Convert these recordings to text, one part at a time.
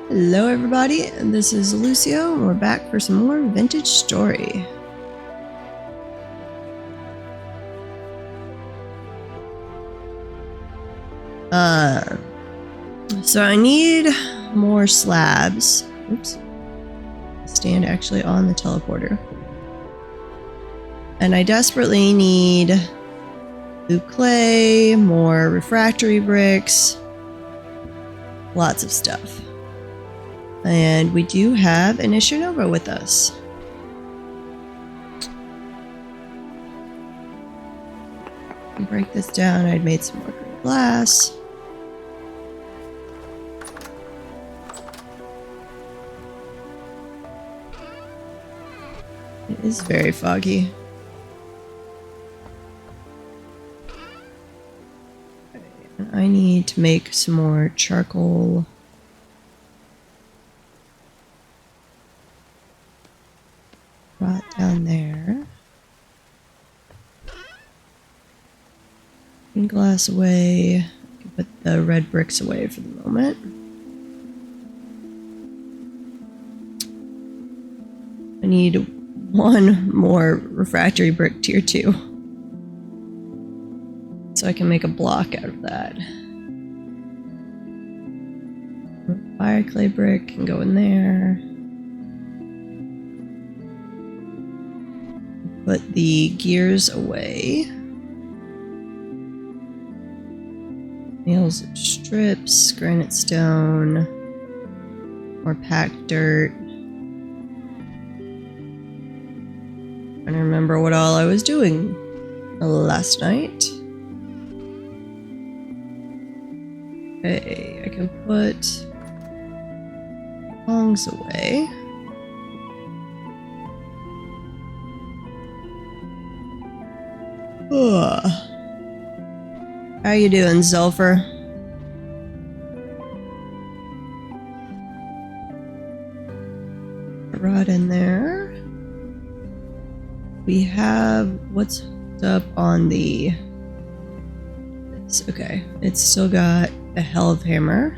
Hello everybody, this is Lucio, and we're back for some more Vintage Story. So I need more slabs. Oops. Stand actually on the teleporter. And I desperately need blue clay, more refractory bricks, lots of stuff. And we do have an Ishinova with us. Break this down. I'd made some more green glass. It is very foggy. I need to make some more charcoal. Right down there. Green glass away. I can put the red bricks away for the moment. I need one more refractory brick tier 2. So I can make a block out of that. Fire clay brick can go in there. Put the gears away. Nails and strips, granite stone, more packed dirt. I don't remember what all I was doing last night. Okay, I can put tongs away. Ugh. How you doing, Zulfer? Right in there. We have what's up on the. It's okay. It's still got a hell of hammer.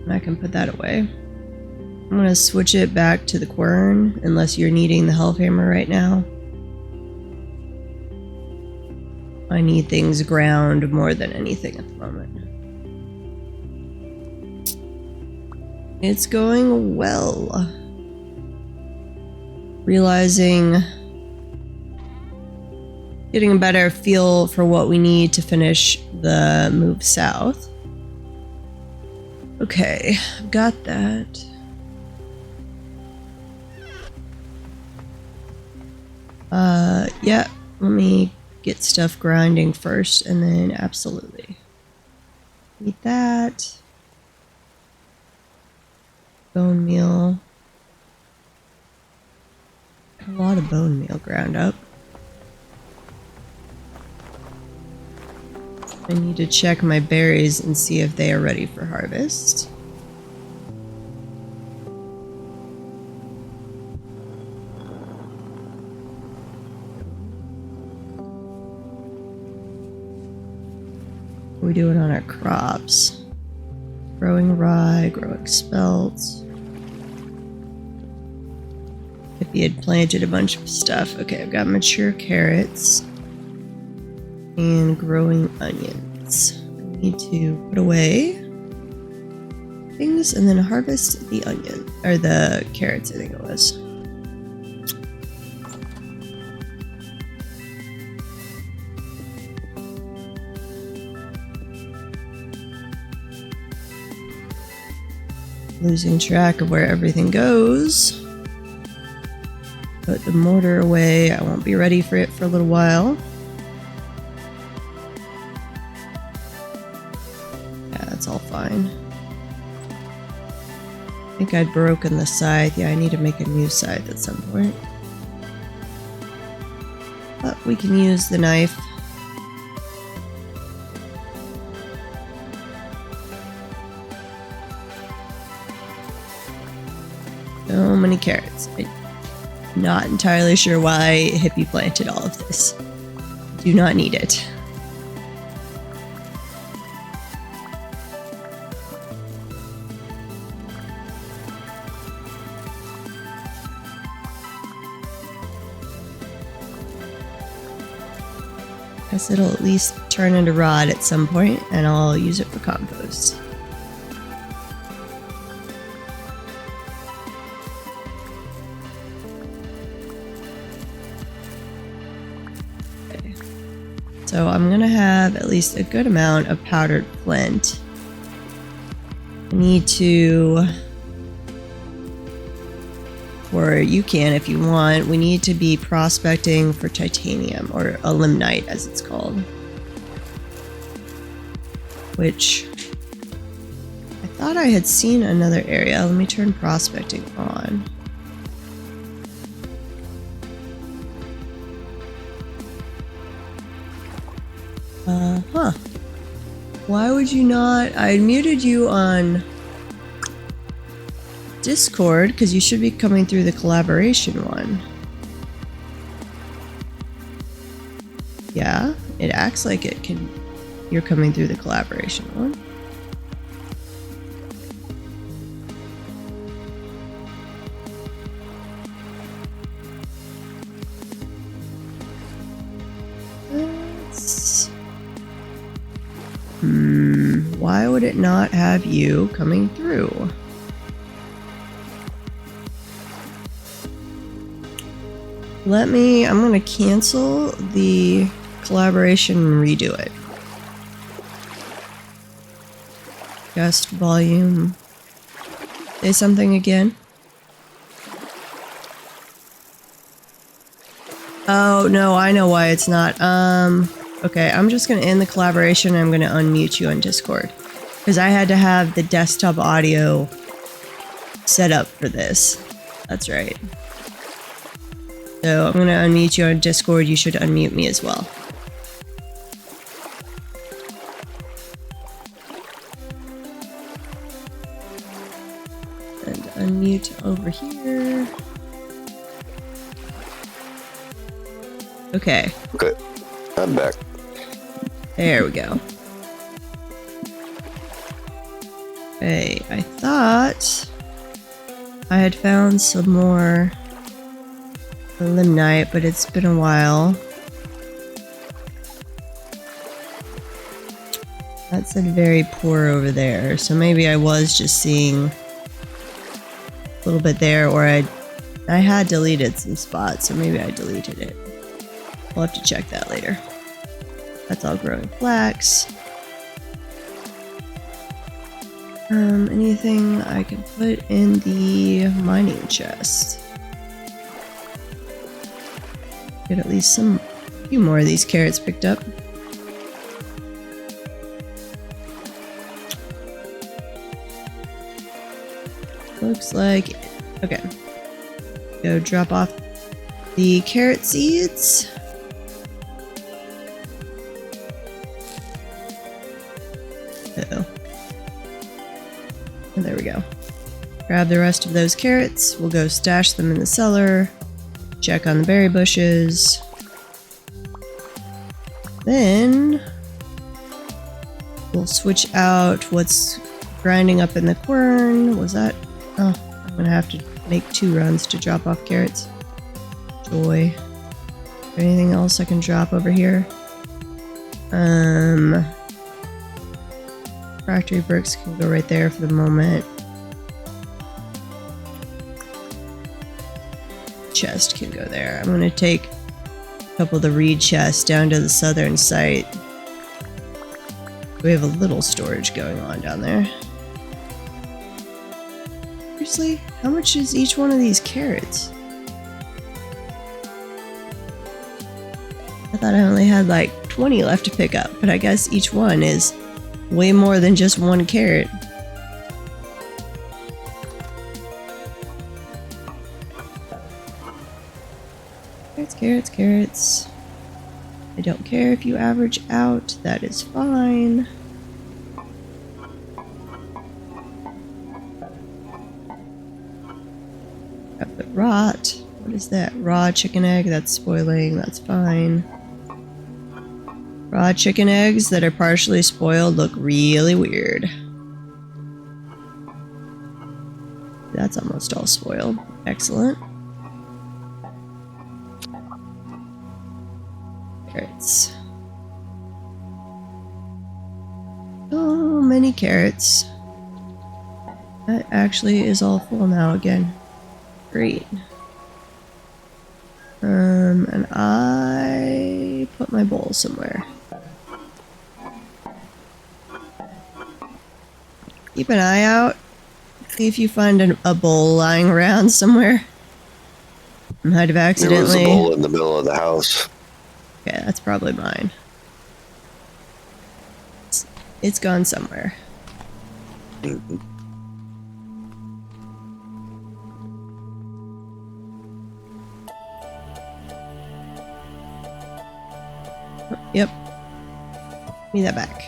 And I can put that away. I'm gonna switch it back to the quern unless you're needing the hell of hammer right now. I need things ground more than anything at the moment. It's going well. Realizing, getting a better feel for what we need to finish the move south. Okay, I've got that. Yeah, let me get stuff grinding first, and then absolutely. Need that. Bone meal. A lot of bone meal ground up. I need to check my berries and see if they are ready for harvest. We do it on our crops. Growing rye, growing spelt. If he had planted a bunch of stuff. Okay, I've got mature carrots and growing onions. I need to put away things and then harvest the onion, or the carrots, I think it was. Losing track of where everything goes. Put the mortar away. I won't be ready for it for a little while. Yeah, that's all fine. I think I'd broken the scythe. Yeah, I need to make a new scythe at some point. But we can use the knife. So many carrots. I'm not entirely sure why Hippie planted all of this. Do not need it. Guess it'll at least turn into rod at some point, and I'll use it for compost. Okay. So I'm gonna have at least a good amount of powdered flint. I need to, or you can if you want, we need to be prospecting for titanium, or aluminite as it's called. Which, I thought I had seen another area. Let me turn prospecting on. Huh. Why would you not? I muted you on Discord because you should be coming through the collaboration one. Yeah, it acts like it can. You're coming through the collaboration one. Why would it not have you coming through? I'm gonna cancel the collaboration and redo it. Guest volume. Say something again. Oh, no, I know why it's not. Okay, I'm just gonna end the collaboration and I'm gonna unmute you on Discord. Because I had to have the desktop audio set up for this. That's right. So I'm gonna unmute you on Discord. You should unmute me as well. And unmute over here. Okay. Good. I'm back. There we go. Okay, I thought I had found some more limonite, but it's been a while. That said very poor over there, so maybe I was just seeing a little bit there, or I had deleted some spots, so maybe I deleted it. We'll have to check that later. That's all growing flax. Anything I can put in the mining chest? Get at least a few more of these carrots picked up. Looks like, okay. Go drop off the carrot seeds. Uh-oh. And there we go. Grab the rest of those carrots. We'll go stash them in the cellar. Check on the berry bushes. Then we'll switch out what's grinding up in the quern. Was that? Oh, I'm gonna have to make 2 runs to drop off carrots. Joy. Anything else I can drop over here? Factory bricks can go right there for the moment. Chest can go there. I'm going to take a couple of the reed chests down to the southern site. We have a little storage going on down there. Seriously? How much is each one of these carrots? I thought I only had like 20 left to pick up, but I guess each one is way more than just 1 carrot. Carrots, carrots, carrots. I don't care if you average out, that is fine. Got the rot. What is that? Raw chicken egg, that's spoiling, that's fine. Raw chicken eggs that are partially spoiled look really weird. That's almost all spoiled. Excellent. Carrots. many carrots. That actually is all full now again. Great. And I put my bowl somewhere. Keep an eye out. See if you find a bowl lying around somewhere. Might have accidentally. There was a bowl in the middle of the house. Okay, that's probably mine. It's gone somewhere. Mm-hmm. Yep. Give me that back.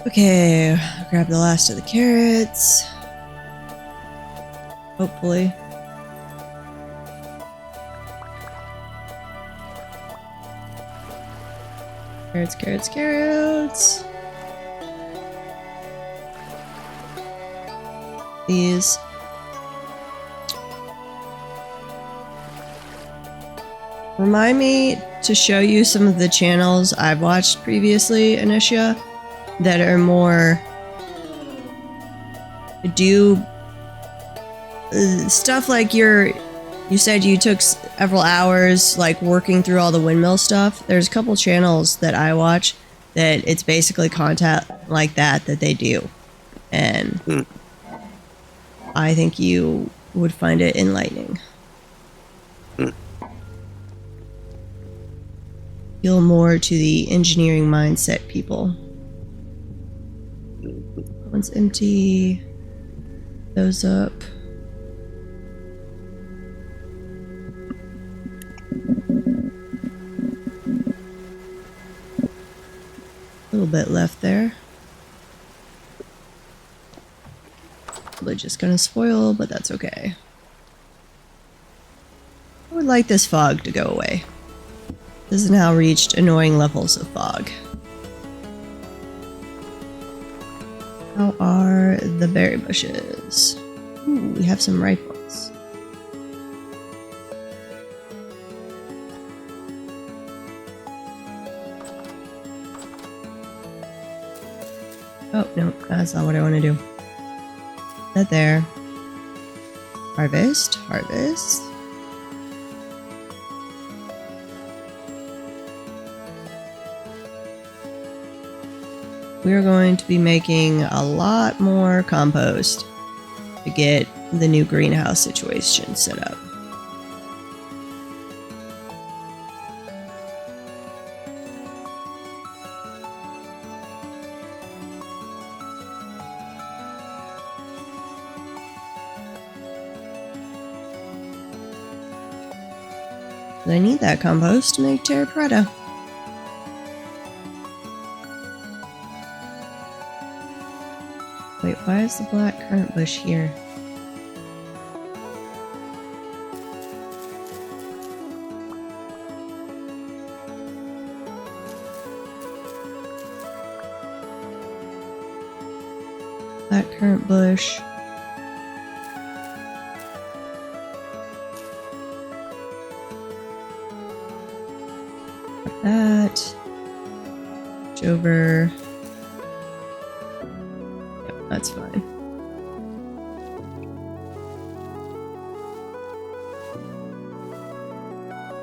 Okay, grab the last of the carrots. Hopefully. Carrots, carrots, carrots. These. Remind me to show you some of the channels I've watched previously, Anisha, that are more stuff like you said you took several hours like working through all the windmill stuff. There's a couple channels that I watch that it's basically content like that they do, and I think you would find it enlightening. Feel more to the engineering mindset people. One's empty. Those up. A little bit left there. Probably just gonna spoil, but that's okay. I would like this fog to go away. This has now reached annoying levels of fog. How are the berry bushes? Ooh, we have some ripe ones. Oh, no, that's not what I want to do. That there. Harvest, harvest. We're going to be making a lot more compost to get the new greenhouse situation set up. I need that compost to make terra preta. Wait, why is the black currant bush here? Black currant bush. That. Switch over. Yep, that's fine.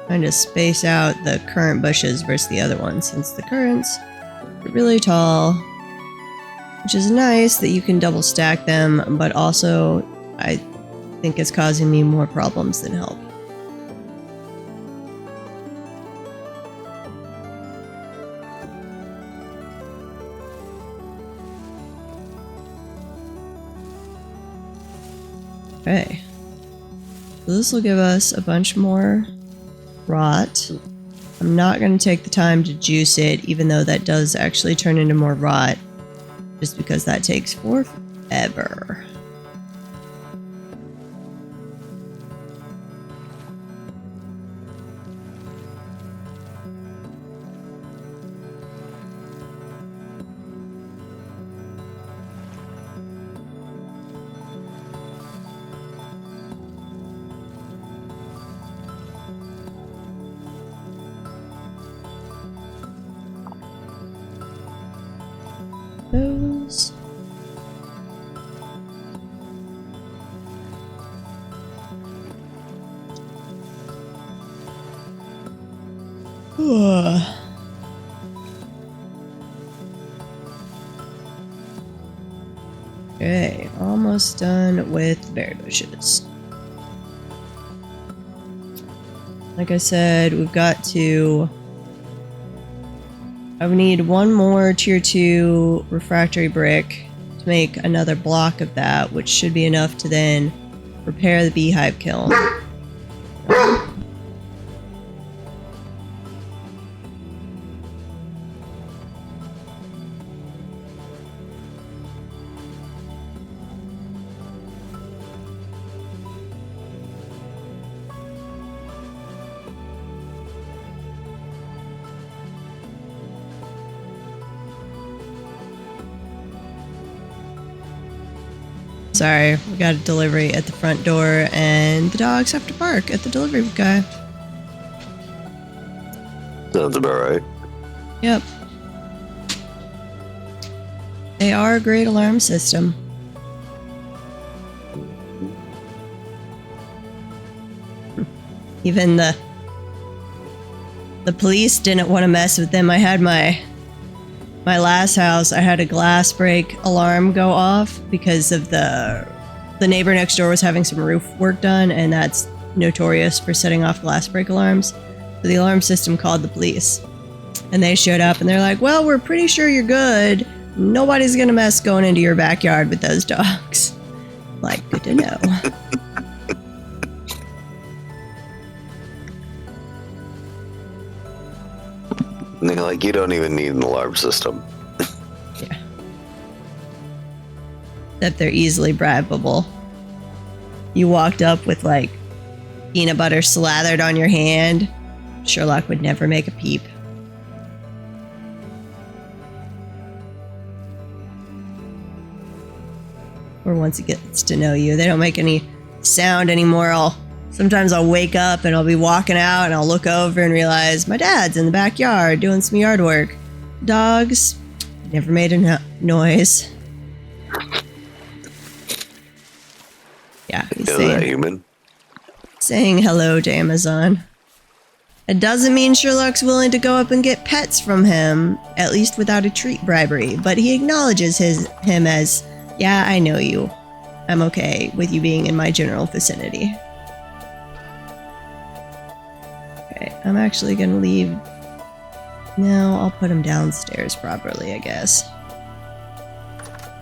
Trying to space out the currant bushes versus the other ones, since the currants are really tall, which is nice that you can double stack them, but also I think it's causing me more problems than help. Okay, so this will give us a bunch more rot. I'm not going to take the time to juice it, even though that does actually turn into more rot, just because that takes forever. Okay, almost done with berry bushes. Like I said, we've got to... I would need one more tier 2 refractory brick to make another block of that, which should be enough to then repair the beehive kiln. Sorry, we got a delivery at the front door, and the dogs have to bark at the delivery guy. Sounds about right. Yep. They are a great alarm system. Even the police didn't want to mess with them. I had my last house, I had a glass break alarm go off because of the neighbor next door was having some roof work done, and that's notorious for setting off glass break alarms. So the alarm system called the police, and they showed up and they're like, well, we're pretty sure you're good. Nobody's gonna mess going into your backyard with those dogs. Like, good to know. And they're like, you don't even need an alarm system. Yeah. That they're easily bribable. You walked up with like peanut butter slathered on your hand. Sherlock would never make a peep. Or once he gets to know you, they don't make any sound anymore. Sometimes I'll wake up and I'll be walking out and I'll look over and realize my dad's in the backyard doing some yard work. Dogs never made a noise. Yeah, he's Is that human? saying hello to Amazon. It doesn't mean Sherlock's willing to go up and get pets from him, at least without a treat bribery, but he acknowledges him as, yeah, I know you. I'm okay with you being in my general vicinity. Okay, I'm actually gonna leave. No, I'll put him downstairs properly, I guess.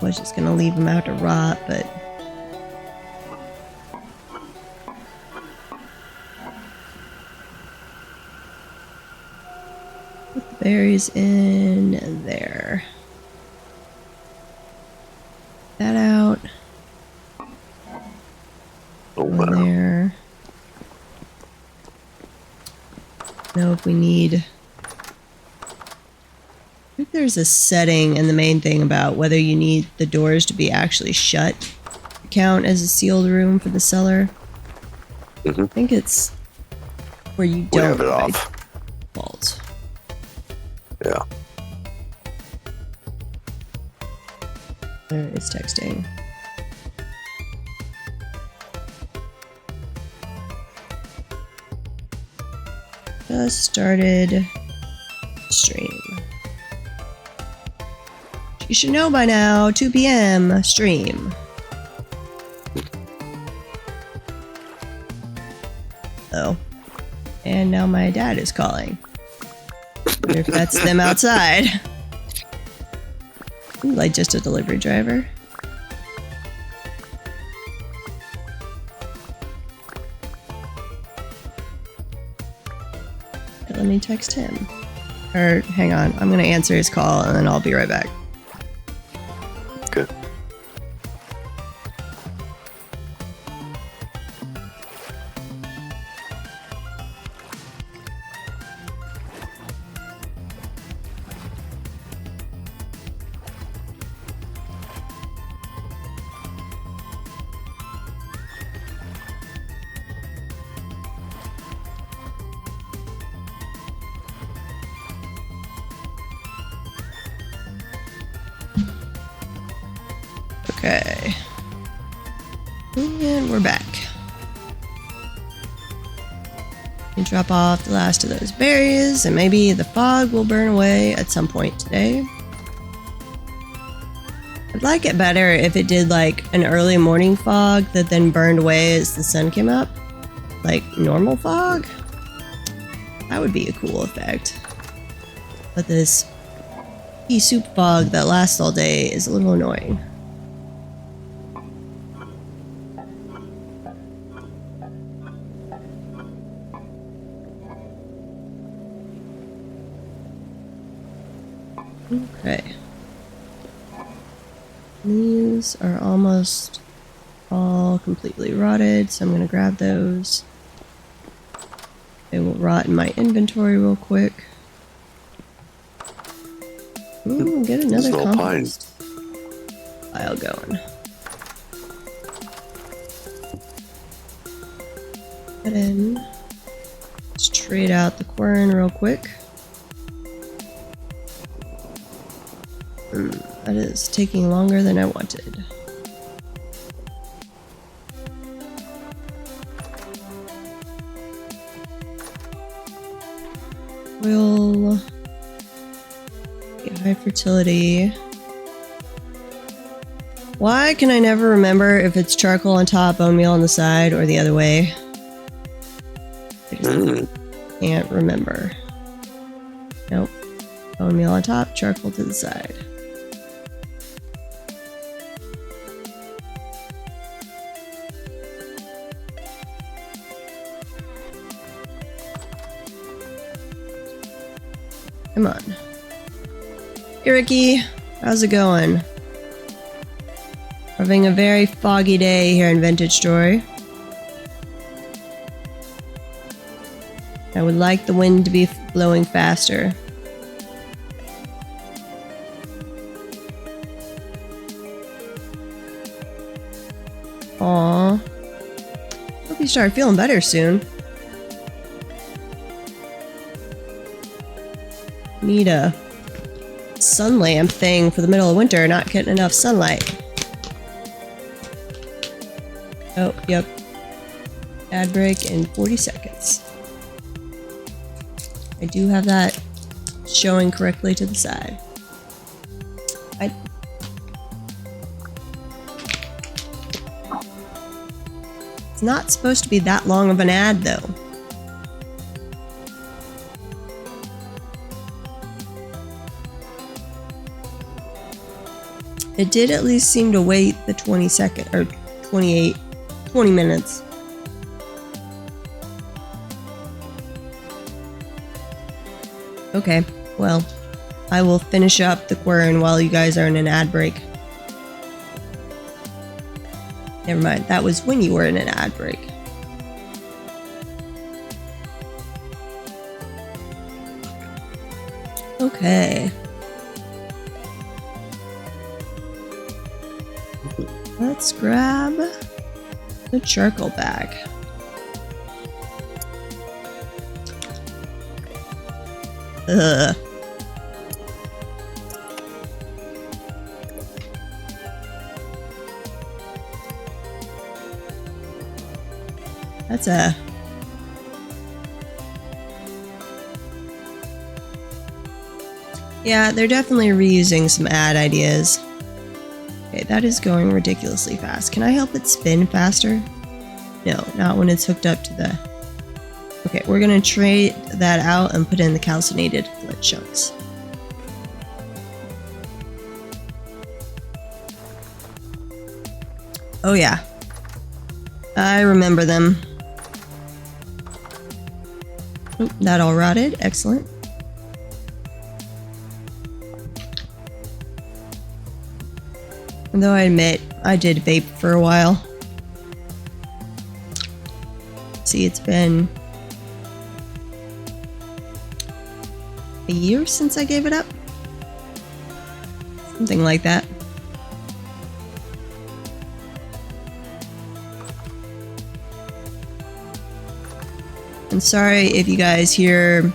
Was just gonna leave him out to rot, but... Put the berries in there. That out. Oh, In wow. there. Know if we need... I think there's a setting in the main thing about whether you need the doors to be actually shut to count as a sealed room for the cellar. Mm-hmm. I think it's where you We don't have it by off. default. Yeah. There is texting. Just started stream. You should know by now, 2 p.m. stream. Oh. And now my dad is calling. Wonder if that's them outside. Ooh, like just a delivery driver. Let me text him. Or hang on, I'm gonna answer his call and then I'll be right back. Good. Okay. And we're back. And drop off the last of those berries, and maybe the fog will burn away at some point today. I'd like it better if it did like an early morning fog that then burned away as the sun came up. Like normal fog. That would be a cool effect. But this pea soup fog that lasts all day is a little annoying. Okay. These are almost all completely rotted, so I'm going to grab those. They will rot in my inventory real quick. Ooh, get another compost pile going. Get in. Let's trade out the quern real quick. That is taking longer than I wanted. We'll get high fertility. Why can I never remember if it's charcoal on top, bone meal on the side, or the other way? I just can't remember. Nope. Bone meal on top, charcoal to the side. Come on. Hey Ricky, how's it going? Having a very foggy day here in Vintage Story. I would like the wind to be blowing faster. Aww. Hope you start feeling better soon. Need a sun lamp thing for the middle of winter, not getting enough sunlight. Oh, yep. Ad break in 40 seconds. I do have that showing correctly to the side. It's not supposed to be that long of an ad, though. It did at least seem to wait the 20 minutes. Okay, well, I will finish up the quern while you guys are in an ad break. Never mind, that was when you were in an ad break. Okay. Let's grab the charcoal bag. Ugh. That's a... Yeah, they're definitely reusing some ad ideas. Okay, that is going ridiculously fast. Can I help it spin faster? No, not when it's hooked up to the... Okay, we're gonna trade that out and put in the calcinated flint chunks. Oh yeah. I remember them. Oh, that all rotted. Excellent. Though I admit, I did vape for a while. See, it's been a year since I gave it up. Something like that. I'm sorry if you guys hear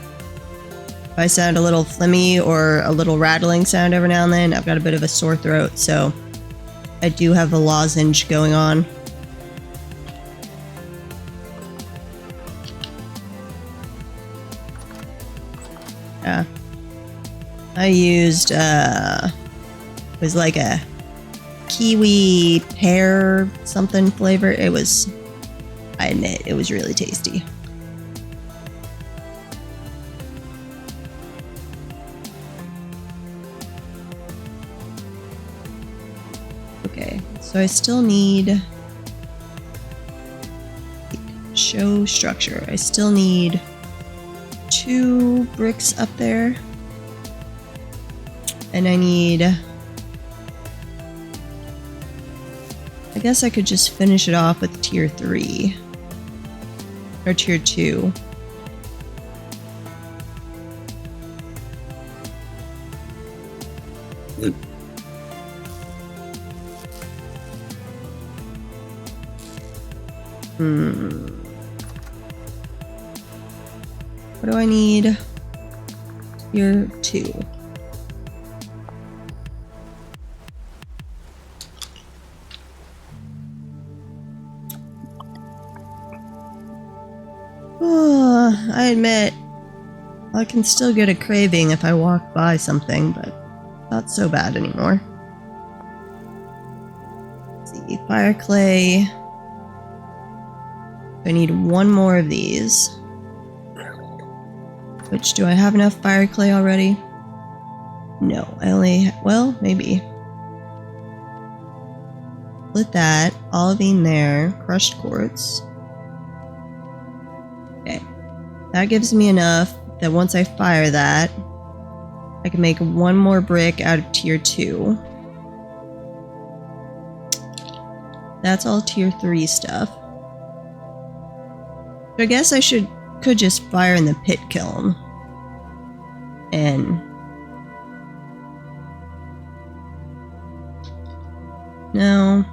if I sound a little phlegmy or a little rattling sound every now and then. I've got a bit of a sore throat, so I do have a lozenge going on. I used it was like a kiwi pear something flavor. It was, I admit, it was really tasty. Okay, so I still need show structure. I still need 2 bricks up there. And I need, I guess I could just finish it off with tier 3 or tier 2. What do I need? Tier 2. I admit, I can still get a craving if I walk by something, but not so bad anymore. Let's see, fire clay. I need 1 more of these. Which, do I have enough fire clay already? No, I only, well, maybe. Split that, olivine there, crushed quartz. Okay, that gives me enough that once I fire that, I can make 1 more brick out of tier 2. That's all tier 3 stuff. So I guess I could just fire in the pit kiln. And no.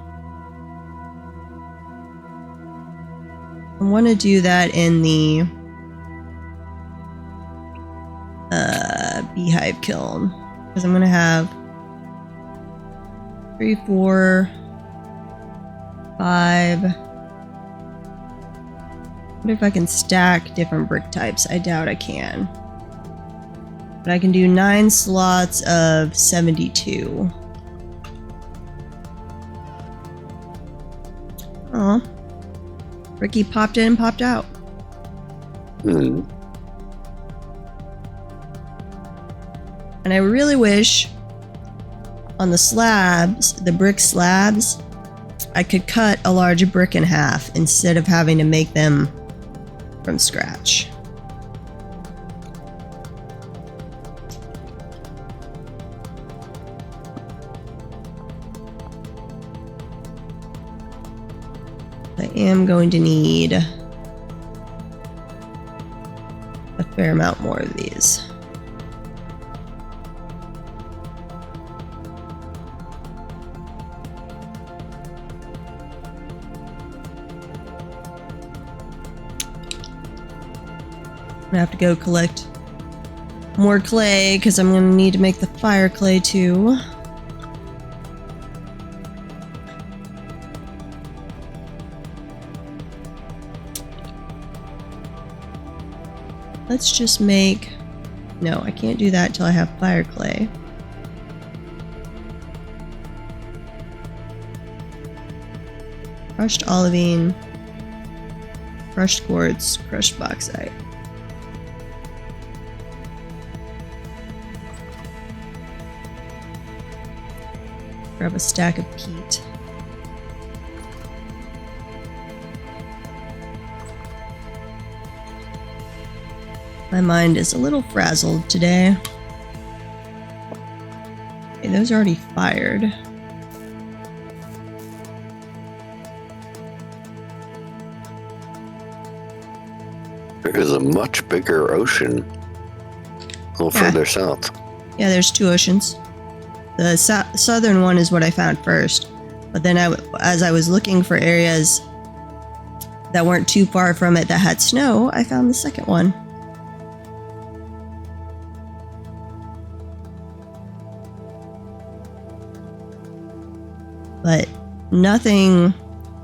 I want to do that in the beehive kiln, because I'm going to have 3, 4, 5. What if I can stack different brick types? I doubt I can. But I can do 9 slots of 72. Aw. Ricky popped in and popped out. And I really wish on the slabs, the brick slabs, I could cut a large brick in half instead of having to make them from scratch. I am going to need a fair amount more of these. I'm gonna have to go collect more clay because I'm gonna need to make the fire clay too. Let's just make... No, I can't do that till I have fire clay. Crushed olivine, crushed quartz, crushed bauxite. Grab a stack of peat. My mind is a little frazzled today. Okay, those are already fired. There is a much bigger ocean a little further south. Yeah, there's 2 oceans. The southern one is what I found first. But then as I was looking for areas that weren't too far from it that had snow, I found the second one. But nothing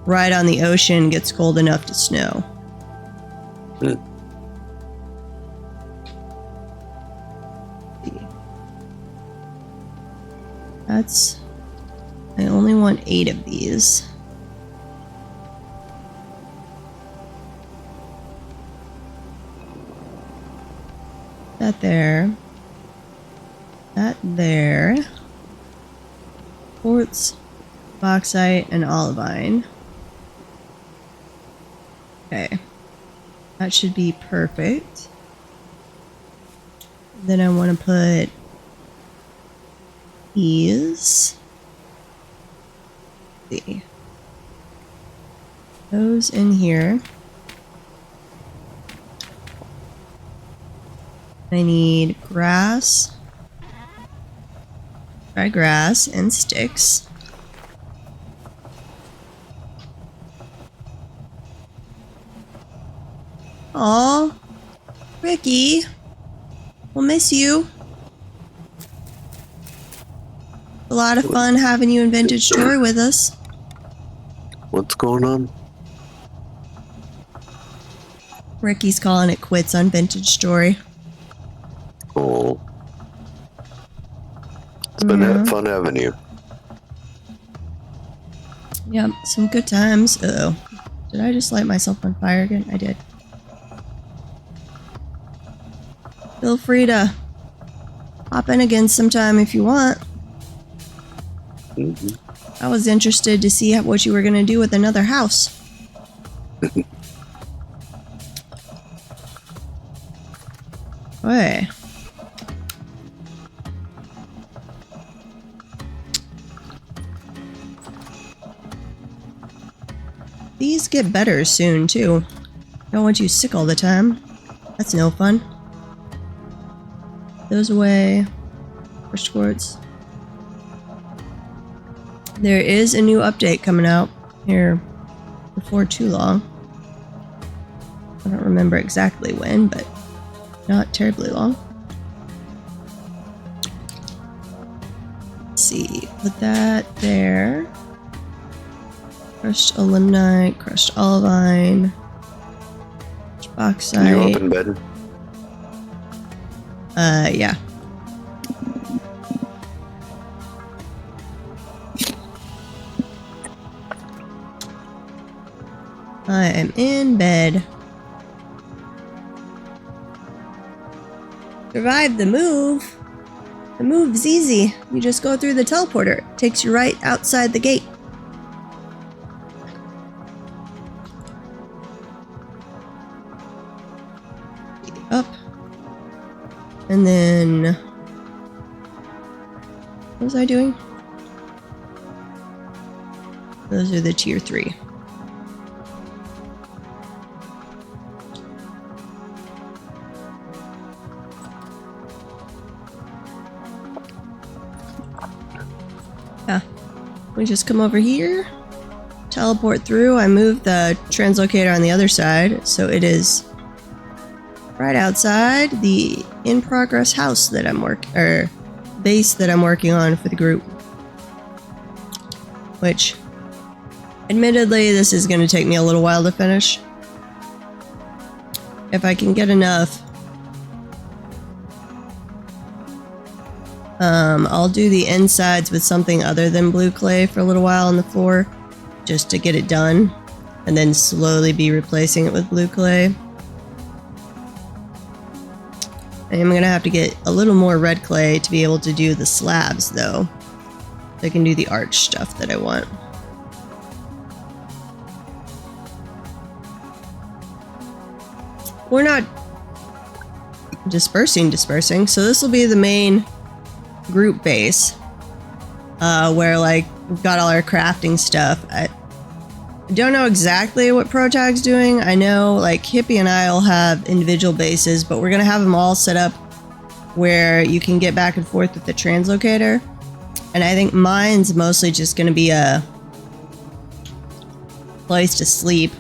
right on the ocean gets cold enough to snow. That's... I only want 8 of these. That there. That there. Quartz, bauxite, and olivine. Okay. That should be perfect. Then I want to put these. Let's see. Those in here. I need grass, dry grass, and sticks. Aw, Ricky, we'll miss you. A lot of fun having you in Vintage Story with us. What's going on? Ricky's calling it quits on Vintage Story. Oh. It's been fun having you. Yep, some good times. Uh-oh. Did I just light myself on fire again? I did. Feel free to hop in again sometime if you want. I was interested to see what you were going to do with another house. Hey. These get better soon, too. Don't want you sick all the time. That's no fun. Those away. First quartz. There is a new update coming out here before too long. I don't remember exactly when, but not terribly long. Let's see. Put that there. Crushed aluminite, crushed olivine, crushed bauxite. You up in bed? Yeah. I am in bed. Survived the move. The move's easy. You just go through the teleporter. It takes you right outside the gate. Up. And then... what was I doing? Those are the tier 3. Yeah. We just come over here, teleport through. I moved the translocator on the other side, so it is right outside the in-progress house that I'm base that I'm working on for the group. Which, admittedly, this is going to take me a little while to finish. If I can get enough, I'll do the insides with something other than blue clay for a little while on the floor, just to get it done, and then slowly be replacing it with blue clay. I am going to have to get a little more red clay to be able to do the slabs, though. So I can do the arch stuff that I want. We're not dispersing, so this will be the main group base, where, like, we've got all our crafting stuff. I don't know exactly what ProTag's doing. I know, like, Hippie and I will have individual bases, but we're gonna have them all set up where you can get back and forth with the translocator. And I think mine's mostly just gonna be a place to sleep,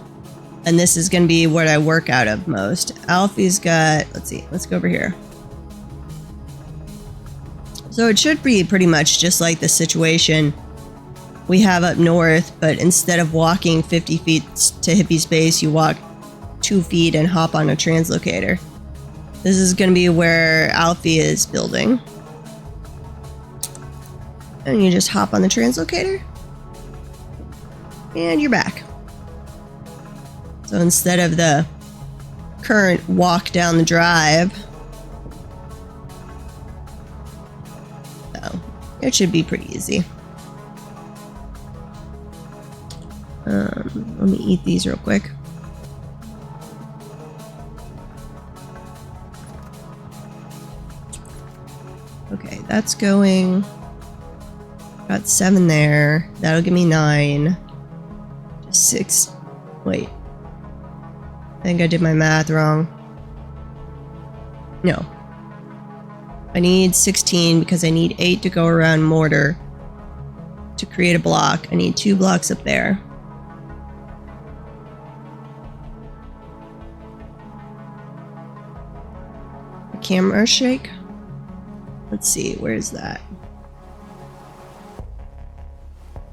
and this is gonna be what I work out of most. Alfie's got, let's see, let's go over here. So it should be pretty much just like the situation we have up north, but instead of walking 50 feet to Hippie's base, you walk 2 feet and hop on a translocator. This is going to be where Alfie is building. And you just hop on the translocator. And you're back. So instead of the current walk down the drive, so it should be pretty easy. Let me eat these real quick. Okay, that's going. Got 7 there. That'll give me 9. 6. Wait. I think I did my math wrong. No. I need 16 because I need 8 to go around mortar to create a block. I need 2 blocks up there. The camera shake? Let's see, where's that?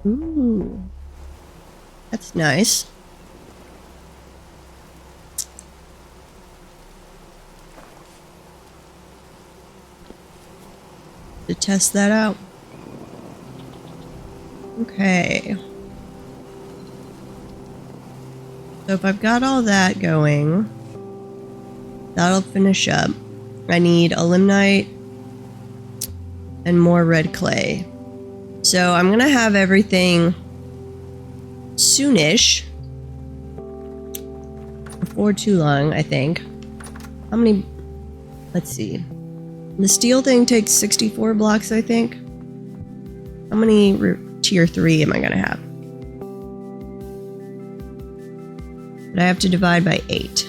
Ooh. That's nice. To test that out. Okay. So if I've got all that going, that'll finish up. I need a limonite and more red clay. So I'm gonna have everything soonish. Before too long, I think. How many? Let's see. The steel thing takes 64 blocks, I think. How many tier 3 am I gonna have? But I have to divide by 8.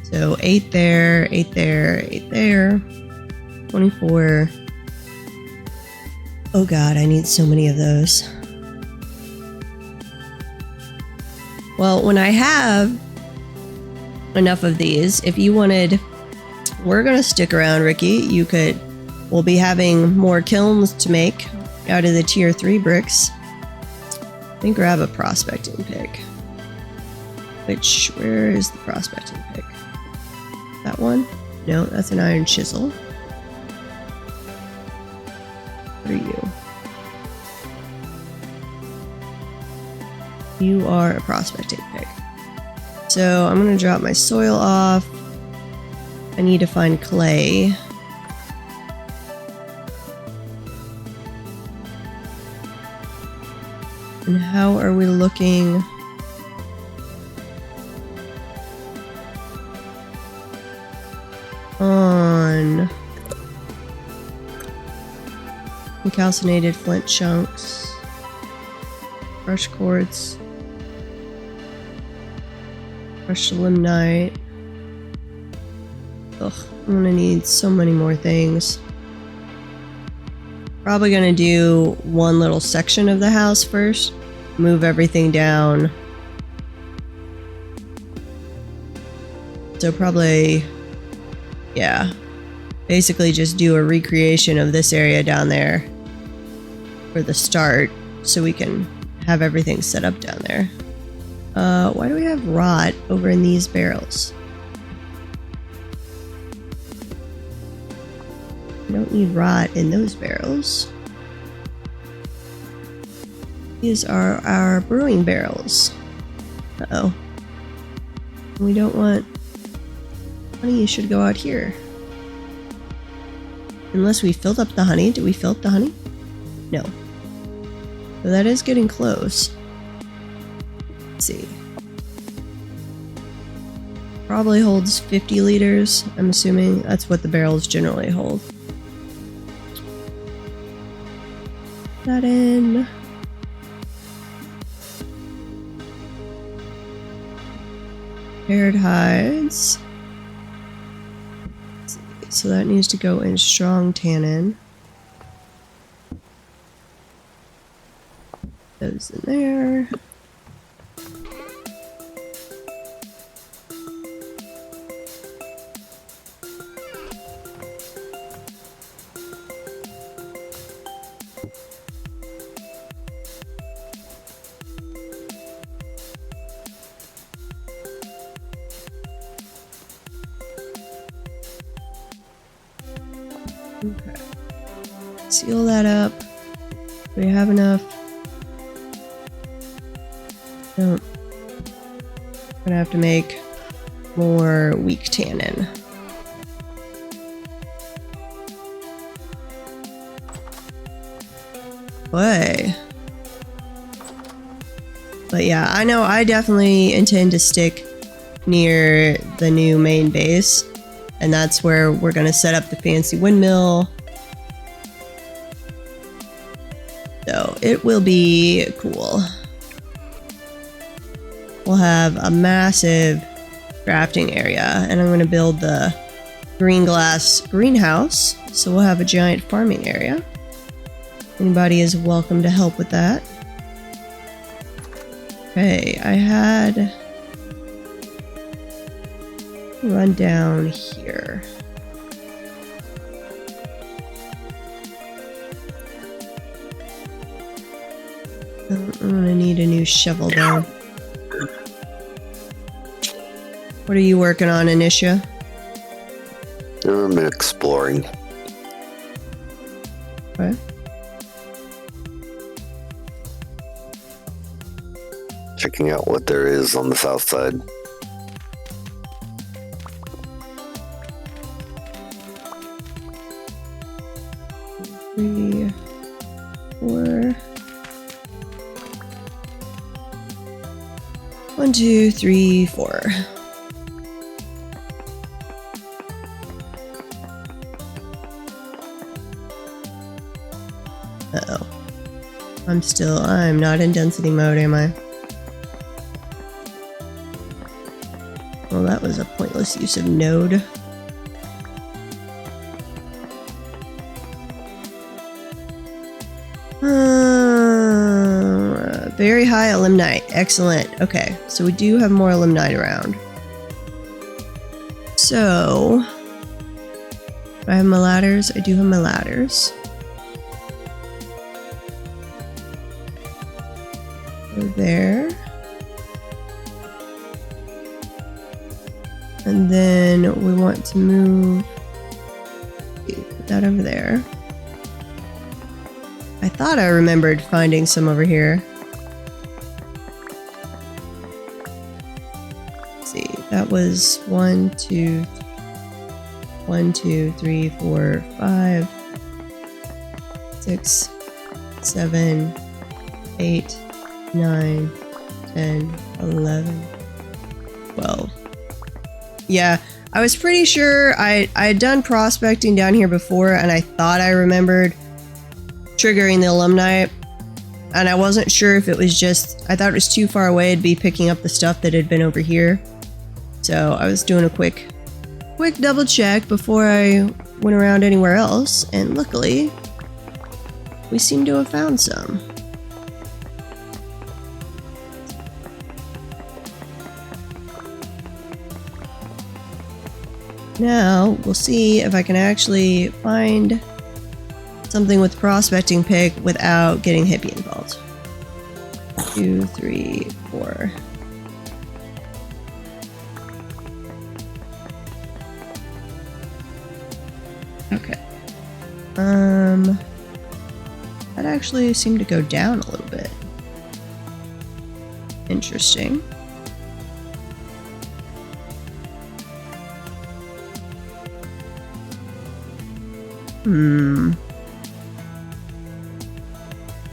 So 8 there, 8 there, 8 there. 24. Oh god, I need so many of those. Well, when I have enough of these, if you wanted, we're gonna stick around, Ricky. You could, we'll be having more kilns to make out of the tier 3 bricks. Let me grab a prospecting pick. Where is the prospecting pick? That one? No, that's an iron chisel. What are you? You are a prospecting pick. So I'm gonna drop my soil off. I need to find clay. And how are we looking? On calcinated flint chunks, brush quartz, crushed limonite. Ugh, I'm gonna need so many more things. Probably gonna do one little section of the house first, move everything down. So probably, yeah, basically just do a recreation of this area down there for the start so we can have everything set up down there. Why do we have rot over in these barrels? We don't need rot in those barrels. These are our brewing barrels. Uh-oh. We don't want... Honey should go out here. Unless we filled up the honey. Did we fill up the honey? No. So that is getting close. Let's see. Probably holds 50 liters. I'm assuming that's what the barrels generally hold. That in. Paired hides. Let's see. So that needs to go in strong tannin. Those in there. Okay. Seal that up. Do we have enough? No. I'm gonna have to make more weak tannin. Boy. But yeah, I know I definitely intend to stick near the new main base, and that's where we're gonna set up the fancy windmill. So it will be cool. We'll have a massive crafting area, and I'm gonna build the green glass greenhouse, so we'll have a giant farming area. Anybody is welcome to help with that. Okay, I had run down here. I'm gonna need a new shovel though. What are you working on, Anisha? I'm exploring. Okay. Checking out what there is on the south side. Three, 4. 1, 2, 3, 4. Uh-oh. I'm not in density mode, am I? Well, that was a pointless use of node. Very high illuminite. Excellent. Okay, so we do have more illuminite around. So, do I have my ladders? I do have my ladders. Go there. And then we want to move. Put that over there. I thought I remembered finding some over here. Let's see, that was 1, 2, 3, 4, 5, 6, 7, 8, 9, 10, 11, 12. Yeah, I was pretty sure I had done prospecting down here before, and I thought I remembered triggering the illuminite, and I wasn't sure if it was just, I thought it was too far away to be picking up the stuff that had been over here. So I was doing a quick double check before I went around anywhere else, and luckily we seem to have found some. Now we'll see if I can actually find something with prospecting pick without getting hippie involved. 2, 3, 4. Okay. That actually seemed to go down a little bit. Interesting.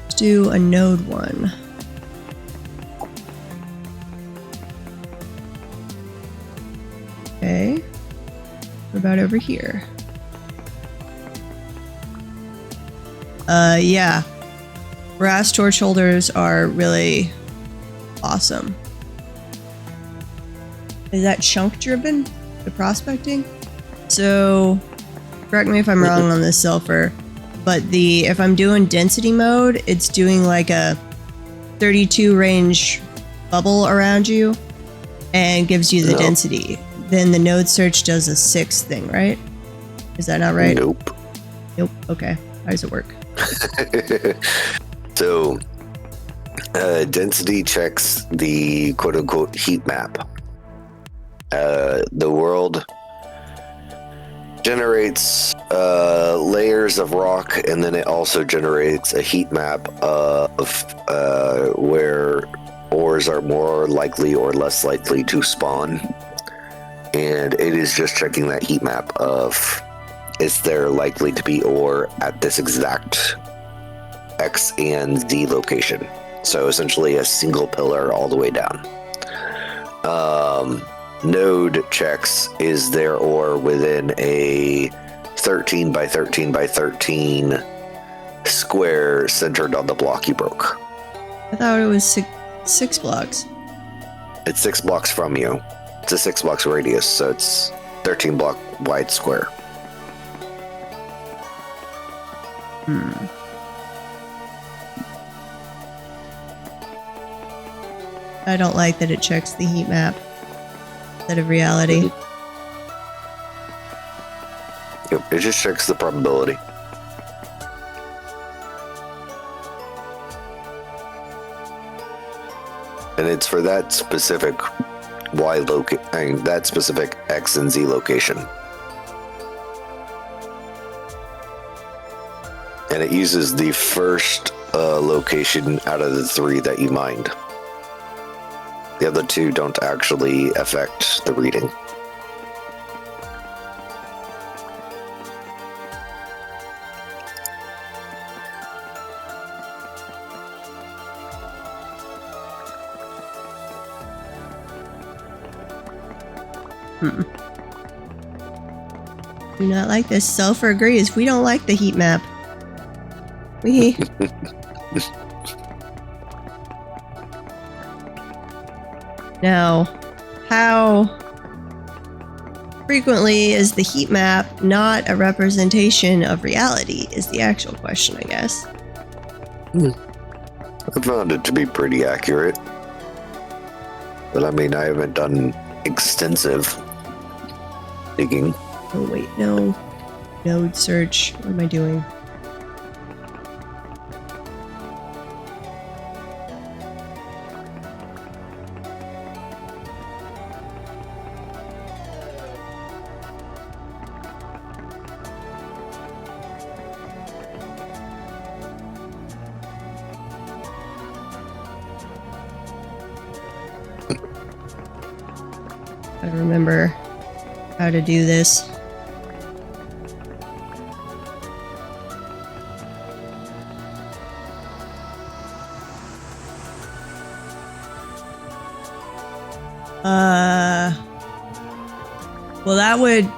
Let's do a node 1. Okay. What about over here? Yeah. Brass torch holders are really awesome. Is that chunk driven? The prospecting? So, correct me if I'm wrong on this, Sulfur, but if I'm doing density mode, it's doing like a 32 range bubble around you and gives you the density. Then the node search does a 6 thing, right? Is that not right? Nope. Nope. Okay. How does it work? So, density checks the quote-unquote heat map. The world generates layers of rock, and then it also generates a heat map of where ores are more likely or less likely to spawn. And it is just checking that heat map of, is there likely to be ore at this exact X and Z location? So essentially a single pillar all the way down. Node checks, is there ore within a 13 by 13 by 13 square centered on the block you broke. I thought it was six blocks. It's 6 blocks from you. It's a 6 blocks radius, so it's 13 block wide square. I don't like that it checks the heat map instead of reality. Yep, it just checks the probability. And it's for that specific that specific X and Z location. And it uses the first location out of the 3 that you mined. The other 2 don't actually affect the reading. Do not like this. Sulfur agrees. We don't like the heat map. We... Now, how frequently is the heat map not a representation of reality is the actual question, I guess. I found it to be pretty accurate. But I mean, I haven't done extensive digging. Oh wait, no. Node search. What am I doing? I remember how to do this. Well, that would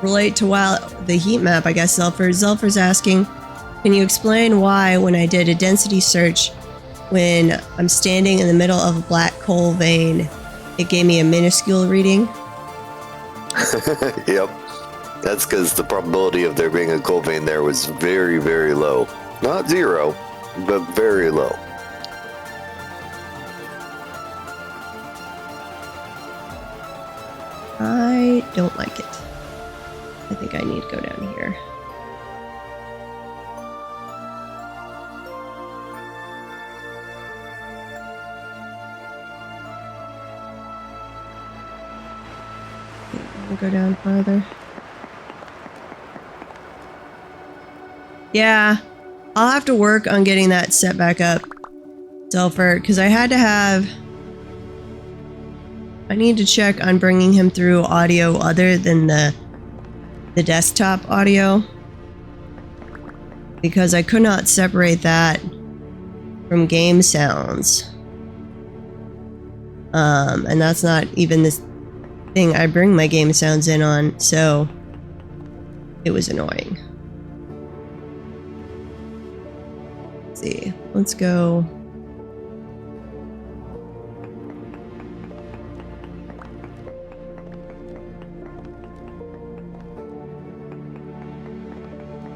relate to the heat map, I guess. Zelfer's asking, can you explain why when I did a density search, when I'm standing in the middle of a black coal vein, it gave me a minuscule reading? Yep. That's because the probability of there being a coal vein there was very, very low. Not 0, but very low. I don't like it. I think I need to go down here. I'll go down farther. Yeah, I'll have to work on getting that set back up, Zelfer, because I had to have... I need to check on bringing him through audio other than the desktop audio, because I could not separate that from game sounds. And that's not even this thing I bring my game sounds in on, so it was annoying. Let's see. Let's go.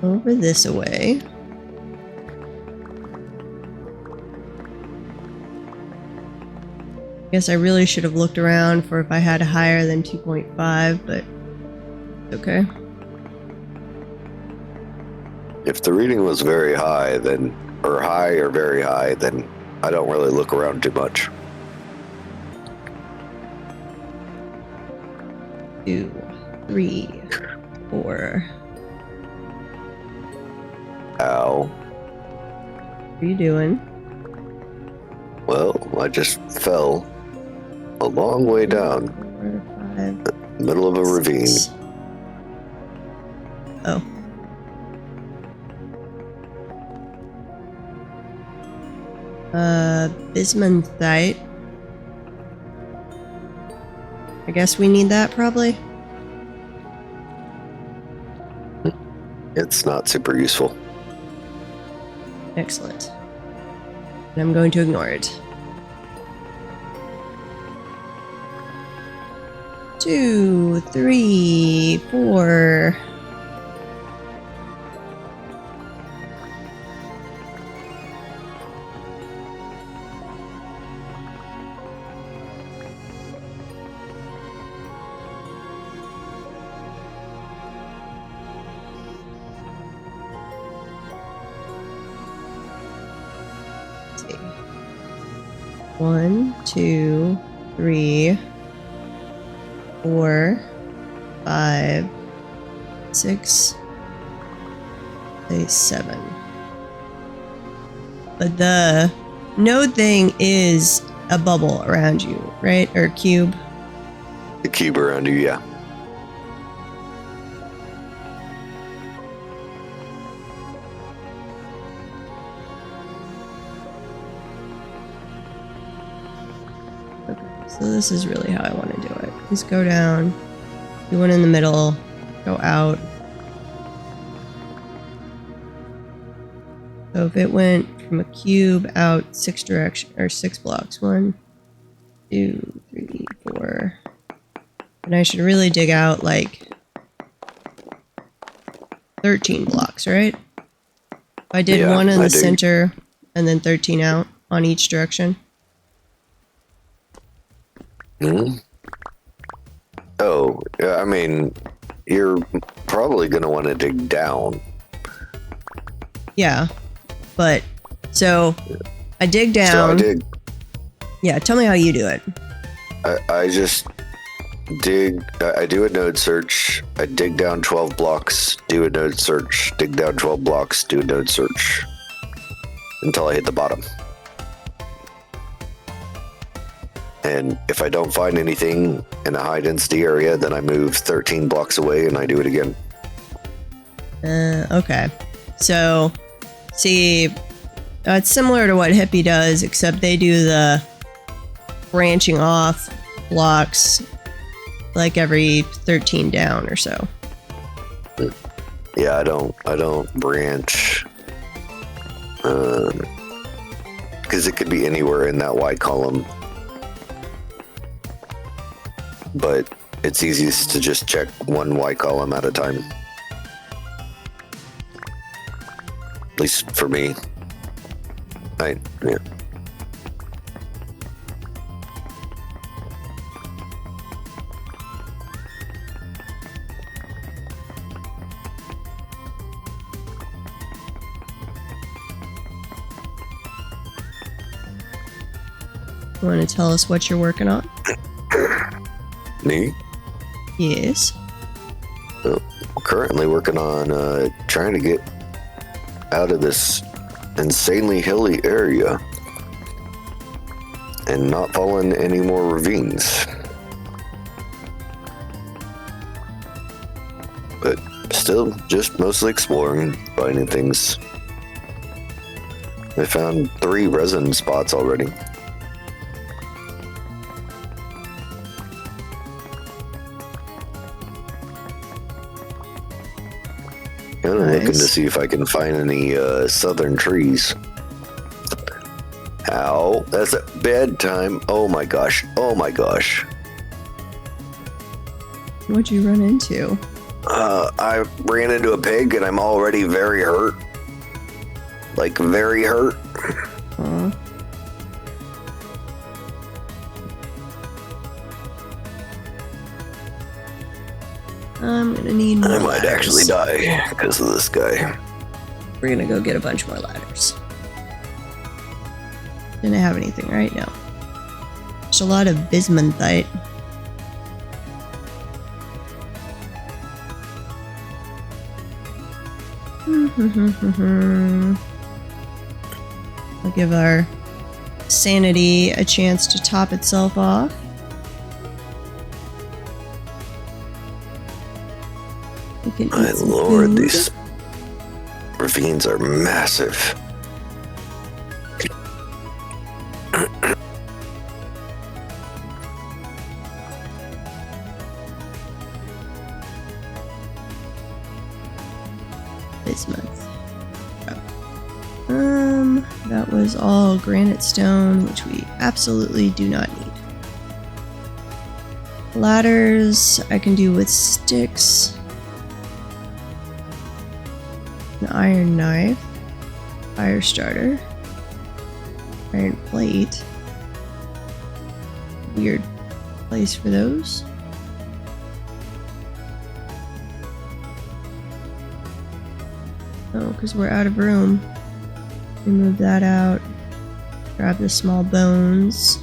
Over this away. Guess I really should have looked around for if I had a higher than 2.5, but okay. If the reading was very high, then, or high or very high, then I don't really look around too much. 2, 3. 4. Ow. What are you doing? Well, I just fell a long way 3, down, 4, 5, middle of a ravine. 6. Oh. Bismuthite. I guess we need that probably. It's not super useful. Excellent. And I'm going to ignore it. 2, 3, 4. Let's see. 1, 2, 3, 4, 5, 6, 7. But the node thing is a bubble around you, right? Or cube. The cube around you, yeah. Okay, so this is really how I want to do it. Just go down, do one in the middle, go out. So if it went from a cube out 6 blocks, 1, 2, 3, 4. And I should really dig out like 13 blocks, right? I did Yeah, one in I the dig. center and then 13 out on each direction. Hmm? Oh, yeah, I mean, you're probably going to want to dig down. Yeah, but so I dig So I down. dig. Yeah, tell me how you do it. I just dig. I do a node search. I dig down 12 blocks, do a node search, dig down 12 blocks, do a node search until I hit the bottom. And if I don't find anything in a high density area, then I move 13 blocks away and I do it again. Okay. So, see, it's similar to what Hippie does, except they do the branching off blocks like every 13 down or so. Yeah, I don't branch. Because it could be anywhere in that Y column. But it's easiest to just check one Y column at a time. At least for me. Yeah. You want to tell us what you're working on? Me? Yes. Currently working on trying to get out of this insanely hilly area and not fall in any more ravines. But still, just mostly exploring, finding things. I found 3 resin spots already. I'm looking to see if I can find any southern trees. Ow, that's a bedtime. Oh my gosh, oh my gosh. What'd you run into? I ran into a pig and I'm already very hurt. Like, very hurt. Aw. I'm gonna need more I might ladders. actually die because of this guy. We're gonna go get a bunch more ladders. Didn't have anything right now. There's a lot of bismuthite. I'll give our sanity a chance to top itself off. We can eat My some lord, food. these ravines are massive. Bismuth. That was all granite stone, which we absolutely do not need. Ladders I can do with sticks. An iron knife. Fire starter. Iron plate. Weird place for those. Oh, because we're out of room. Remove that out. Grab the small bones.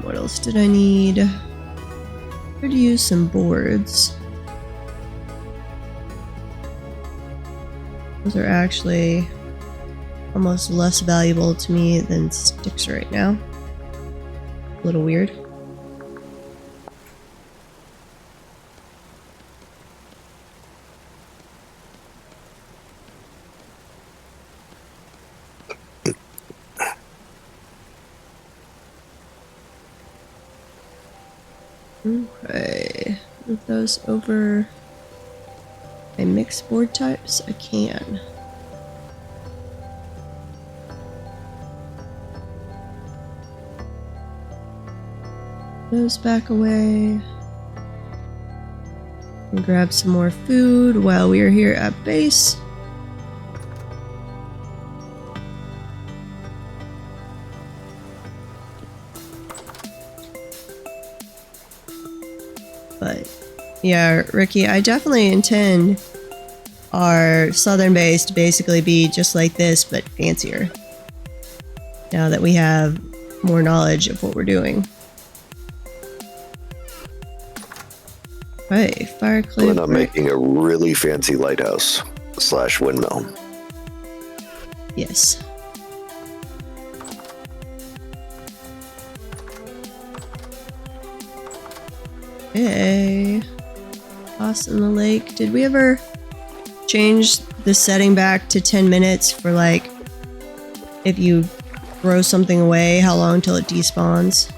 What else did I need? Could use some boards. Those are actually almost less valuable to me than sticks right now. A little weird. Okay, move those over. I mix board types? I can. Those back away. And grab some more food while we are here at base. But yeah, Ricky, I definitely intend our southern base to basically be just like this, but fancier. Now that we have more knowledge of what we're doing. Right, fire clay. Plan on making a really fancy lighthouse / windmill. Yes. Okay. Toss in the lake. Did we ever change the setting back to 10 minutes for like if you throw something away, how long till it despawns?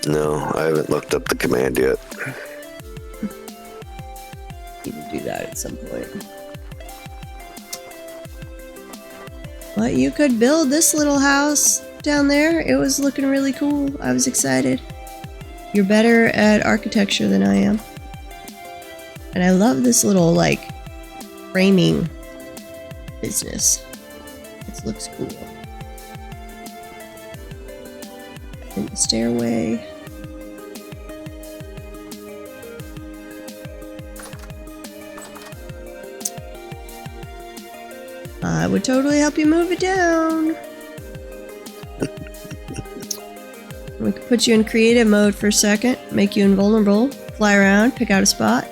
No, I haven't looked up the command yet. Need to do that at some point. But you could build this little house down there. It was looking really cool. I was excited. You're better at architecture than I am. And I love this little, like, framing business. This looks cool. And the stairway. I would totally help you move it down. We could put you in creative mode for a second, make you invulnerable, fly around, pick out a spot,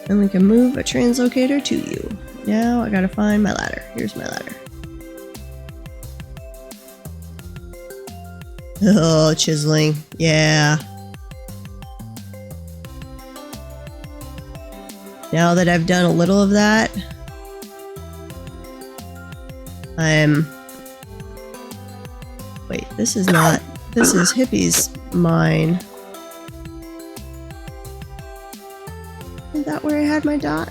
and we can move a translocator to you. Now I gotta find my ladder. Here's my ladder. Oh, chiseling. Yeah. Now that I've done a little of that, wait, this is not... This is Hippie's mine. Is that where I had my dot?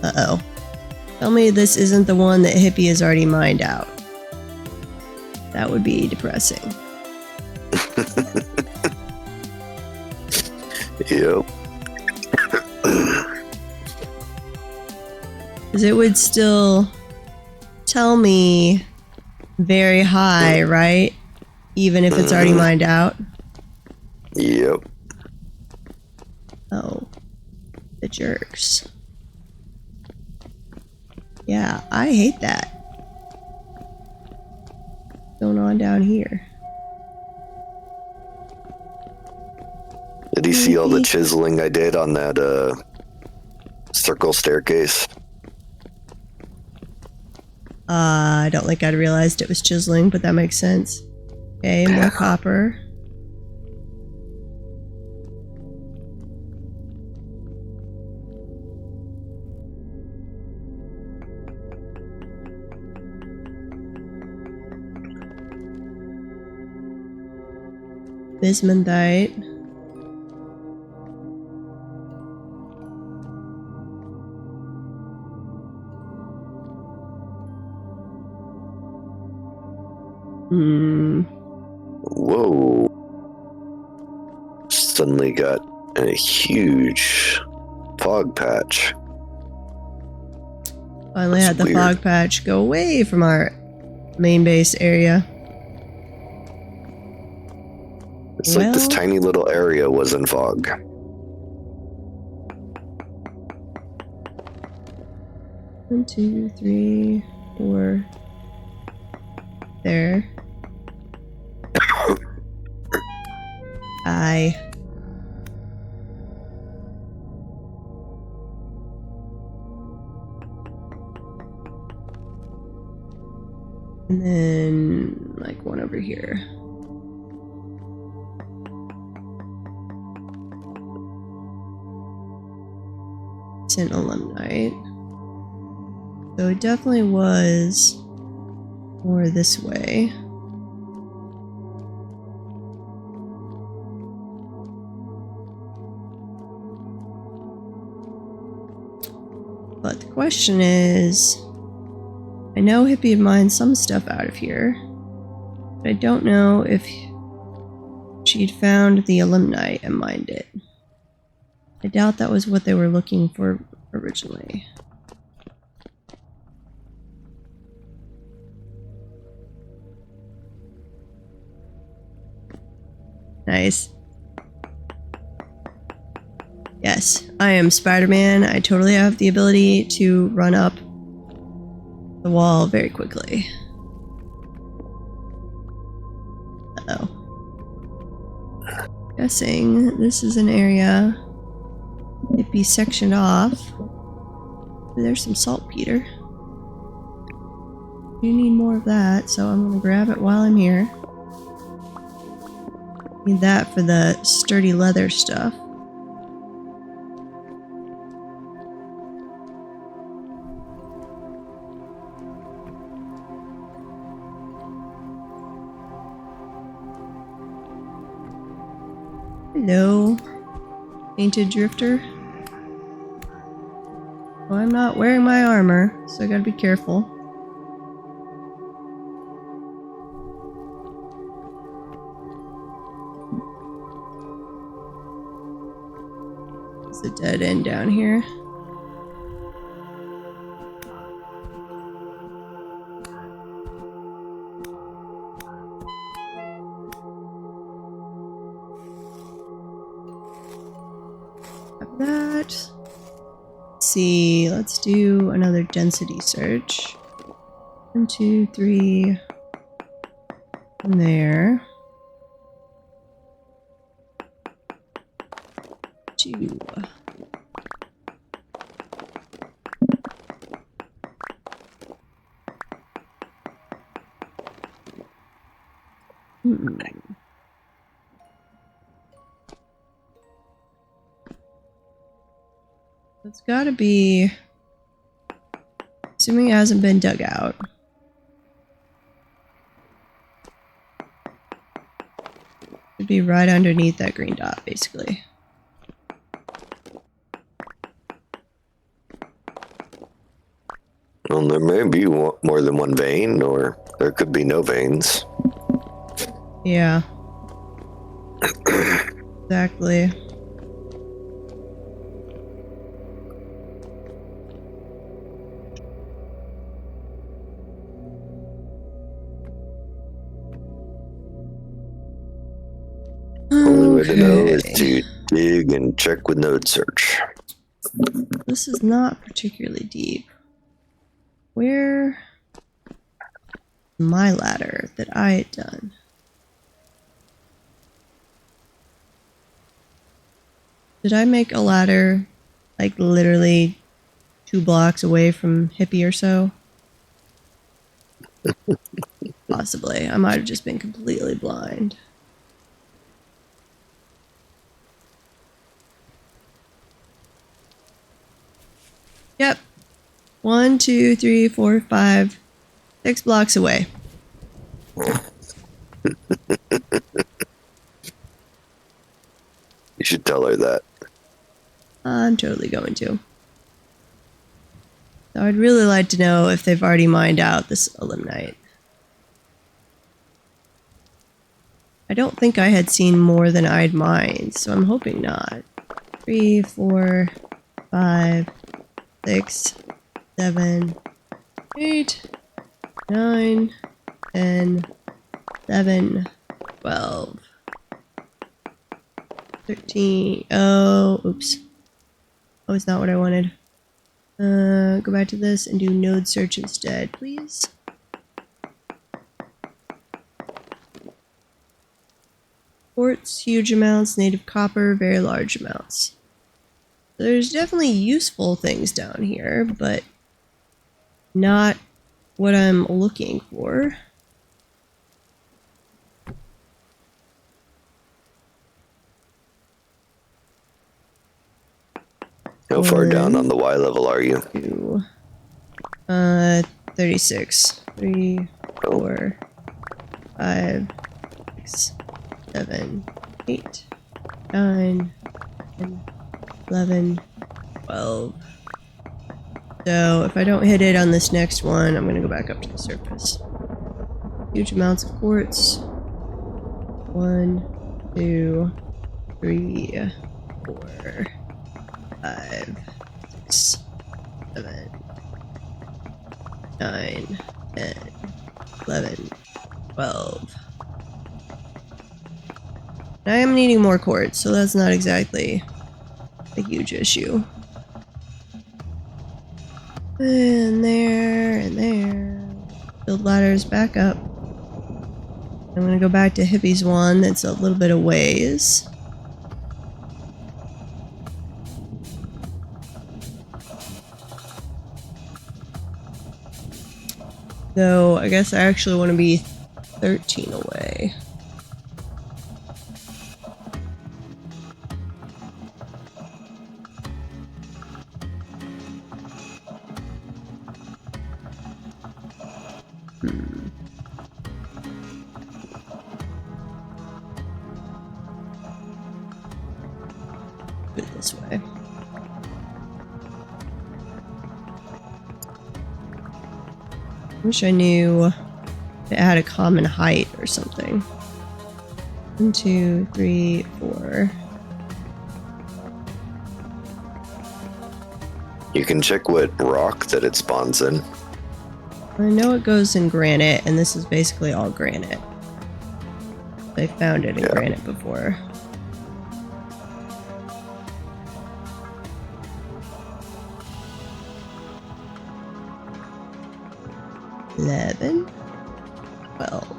Uh-oh. Tell me this isn't the one that Hippie has already mined out. That would be depressing. Yep. Because it would still tell me very high, right? Even if it's already mined out. Yep. Oh. The jerks. Yeah, I hate that. What's going on down here? Did you see all the chiseling I did on that circle staircase? I don't think I'd realized it was chiseling, but that makes sense. Okay, more copper. Bismuthite. Whoa. Suddenly got a huge fog patch. Finally had the fog patch go away from our main base area. It's like this tiny little area was in fog. One, two, three, four. There. And then, like, one over here. It's an alumnite. So it definitely was more this way. But the question is, I know Hippie had mined some stuff out of here, but I don't know if she'd found the alumni and mined it. I doubt that was what they were looking for originally. Nice. Yes, I am Spider-Man. I totally have the ability to run up the wall very quickly. Uh-oh. Guessing this is an area it'd be sectioned off. There's some saltpeter. You need more of that, so I'm gonna grab it while I'm here. Need that for the sturdy leather stuff. Hello, painted drifter. Well, I'm not wearing my armor, so I gotta be careful. There's a dead end down here. That. Let's see, let's do another density search. 1, 2, 3. And there. 2. It's gotta be, assuming it hasn't been dug out. It'd be right underneath that green dot, basically. Well, there may be more than one vein, or there could be no veins. Yeah. Exactly. Only way to know is to dig and check with node search. This is not particularly deep. Where my ladder that I had done? Did I make a ladder like literally 2 blocks away from Hippie or so? Possibly. I might have just been completely blind. Yep. 1, 2, 3, 4, 5, 6 blocks away. You should tell her that. I'm totally going to. So I'd really like to know if they've already mined out this Elimnite. I don't think I had seen more than I'd mined, so I'm hoping not. 3, 4, 5, 6, 7, 8, 9, 10, 11, 12, 13. Oh, oops. Oh, it's not what I wanted. Go back to this and do node search instead, please. Quartz, huge amounts. Native copper, very large amounts. There's definitely useful things down here, but not what I'm looking for. How far down on the Y level are you? 36. 3, 4, 5, 6, 7, 8, 9, 10, 11, 12. So if I don't hit it on this next one, I'm going to go back up to the surface. Huge amounts of quartz. 1, 2, 3, 4, 5, 6, 7, 9, 10, 11, 12. I am needing more quartz, so that's not exactly a huge issue. And there, and there. Build ladders back up. I'm gonna go back to Hippie's one that's a little bit of ways. Though, I guess I actually want to be 13 away. Put it this way. Wish I knew it had a common height or something. 1, 2, 3, 4. You can check what rock that it spawns in. I know it goes in granite, and this is basically all granite. I found it in granite before. $11, $12,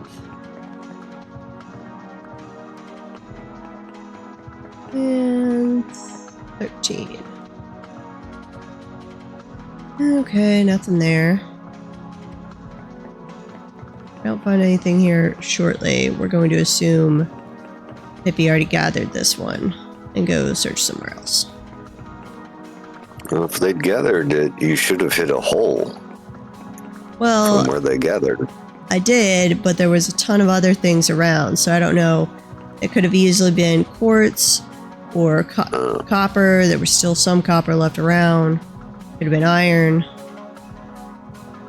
and $13. Okay, nothing there. I don't find anything here shortly. We're going to assume Hippie already gathered this one and go search somewhere else. Well, if they'd gathered it, you should have hit a hole. Well, from where they gathered. I did, but there was a ton of other things around, so I don't know. It could have easily been quartz or copper. There was still some copper left around. Could have been iron.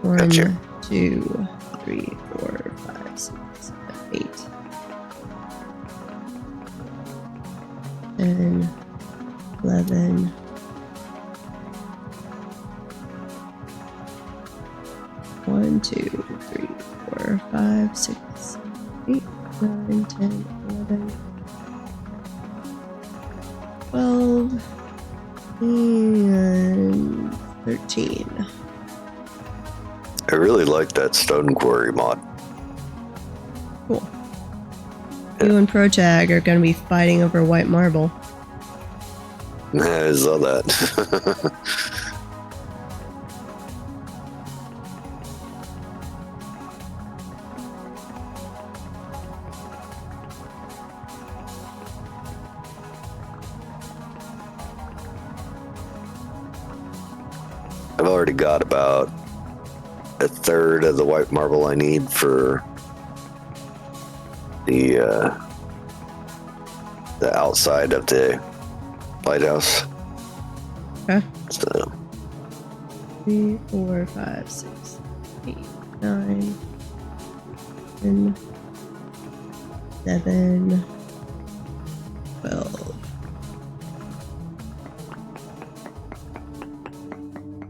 1, Gotcha. 2, 3, 4, 5, 6, 7, 8. 10, 11. One, 2, 3, 4, 5, 6, 7, 8, 9, 10, 11, 12, and 13. I really like that stone quarry mod. Cool. You and Protag are going to be fighting over white marble. I saw that. I've already got about a third of the white marble I need for the outside of the lighthouse. Okay. So 3, 4, 5, 6, 8, 9, 10, 11, 12.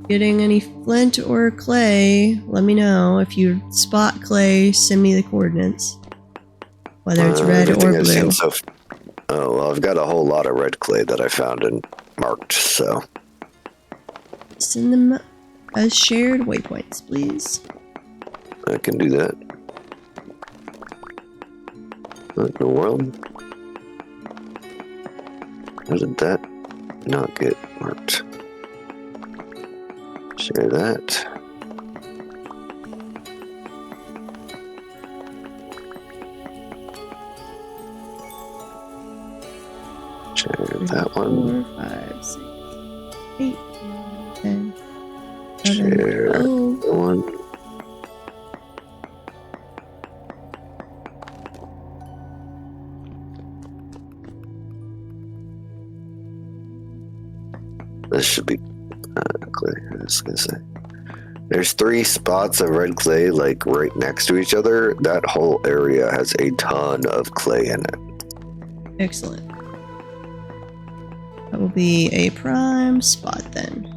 Getting any flint or clay, let me know. If you spot clay, send me the coordinates. Whether it's red or everything I've blue. seen oh, well, I've got a whole lot of red clay that I found and marked, so. Send them as shared waypoints, please. I can do that. What in the world? How did that not get marked? Share that. Share that one. 4, 5, 6, 8, 9, 10, 11, Share 12. that one. This should be clay. I was gonna say. There's 3 spots of red clay, like right next to each other. That whole area has a ton of clay in it. Excellent. That will be a prime spot then.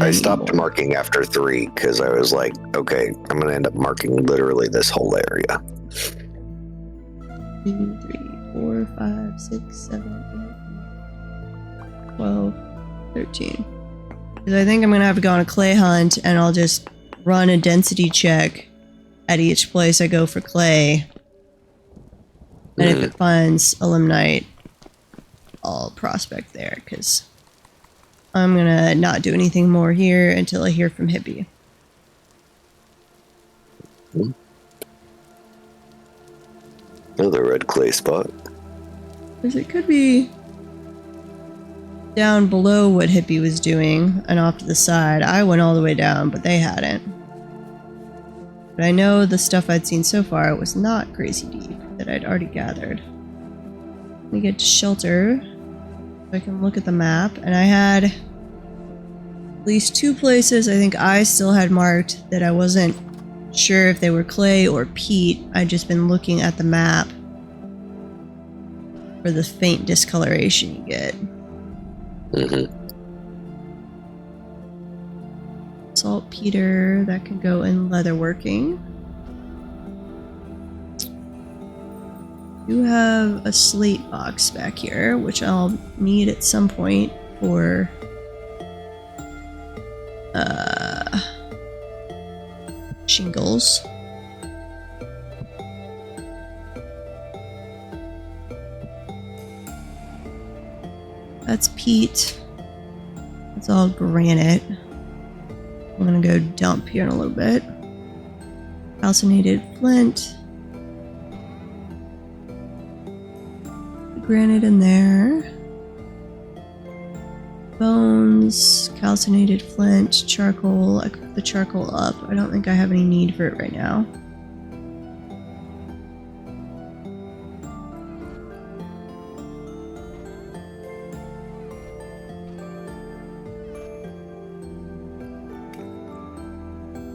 I stopped marking after 3 because I was like, okay, I'm gonna end up marking literally this whole area. 2, 3, 4, 5, 6, 7, 8, 12, 13. Because I think I'm gonna have to go on a clay hunt, and I'll just run a density check at each place I go for clay. And if it finds a limonite, I'll prospect there, because I'm gonna not do anything more here until I hear from Hippie. Another red clay spot. Because it could be down below what Hippie was doing and off to the side. I went all the way down, but they hadn't. But I know the stuff I'd seen so far was not crazy deep that I'd already gathered. Let me get to shelter so I can look at the map. And I had at least 2 places I think I still had marked that I wasn't sure if they were clay or peat. I'd just been looking at the map for the faint discoloration you get. Saltpeter, that can go in leatherworking. Do have a slate box back here, which I'll need at some point for shingles. That's peat. That's all granite. I'm gonna go dump here in a little bit. Calcinated flint. Granite in there. Bones, calcinated flint, charcoal. I can put the charcoal up. I don't think I have any need for it right now.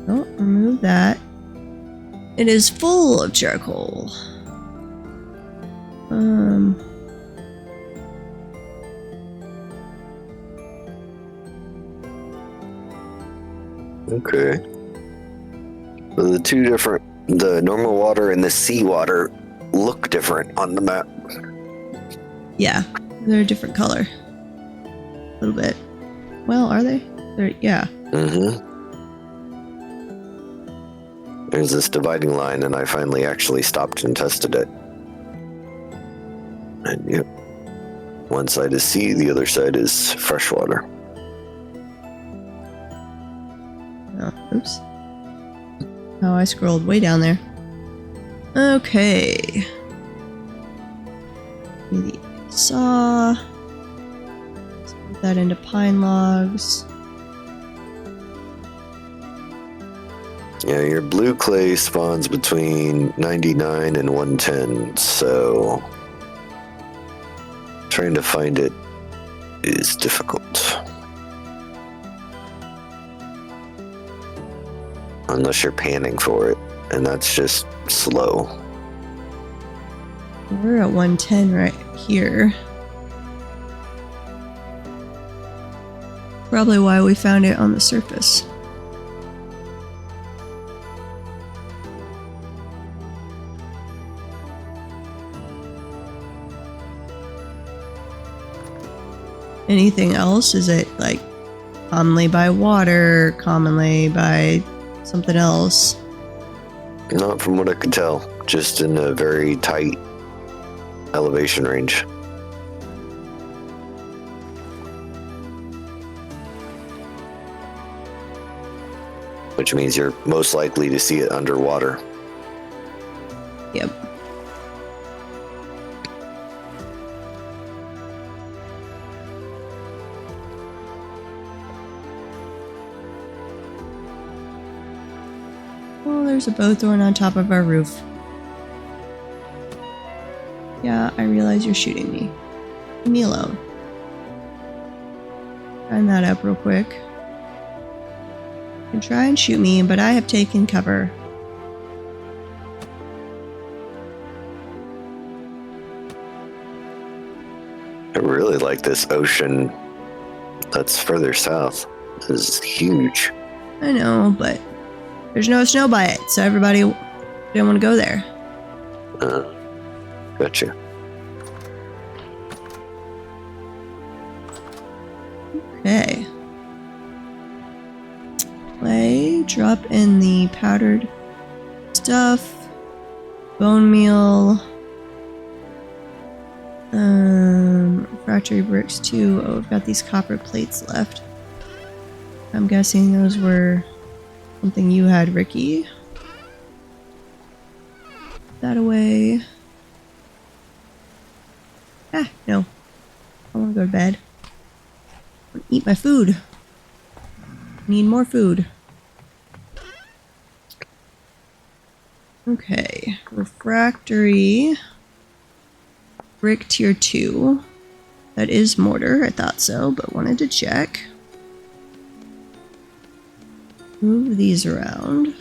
Oh, remove that. It is full of charcoal. Okay. So the 2 different, the normal water and the sea water, look different on the map. Yeah, they're a different color. A little bit. Well, are they? Yeah. Mm-hmm. There's this dividing line, and I finally actually stopped and tested it. And yep, one side is sea, the other side is freshwater. Oh, oops. Oh, I scrolled way down there. Okay. The saw. Let's put that into pine logs. Yeah, your blue clay spawns between 99 and 110, so trying to find it is difficult. Unless you're panning for it, and that's just slow. We're at 110 right here. Probably why we found it on the surface. Anything else? Is it like commonly by water, commonly by something else? Not from what I could tell, just in a very tight elevation range. Which means you're most likely to see it underwater. Yep. Oh, there's a bowthorn on top of our roof. Yeah, I realize you're shooting me. Leave me alone. Find that up real quick. You can try and shoot me, but I have taken cover. I really like this ocean that's further south. This is huge. I know, but there's no snow by it, so everybody didn't want to go there. Gotcha. Okay. Clay, drop in the powdered stuff. Bone meal. Refractory bricks too. Oh, we've got these copper plates left. I'm guessing those were something you had, Ricky. Put that away. Ah, no. I want to go to bed. I want to eat my food. I need more food. Okay. Refractory. Brick tier 2. That is mortar. I thought so, but wanted to check. Move these around.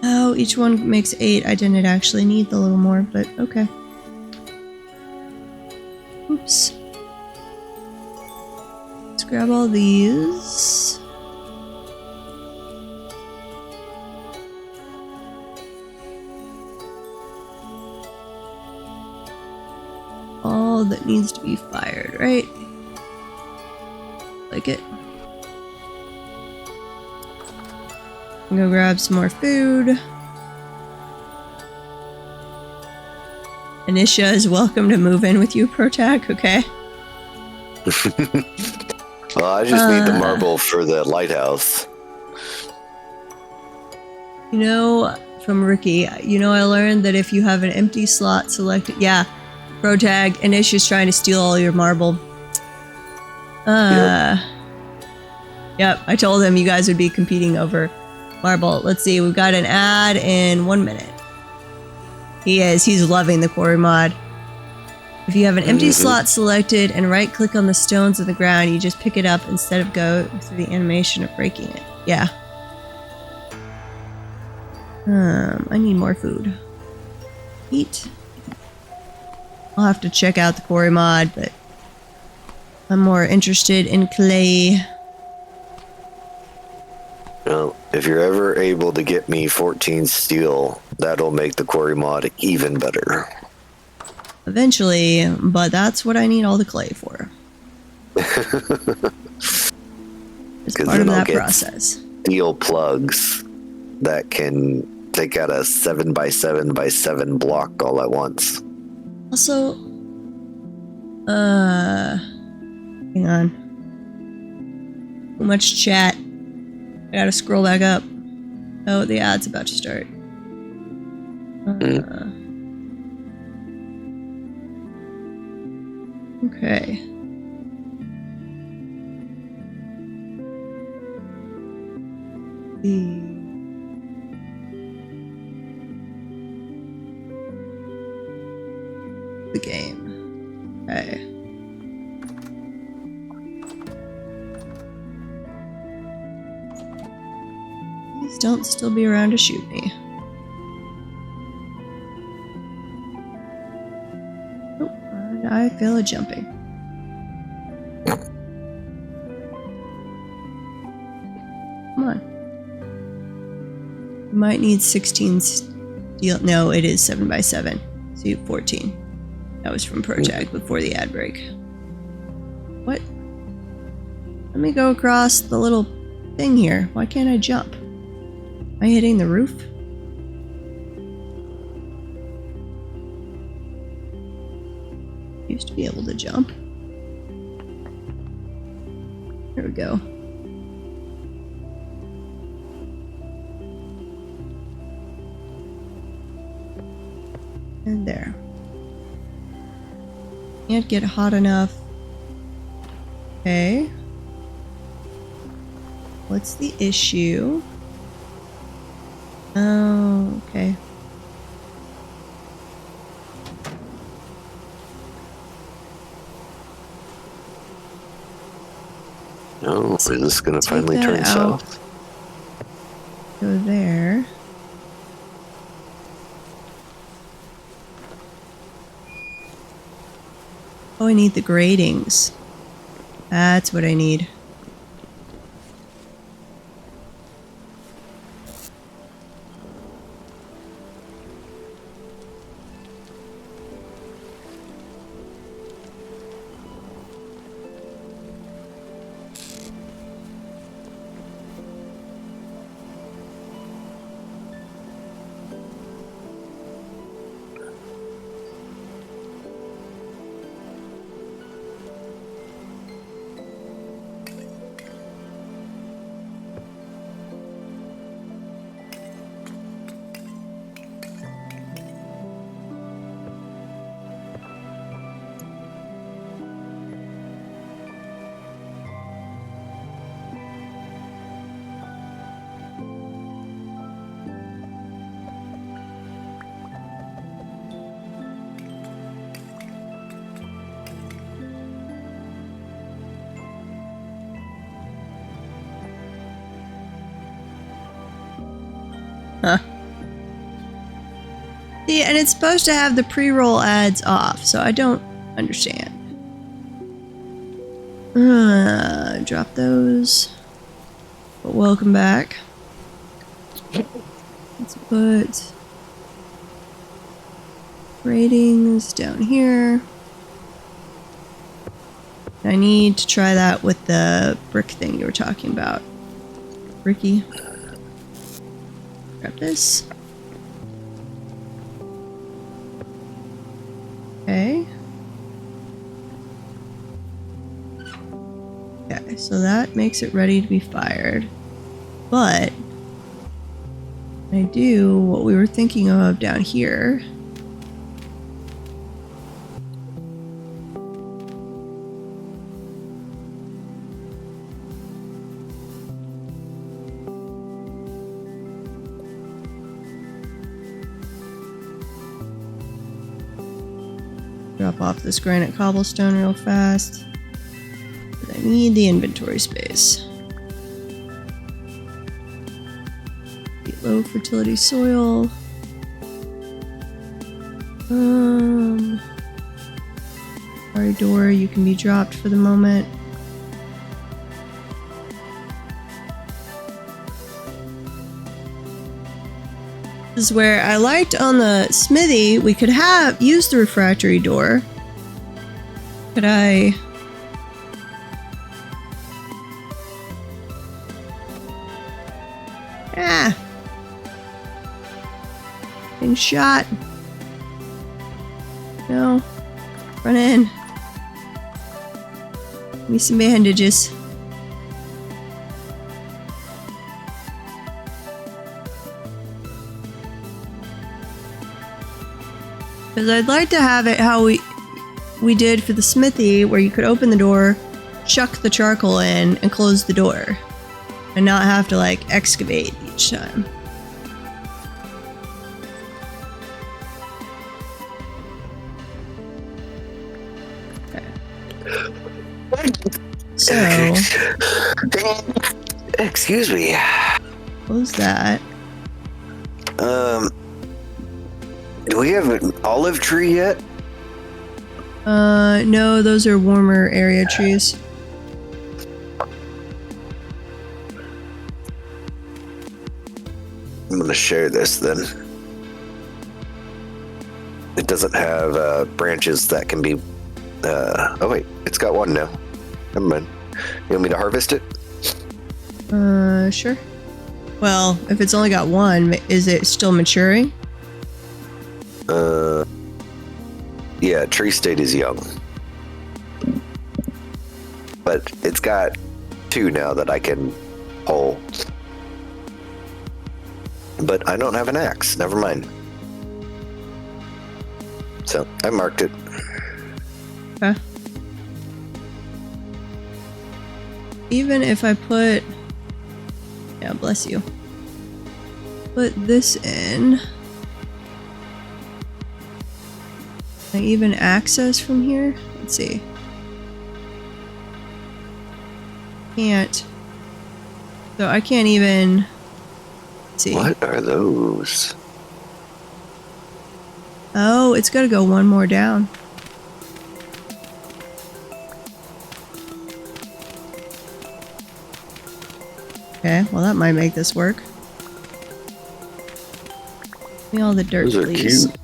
Oh, each one makes 8. I didn't actually need the little more, but okay. Oops. Let's grab all these. All that needs to be fired, right? Like it. I'm gonna grab some more food. Anisha is welcome to move in with you, Protag, okay? Well, I just need the marble for the lighthouse. You know, from Ricky, you know, I learned that if you have an empty slot selected, yeah, Protag, Anisha's trying to steal all your marble. Yep, I told him you guys would be competing over marble. Let's see, we've got an ad in 1 minute. He is. He's loving the quarry mod. If you have an empty slot selected and right click on the stones on the ground, you just pick it up instead of go through the animation of breaking it. Yeah. I need more food. Eat. I'll have to check out the quarry mod, but I'm more interested in clay. Well, If you're ever able to get me 14 steel, that'll make the quarry mod even better. Eventually, but that's what I need all the clay for. It's part of that process. Steel plugs that can take out a 7x7x7 block all at once. Also, hang on. Too much chat. I gotta scroll back up. Oh, the ad's about to start. Okay. The game. Okay. Please don't still be around to shoot me. Oh, I fail at jumping. Come on. You might need 16 steel. No, it is 7x7. So you 14. That was from ProTag before the ad break. What? Let me go across the little thing here. Why can't I jump? Am I hitting the roof? Used to be able to jump. There we go. And there. Can't get hot enough. Okay. What's the issue? Oh, okay. Oh, is this going to finally turn south? Go there. Oh, I need the gratings. That's what I need. Huh. See, and it's supposed to have the pre-roll ads off, so I don't understand. Drop those. But welcome back. Let's put ratings down here. I need to try that with the brick thing you were talking about. Bricky. Grab this. Okay. Okay, so that makes it ready to be fired. But I do what we were thinking of down here. Drop off this granite cobblestone real fast. But I need the inventory space. Low fertility soil. Sorry, door, you can be dropped for the moment. This is where I liked on the smithy, we could use the refractory door. Could I... Ah! Being shot. No. Run in. Give me some bandages. Because I'd like to have it how we did for the smithy, where you could open the door, chuck the charcoal in, and close the door. And not have to, like, excavate each time. Okay. So... Excuse me. What was that? Do we have an olive tree yet? No, those are warmer area trees. I'm gonna share this then. It doesn't have branches that can be. Oh wait, it's got one now. Never mind. You want me to harvest it? Sure. Well, if it's only got one, is it still maturing? Yeah, tree state is young. But it's got two now that I can pull. But I don't have an axe, never mind. So, I marked it. Okay. Even if I put... Yeah, bless you. Put this in... Can I even access from here? Let's see. Can't. So I can't even... Let's see. What are those? Oh, it's gotta go one more down. Okay, well that might make this work. Give me all the dirt, Those are please. cute.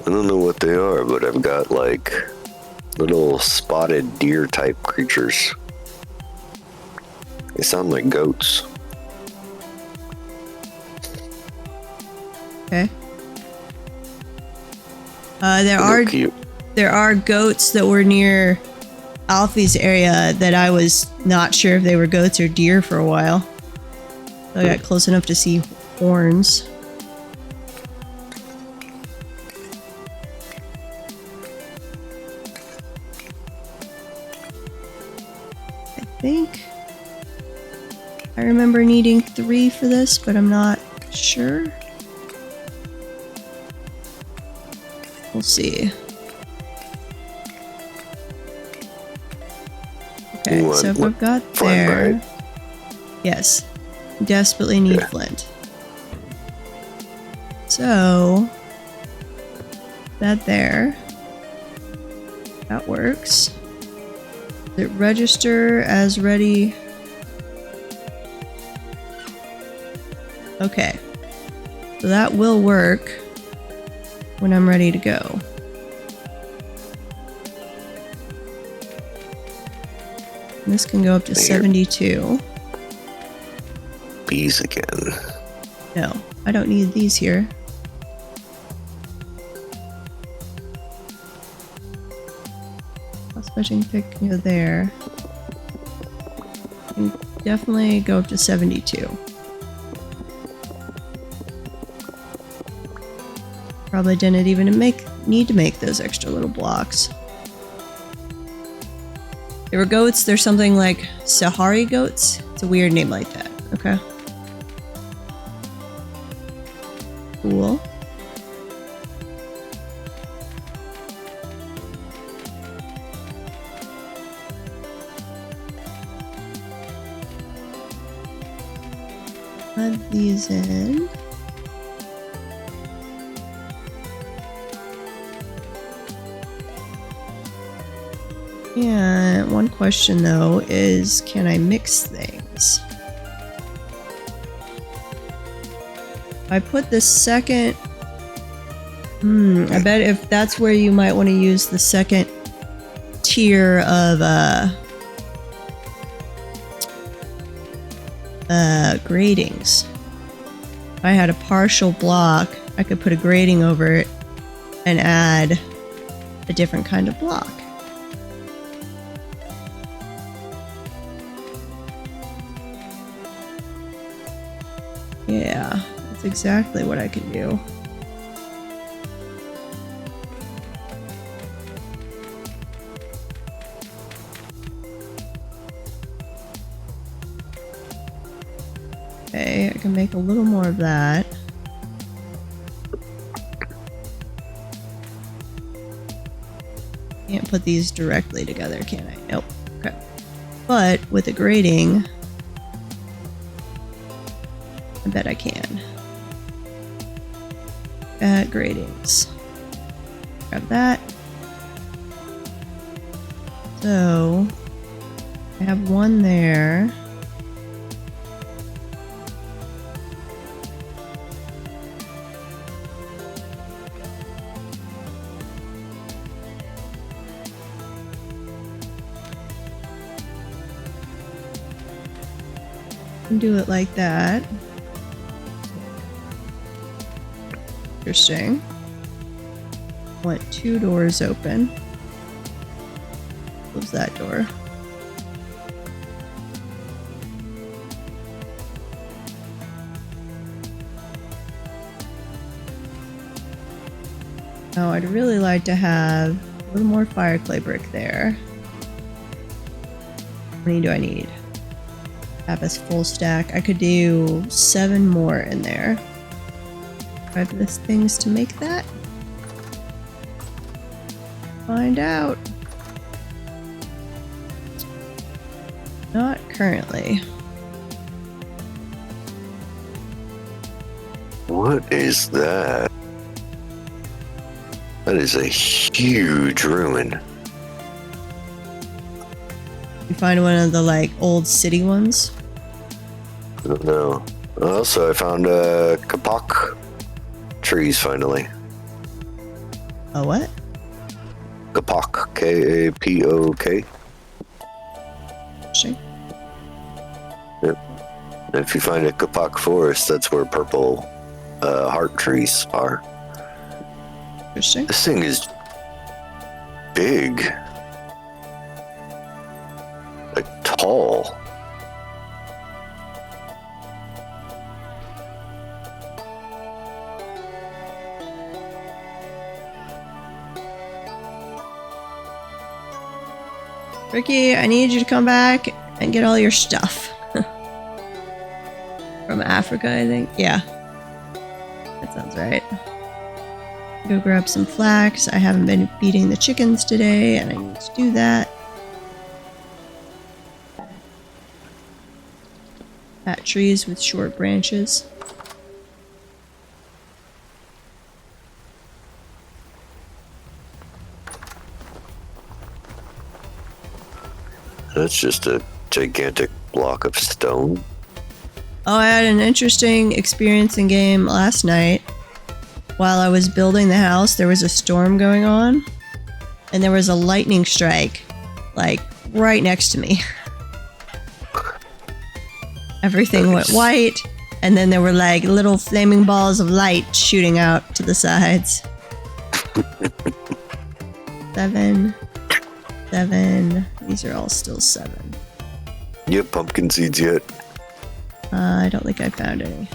I don't know what they are, but I've got like little spotted deer type creatures. They sound like goats. Okay. They're cute. There are goats that were near Alfie's area that I was not sure if they were goats or deer for a while. So I got close enough to see horns. I think I remember needing 3 for this, but I'm not sure. We'll see. Okay, so if I've got Flint, there... right? Yes. Desperately need flint. So... that there. That works. Does it register as ready? Okay. So that will work when I'm ready to go. And this can go up to 72. Bees again. No, I don't need these here. Fetching pick near there. You can definitely go up to 72. Probably didn't even need to make those extra little blocks. There were goats. There's something like Sahari goats. It's a weird name like that. Okay. Cool. Add these in. And one question though is, can I mix things? I put the second... I bet if that's where you might want to use the second tier of gratings. If I had a partial block, I could put a grating over it and add a different kind of block. Yeah, that's exactly what I can do. Okay, I can make a little more of that. Can't put these directly together, can I? Nope. Okay. But with a grating, I bet I can. Add gratings. Grab that. So, I have one there. Do it like that. Interesting. Want 2 doors open. Close that door. Now I'd really like to have a little more fire clay brick there. How many do I need? Have a full stack. I could do 7 more in there. 5 list things to make that. Find out. Not currently. What is that? That is a huge ruin. You find one of the like old city ones? I don't know. Also, I found kapok trees finally. A what? Kapok, K-A-P-O-K. Interesting. Yep. And if you find a kapok forest, that's where purple heart trees are. Interesting. This thing is big. Like tall. Ricky, I need you to come back and get all your stuff. From Africa, I think. Yeah. That sounds right. Go grab some flax. I haven't been feeding the chickens today, and I need to do that. Fat trees with short branches. That's just a gigantic block of stone. Oh, I had an interesting experience in game last night. While I was building the house, there was a storm going on, and there was a lightning strike, like, right next to me. Everything went white, and then there were, like, little flaming balls of light shooting out to the sides. 7. These are all still 7. You have pumpkin seeds yet? I don't think I found any.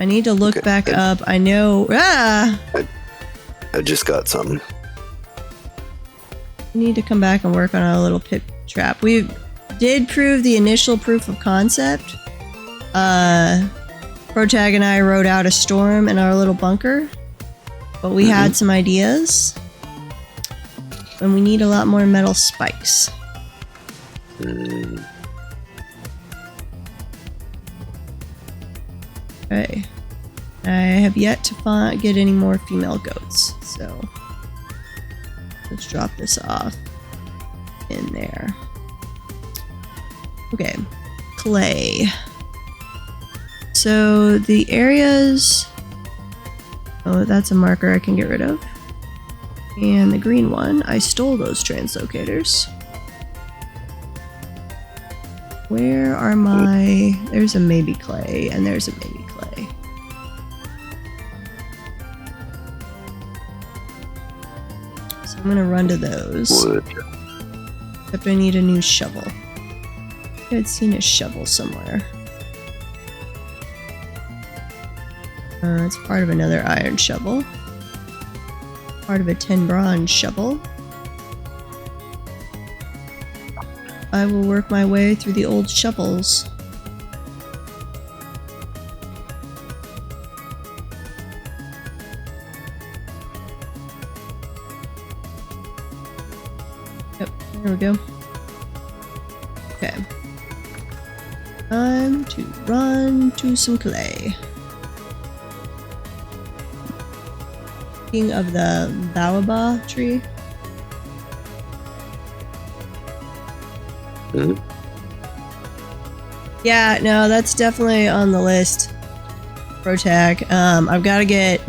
I need to look back up. I know. I just got some. We need to come back and work on our little pit trap. We did prove the initial proof of concept. Protag and I rode out a storm in our little bunker, but we had some ideas. And we need a lot more metal spikes. Okay. I have yet to get any more female goats, so let's drop this off in there. Okay. Clay. so the areas... Oh, that's a marker I can get rid of. And the green one, I stole those translocators. Where are my... There's a maybe clay, and there's a maybe clay. So I'm gonna run to those. Wood. Except I need a new shovel. I had seen a shovel somewhere. It's part of another iron shovel. Part of a 10 bronze shovel. I will work my way through the old shovels. Yep, there we go. Okay. Time to run to some clay. Speaking of the baobab tree. Mm-hmm. Yeah, no, that's definitely on the list. Protag. I've got to get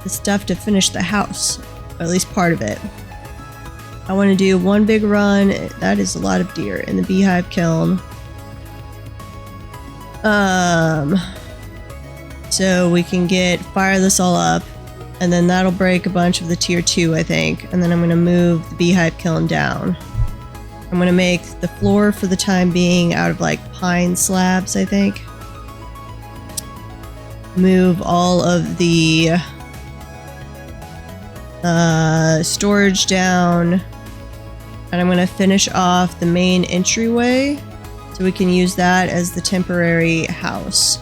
the stuff to finish the house, or at least part of it. I want to do one big run. That is a lot of deer in the beehive kiln. So we can fire this all up, and then that'll break a bunch of the tier 2, I think. And then I'm going to move the beehive kiln down. I'm going to make the floor for the time being out of like pine slabs, I think. Move all of the storage down. And I'm going to finish off the main entryway so we can use that as the temporary house.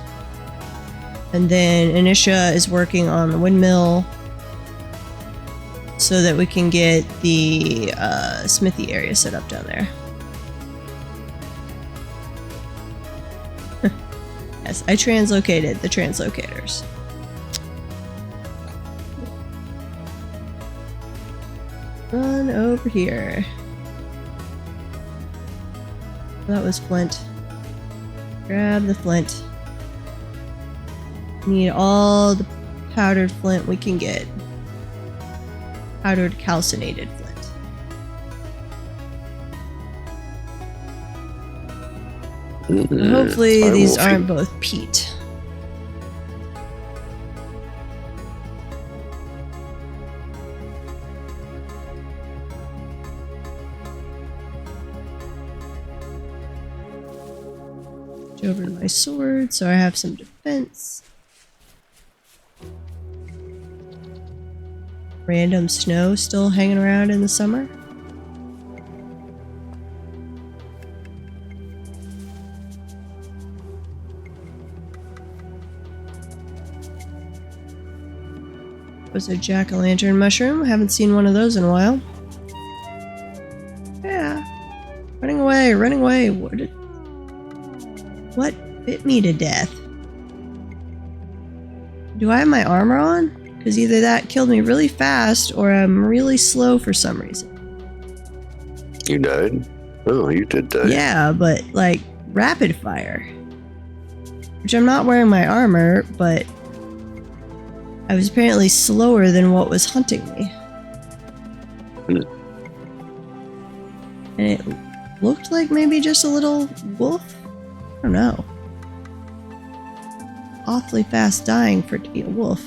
And then Anisha is working on the windmill so that we can get the smithy area set up down there. Yes, I translocated the translocators. Run over here. That was flint. Grab the flint. Need all the powdered flint we can get. Powdered calcinated flint. Hopefully these aren't both peat. Over to my sword so I have some defense. Random snow still hanging around in the summer. Was a jack-o'-lantern mushroom. Haven't seen one of those in a while. Yeah. Running away, running away. What bit me to death? Do I have my armor on? Because either that killed me really fast or I'm really slow for some reason. You died? Oh, you did die. Yeah, but like rapid fire. Which I'm not wearing my armor, but I was apparently slower than what was hunting me. And it looked like maybe just a little wolf. I don't know. Awfully fast dying for it to be a wolf.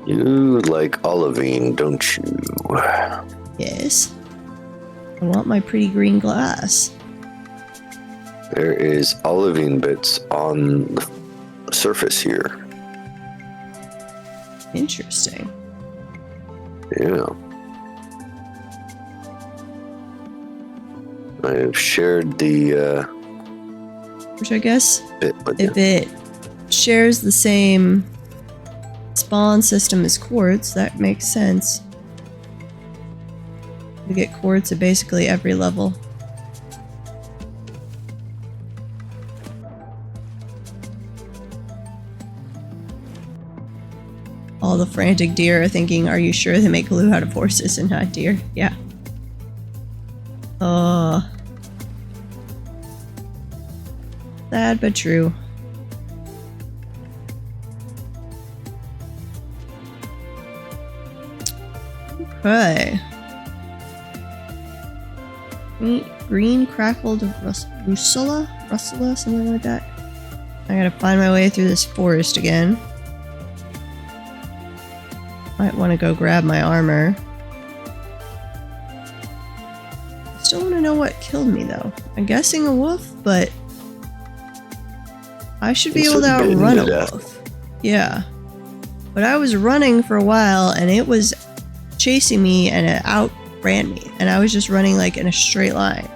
You like olivine, don't you? Yes. I want my pretty green glass. There is olivine bits on the surface here. Interesting. Yeah. I've shared the Which I guess bit with if you. it shares the same spawn system as quartz, that makes sense. We get quartz at basically every level. All the frantic deer are thinking, are you sure they make glue out of horses and not deer? Yeah. Sad but true. Okay. Green crackled Russula, something like that. I gotta find my way through this forest again. Might want to go grab my armor. Still want to know what killed me though. I'm guessing a wolf, but I should be able to outrun a wolf. Yeah. But I was running for a while and it was chasing me and it outran me. And I was just running like in a straight line.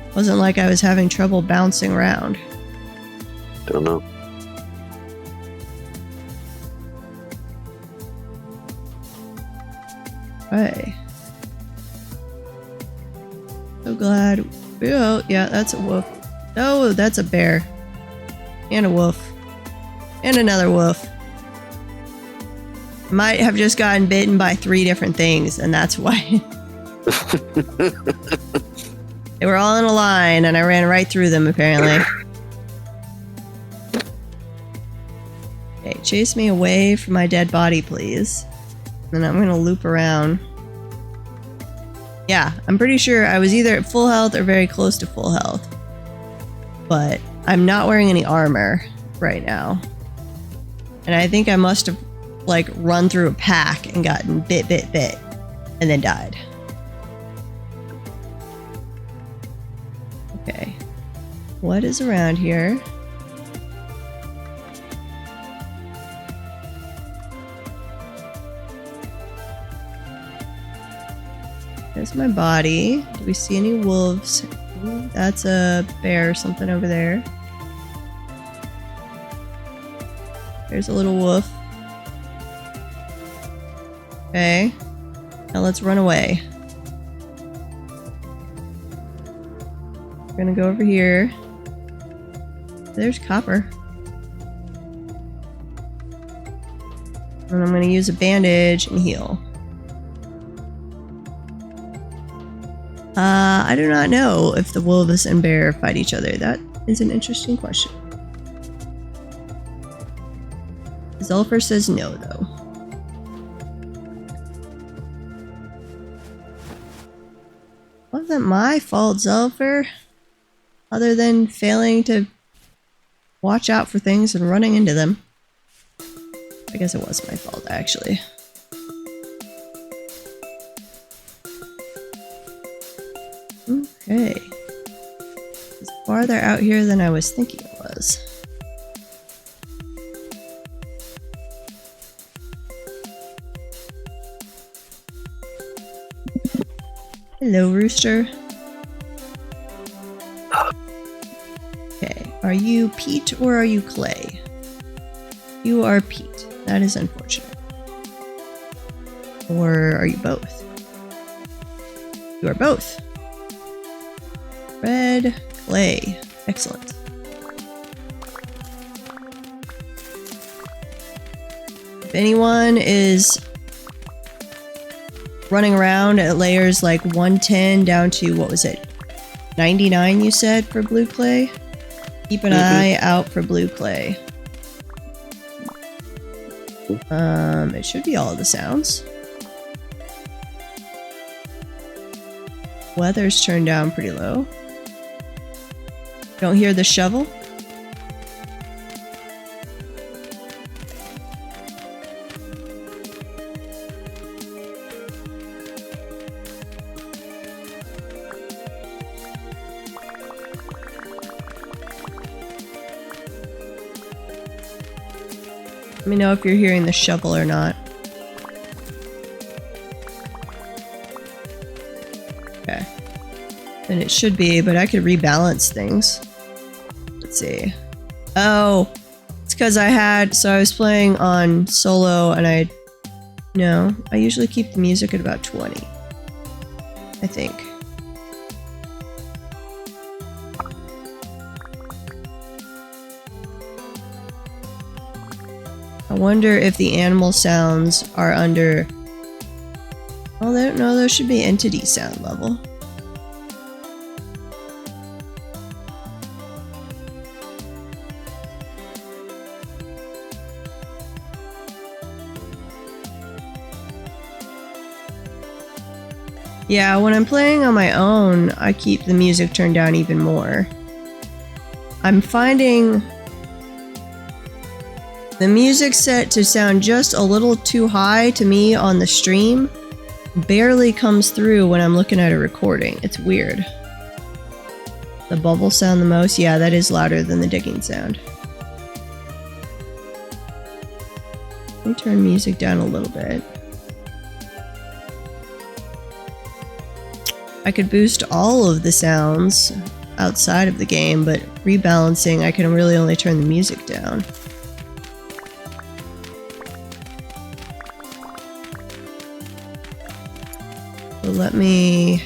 It wasn't like I was having trouble bouncing around. Don't know. Right. So glad. Oh, yeah, that's a wolf. Oh, that's a bear. And a wolf. And another wolf. Might have just gotten bitten by 3 different things, and that's why. They were all in a line, and I ran right through them, apparently. Okay, chase me away from my dead body, please. And I'm gonna loop around. Yeah, I'm pretty sure I was either at full health or very close to full health. But I'm not wearing any armor right now. And I think I must have, like, run through a pack and gotten bit, and then died. Okay. What is around here? There's my body. Do we see any wolves? Ooh, that's a bear or something over there. There's a little wolf. Okay. Now let's run away. We're gonna go over here. There's copper. And I'm gonna use a bandage and heal. I do not know if the wolves and bear fight each other. That is an interesting question. Zulfur says no, though. Wasn't my fault, Zulfur. Other than failing to watch out for things and running into them. I guess it was my fault, actually. Okay. It's farther out here than I was thinking it was. Hello, Rooster. Okay, are you peat or are you clay? You are peat. That is unfortunate. Or are you both? You are both. Red clay. Excellent. If anyone is running around at layers like 110 down to, what was it, 99 you said for blue clay? Keep an eye out for blue clay. It should be all of the sounds. Weather's turned down pretty low. Don't hear the shovel? Let me know if you're hearing the shovel or not. Okay. Then it should be, but I could rebalance things. Let's see. Oh, it's because I was playing on solo and I usually keep the music at about 20. I think. I wonder if the animal sounds are under... Oh, no, those should be entity sound level. Yeah, when I'm playing on my own, I keep the music turned down even more. I'm finding the music set to sound just a little too high to me on the stream. Barely comes through when I'm looking at a recording. It's weird. The bubbles sound the most. Yeah, that is louder than the digging sound. Let me turn music down a little bit. I could boost all of the sounds outside of the game, but rebalancing, I can really only turn the music down. So let me...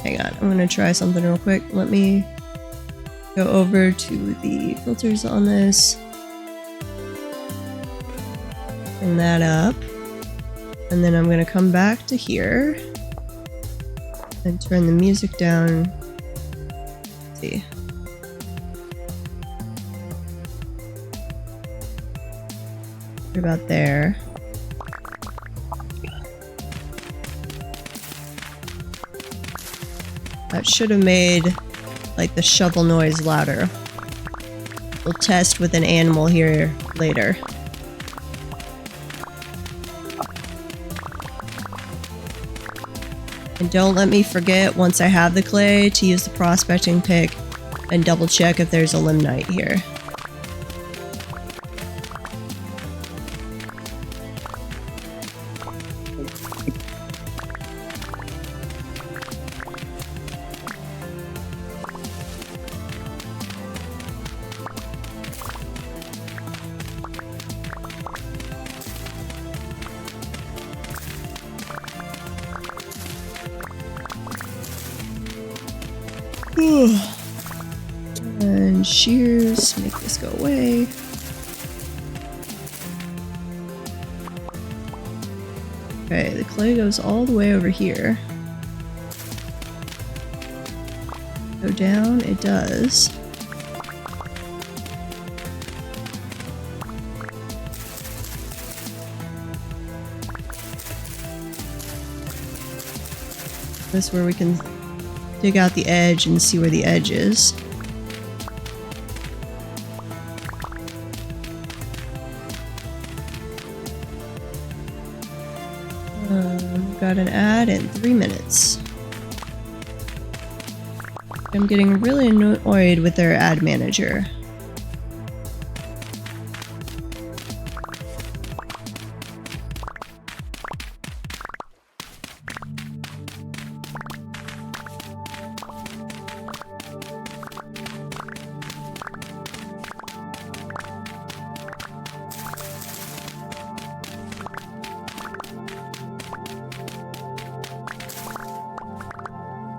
Hang on, I'm gonna try something real quick. Let me go over to the filters on this. Turn that up. And then I'm gonna come back to here. And turn the music down. Let's see. What about there? That should have made like the shovel noise louder. We'll test with an animal here later. And don't let me forget, once I have the clay, to use the prospecting pick and double check if there's a limnite here. And shears, make this go away. Okay, the clay goes all the way over here. Go down, it does. This is where we can dig out the edge and see where the edge is. Got an ad in 3 minutes. I'm getting really annoyed with their ad manager.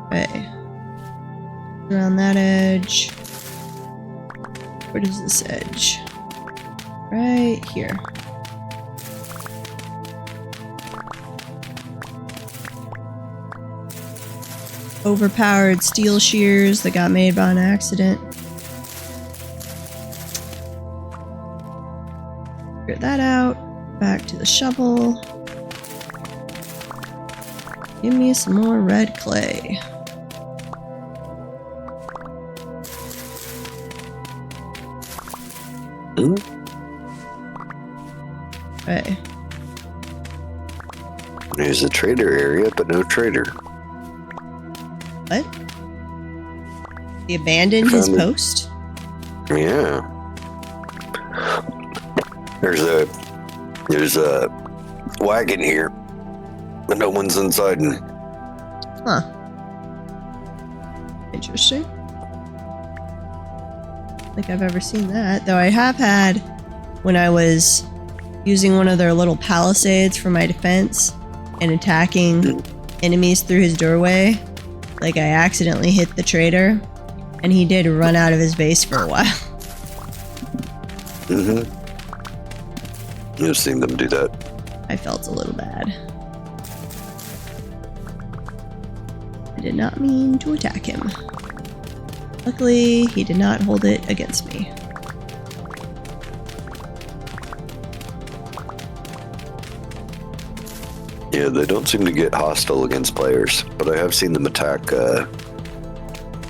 Okay. Around that edge. Where is this edge? Right here. Overpowered steel shears that got made by an accident. Figure that out. Back to the shovel. Give me some more red clay. Okay. There's a trader area, but no trader. What? He abandoned his post? Yeah. There's a wagon here, but no one's inside. Huh. Interesting. I don't think I've ever seen that, though I have had when I was using one of their little palisades for my defense and attacking enemies through his doorway. Like, I accidentally hit the trader, and he did run out of his base for a while. Mm-hmm. You've seen them do that. I felt a little bad. I did not mean to attack him. Luckily, he did not hold it against me. Yeah, they don't seem to get hostile against players, but I have seen them attack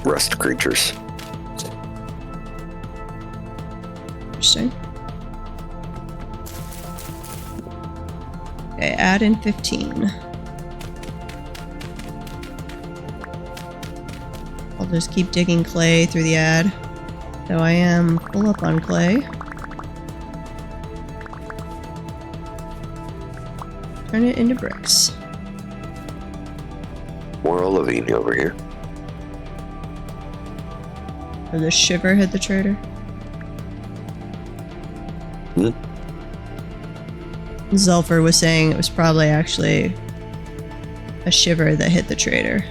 rust creatures. Interesting. Okay, add in 15. I'll just keep digging clay through the ad. So I am full up on clay. Turn it into bricks. More olivine over here. Or the shiver hit the trader. Hmm? Zulfer was saying it was probably actually a shiver that hit the trader.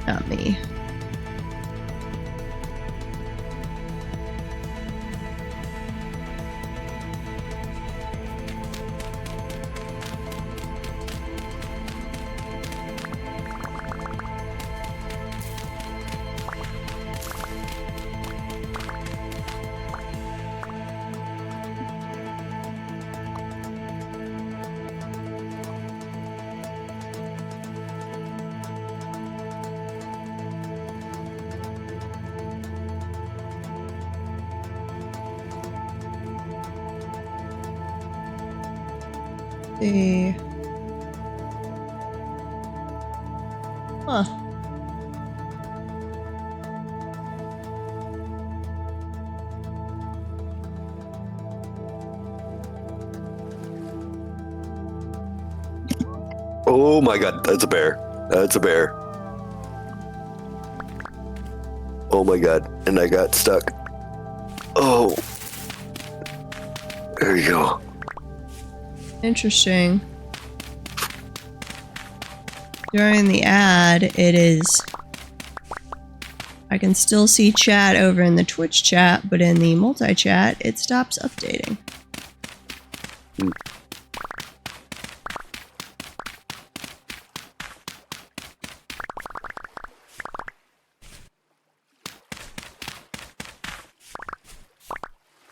Not me. See. Huh. Oh my god, that's a bear. That's a bear. Oh my god, and I got stuck. Oh. There you go. Interesting. During the ad, it is... I can still see chat over in the Twitch chat, but in the multi-chat, it stops updating.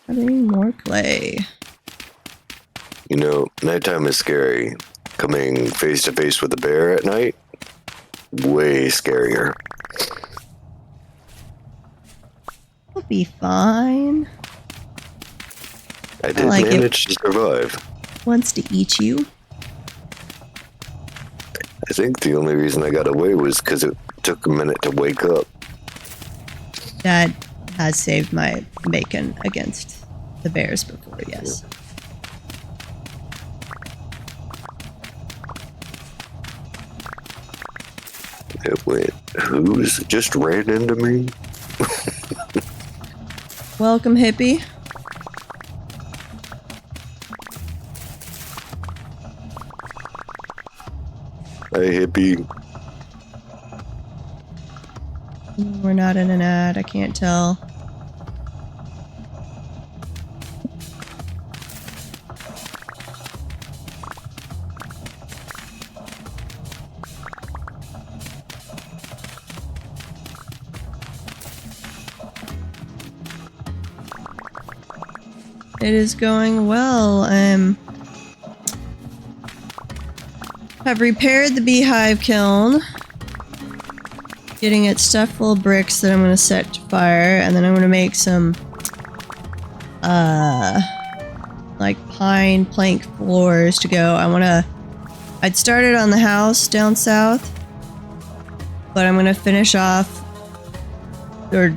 Adding more clay. You know, nighttime is scary. Coming face to face with a bear at night, way scarier. It'll be fine. I did like manage to survive. Wants to eat you. I think the only reason I got away was because it took a minute to wake up. That has saved my bacon against the bears before, yes. It went, who's just ran into me? Welcome, hippie. Hey, hippie. We're not in an ad, I can't tell. It is going well. Have repaired the beehive kiln. Getting it stuffed full of bricks that I'm gonna set to fire, and then I'm gonna make some like pine plank floors to go. I'd started on the house down south, but I'm gonna finish off or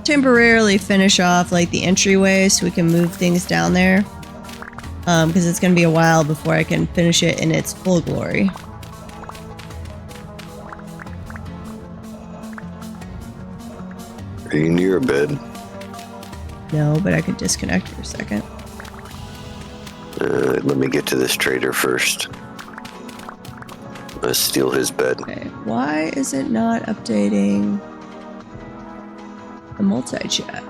temporarily finish off like the entryway so we can move things down there, because it's gonna be a while before I can finish it in its full glory. Are you near a bed? No, but I could disconnect for a second. Let me get to this trader first. Let's steal his bed. Okay, why is it not updating the multi-chat?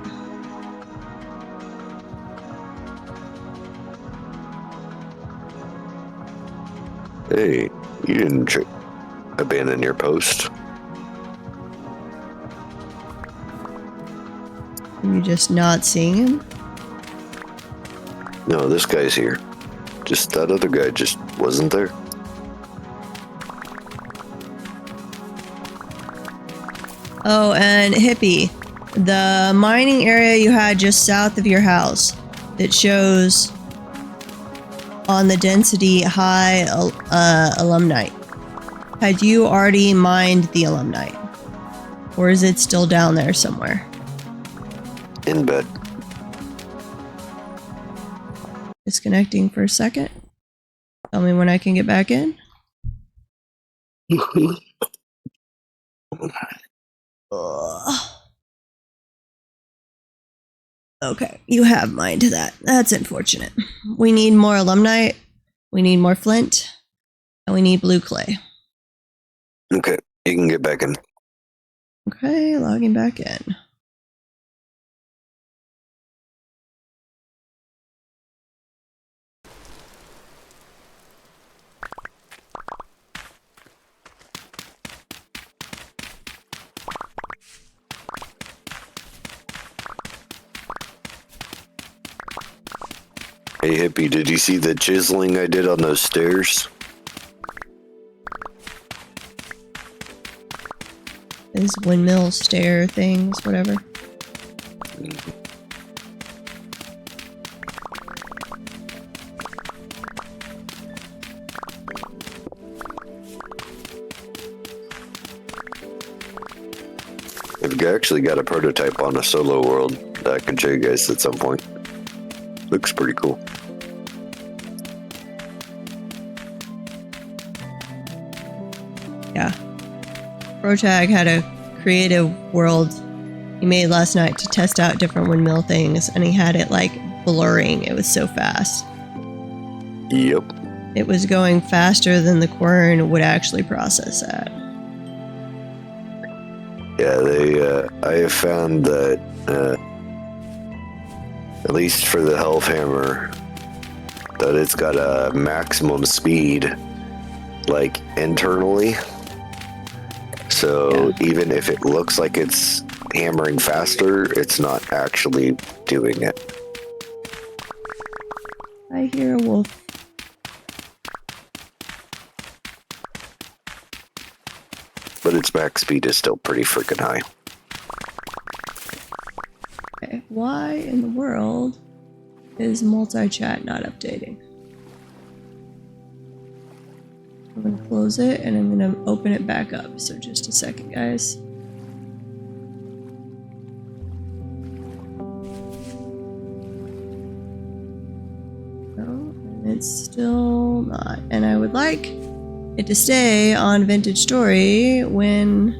Hey, you didn't abandon your post. Are you just not seeing him? No, this guy's here. Just that other guy just wasn't there. Oh, and Hippie, the mining area you had just south of your house, it shows on the density high alumni. Had you already mined the alumni? Or is it still down there somewhere? In bed. Disconnecting for a second. Tell me when I can get back in. Ugh. Okay, you have mined that. That's unfortunate. We need more alumni, we need more flint, and we need blue clay. Okay, you can get back in. Okay, logging back in. Hey Hippie, did you see the chiseling I did on those stairs? Those windmill stair things, whatever. I've actually got a prototype on a solo world that I can show you guys at some point. Looks pretty cool. Yeah. Protag had a creative world he made last night to test out different windmill things, and he had it like blurring. It was so fast. Yep. It was going faster than the quern would actually process that. Yeah, I have found that, at least for the Hellhammer, that it's got a maximum speed, like, internally. So even if it looks like it's hammering faster, it's not actually doing it. I hear a wolf. But its max speed is still pretty freaking high. Okay, why in the world is multi-chat not updating? I'm gonna close it and I'm gonna open it back up. So just a second, guys. No, and it's still not. And I would like it to stay on Vintage Story when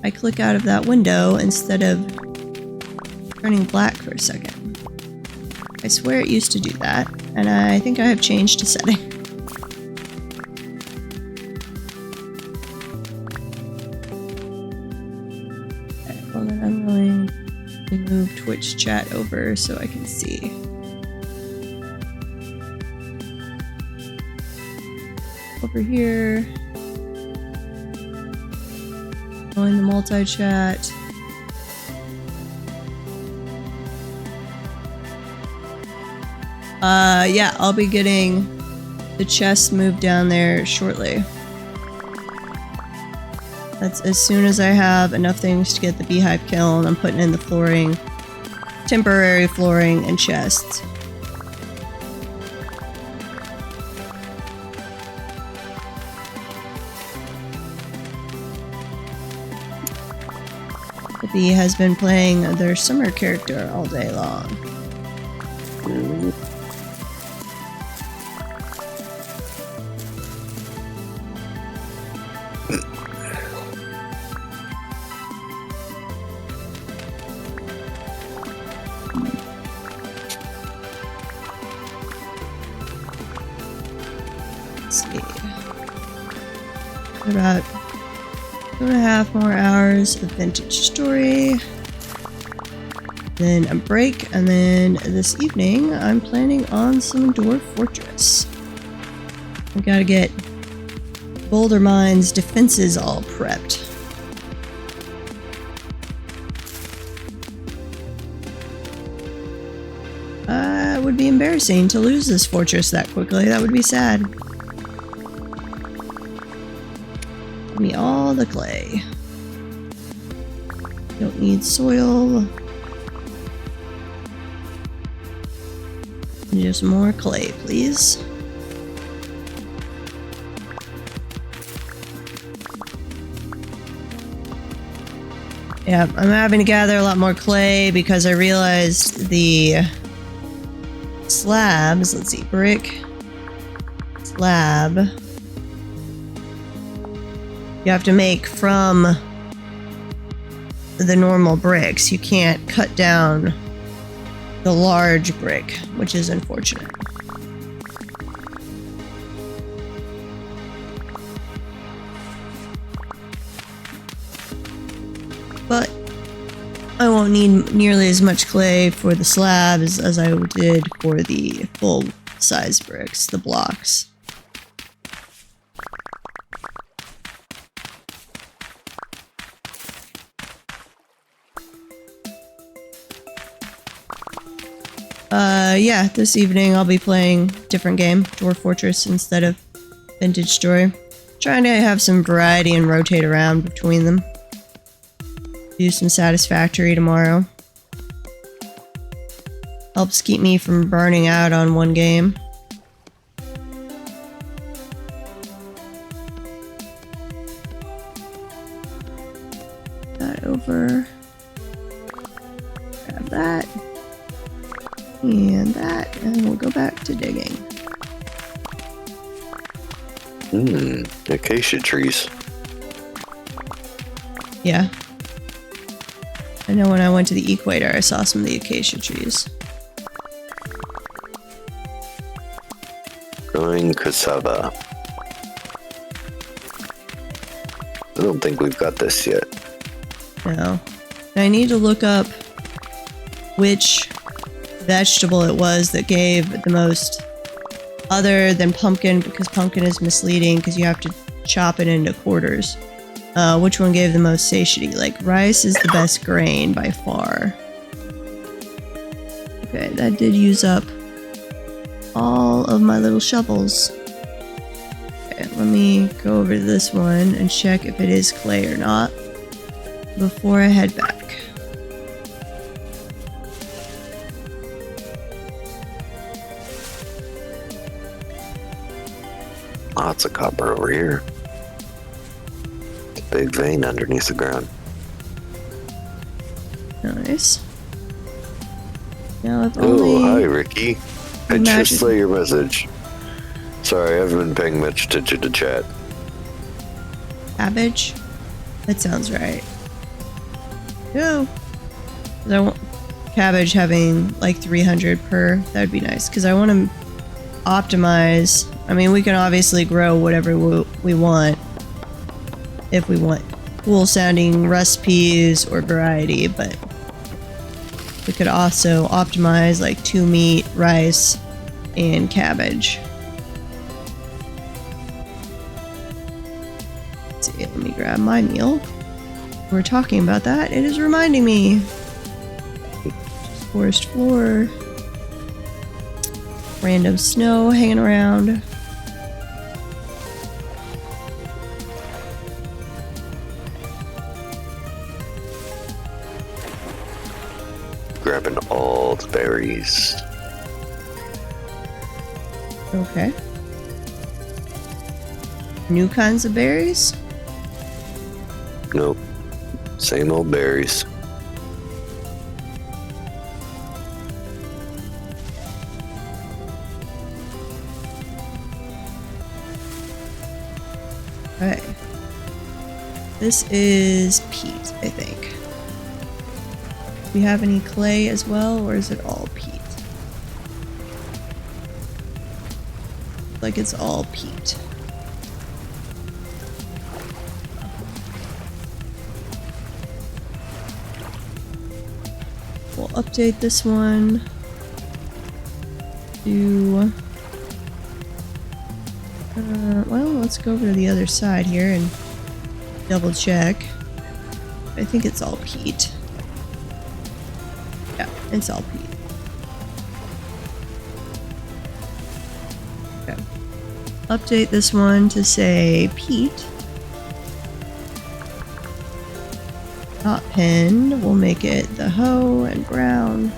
I click out of that window instead of turning black for a second. I swear it used to do that, and I think I have changed a setting. Okay, well then I'm going to move Twitch chat over so I can see. Over here. Join the multi-chat. Yeah, I'll be getting the chest moved down there shortly. That's as soon as I have enough things to get the beehive kiln. I'm putting in the flooring, temporary flooring, and chests. The bee has been playing their summer character all day long. Let's see. About 2.5 more hours of Vintage Story. Then a break, and then this evening I'm planning on some Dwarf Fortress. We gotta get Boulder Mine's defenses all prepped. would be embarrassing to lose this fortress that quickly. That would be sad. Give me all the clay. Don't need soil. Just more clay, please. Yeah, I'm having to gather a lot more clay because I realized the slabs, let's see, brick, slab, you have to make from the normal bricks. You can't cut down the large brick, which is unfortunate. But I won't need nearly as much clay for the slabs as I did for the full-size bricks, the blocks. Yeah, this evening I'll be playing a different game, Dwarf Fortress instead of Vintage Story. Trying to have some variety and rotate around between them. Do some Satisfactory tomorrow. Helps keep me from burning out on one game. That over. Grab that. And that. And we'll go back to digging. Acacia trees. Yeah. I know when I went to the equator, I saw some of the acacia trees. Growing cassava. I don't think we've got this yet. No. And I need to look up which vegetable it was that gave the most, other than pumpkin, because pumpkin is misleading because you have to chop it into quarters. Which one gave the most satiety? Like, rice is the best grain by far. Okay, that did use up all of my little shovels. Okay, let me go over to this one and check if it is clay or not before I head back. Lots of copper over here. Big vein underneath the ground. Nice. Now if only... Oh, hi Ricky. I just saw your message. Sorry, I haven't been paying much attention to chat. Cabbage? That sounds right. No. I want cabbage having like 300 per. That would be nice because I want to optimize. I mean, we can obviously grow whatever we want. If we want cool sounding recipes or variety, but we could also optimize like 2 meat, rice, and cabbage. Let's see, let me grab my meal. We're talking about that. It is reminding me. Forest floor. Random snow hanging around. Grabbing all the berries. Okay. New kinds of berries? Nope. Same old berries. Okay. This is peat, I think. Do you have any clay as well, or is it all peat? Like it's all peat. We'll update this one to... well, let's go over to the other side here and double check. I think it's all peat. Yeah, it's all peat. Okay. Update this one to say peat. Not pinned. We'll make it the hoe and brown.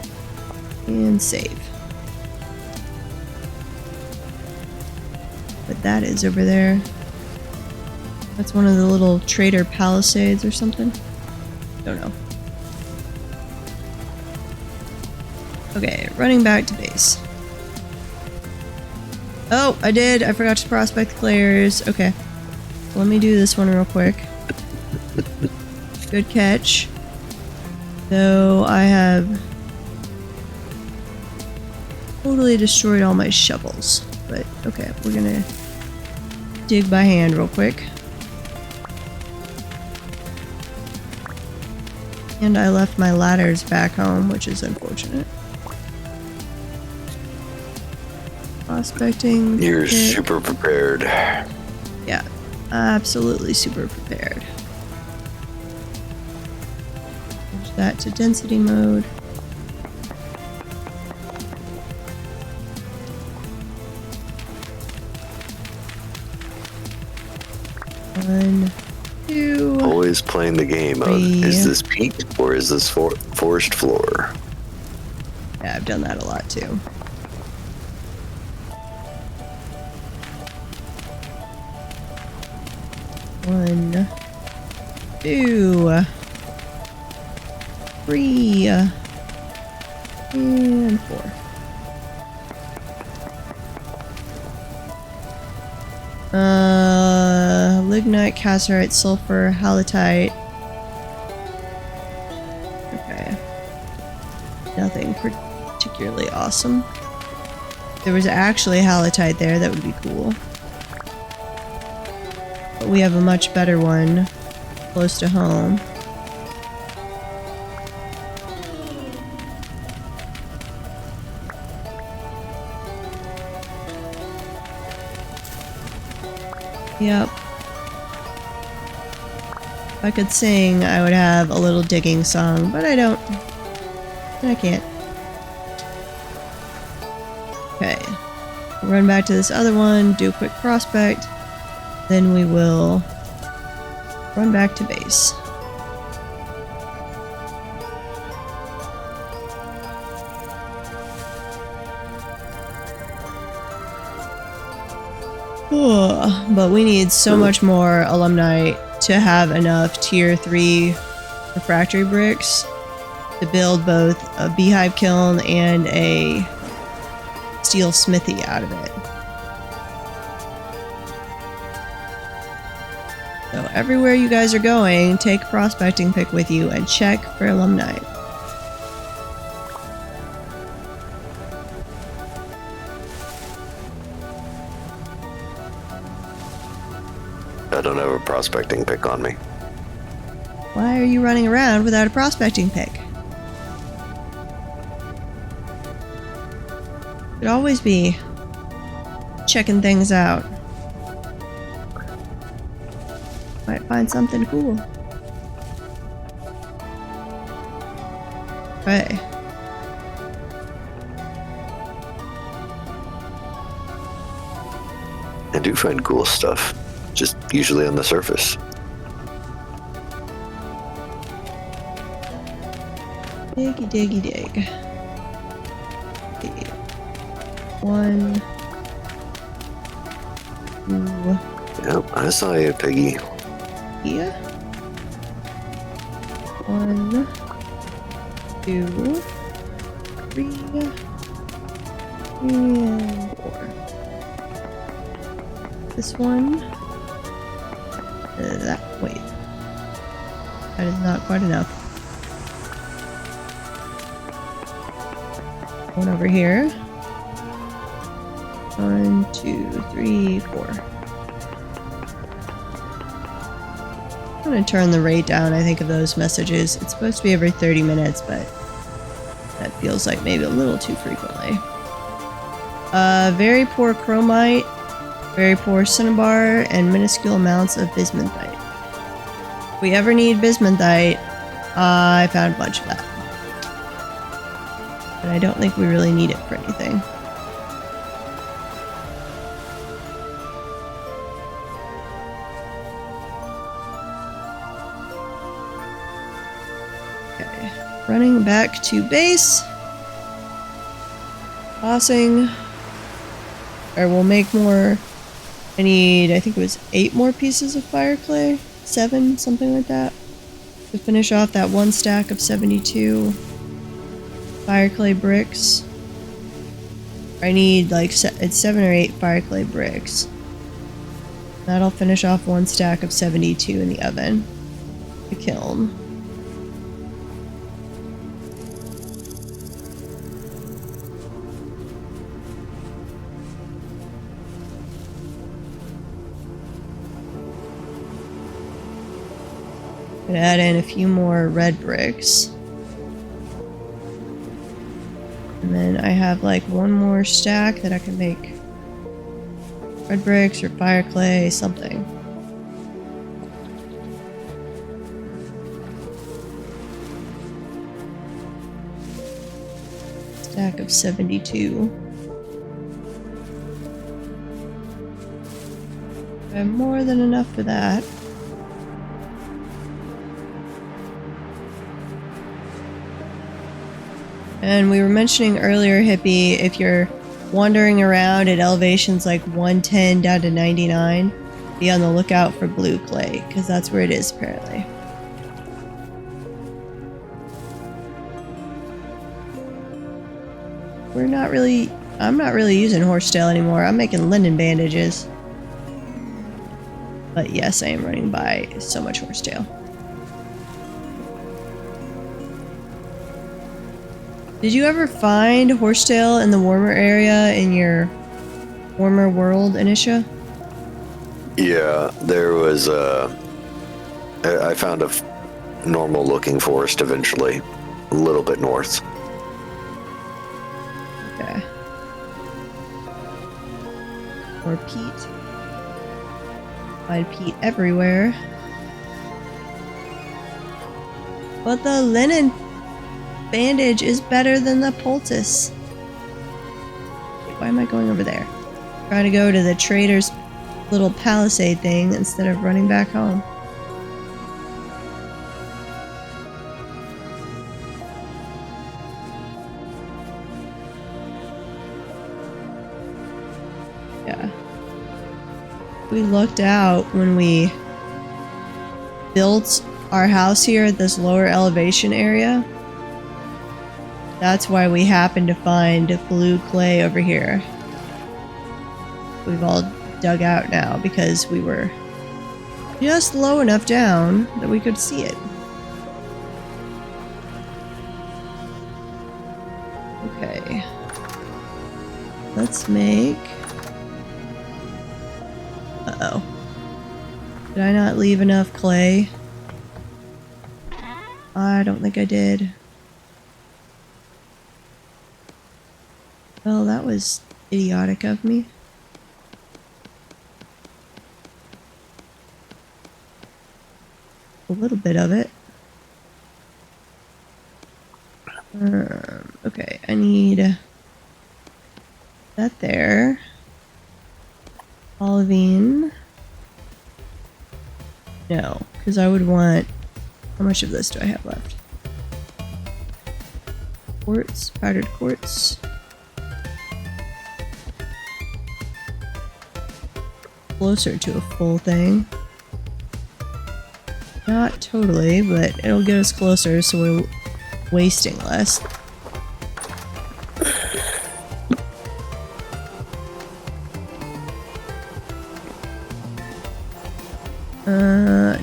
And save. But that is over there. That's one of the little trader palisades or something. Don't know. Okay, running back to base. Oh, I did. I forgot to prospect the players. Okay. Let me do this one real quick. Good catch. Though I have totally destroyed all my shovels. But okay, we're gonna dig by hand real quick. And I left my ladders back home, which is unfortunate. Prospecting. You're super prepared. Yeah, absolutely super prepared. Change that to density mode. One, two. Always playing the game of, is this peat or is this forest floor? Yeah, I've done that a lot too. One, two, three, and four. Lignite, cassiterite, sulfur, halotite. Okay. Nothing particularly awesome. If there was actually halotite there, that would be cool. But we have a much better one close to home. Yep. If I could sing, I would have a little digging song, but I don't. I can't. Okay. Run back to this other one, do a quick prospect. Then we will run back to base. But we need so much more alumni to have enough tier 3 refractory bricks to build both a beehive kiln and a steel smithy out of it. So everywhere you guys are going, take a prospecting pick with you and check for alumni. I don't have a prospecting pick on me. Why are you running around without a prospecting pick? Should always be checking things out. Might find something cool. Okay. I do find cool stuff, just usually on the surface. Diggy diggy dig. Okay. 1, 2. Yep, I saw you, Piggy. Here. 1, 2, 3, and 4. This one. Wait. That is not quite enough. One over here. 1, 2, 3, 4. I'm gonna turn the rate down, I think, of those messages. It's supposed to be every 30 minutes, but that feels like maybe a little too frequently. Very poor chromite, very poor cinnabar, and minuscule amounts of bismuthite. If we ever need bismuthite, I found a bunch of that. But I don't think we really need it for anything. Running back to base. Tossing. Or we'll make more. I need, I think it was 8 more pieces of fire clay. 7, something like that. To finish off that 1 stack of 72 fire clay bricks. I need like, it's 7 or 8 fire clay bricks. That'll finish off 1 stack of 72 in the oven. The kiln. Gonna add in a few more red bricks. And then I have like 1 more stack that I can make red bricks or fire clay, something. Stack of 72. I have more than enough for that. And we were mentioning earlier, Hippie, if you're wandering around at elevations like 110 down to 99, be on the lookout for blue clay, because that's where it is apparently. I'm not really using horsetail anymore. I'm making linen bandages. But yes, I am running by so much horsetail. Did you ever find horsetail in the warmer area in your warmer world, Anisha? Yeah, there was I found a normal looking forest eventually, a little bit north. Okay. More peat. Find peat everywhere. But the linen bandage is better than the poultice. Wait, why am I going over there? Trying to go to the trader's little palisade thing instead of running back home. Yeah. We lucked out when we built our house here at this lower elevation area. That's why we happened to find blue clay over here. We've all dug out now because we were just low enough down that we could see it. Okay. Let's make... Uh-oh. Did I not leave enough clay? I don't think I did. Well, that was idiotic of me. A little bit of it. Okay, I need that there. Olivine. No, because I would want... How much of this do I have left? Quartz, powdered quartz. Closer to a full thing. Not totally, but it'll get us closer so we're wasting less.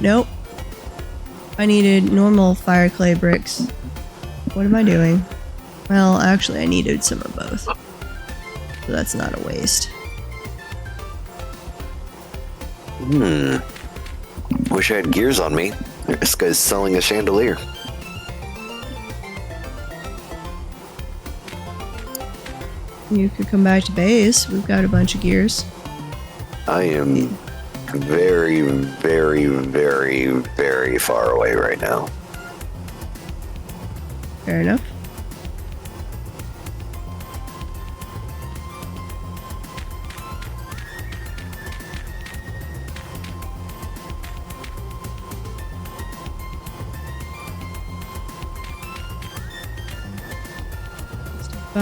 Nope. I needed normal fire clay bricks. What am I doing? Well, actually I needed some of both. So that's not a waste. Wish I had gears on me. This guy's selling a chandelier. You could come back to base. We've got a bunch of gears. I am very, very, very, very far away right now. Fair enough.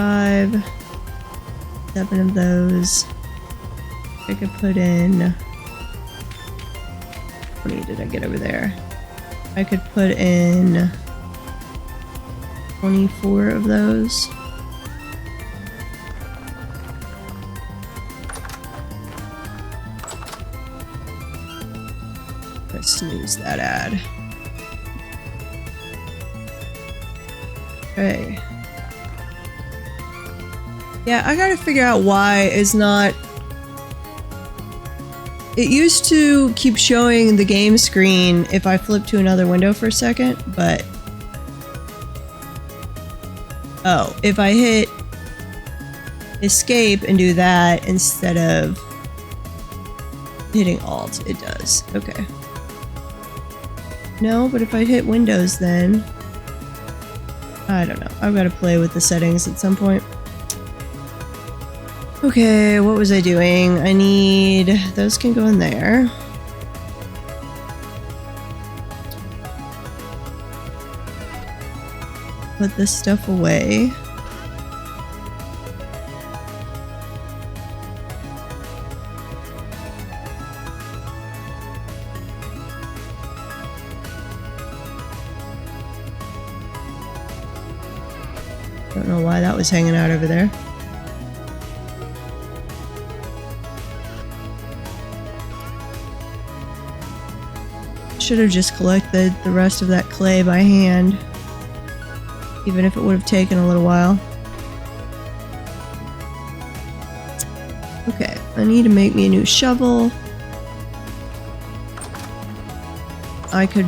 5, 7 of those. I could put in... How many did I get over there? I could put in 24 of those. Let's snooze that ad. Okay. Yeah, I gotta figure out why it's not... It used to keep showing the game screen if I flip to another window for a second, but... Oh, if I hit escape and do that instead of hitting alt, it does. Okay. No, but if I hit Windows then... I don't know. I've got to play with the settings at some point. Okay, what was I doing? I need... Those can go in there. Put this stuff away. Don't know why that was hanging out over there. Should have just collected the rest of that clay by hand, even if it would have taken a little while. Okay, I need to make me a new shovel. I could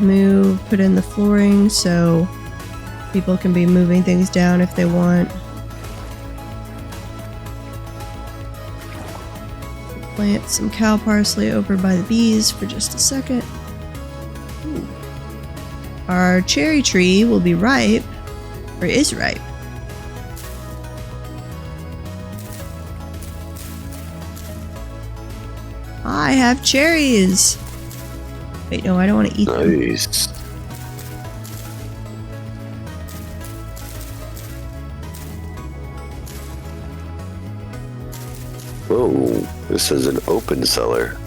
put in the flooring so people can be moving things down if they want. Plant some cow parsley over by the bees for just a second. Ooh. Our cherry tree will be ripe, or is ripe. I have cherries! Wait, no, I don't want to eat them. Nice. Whoa, this is an open cellar.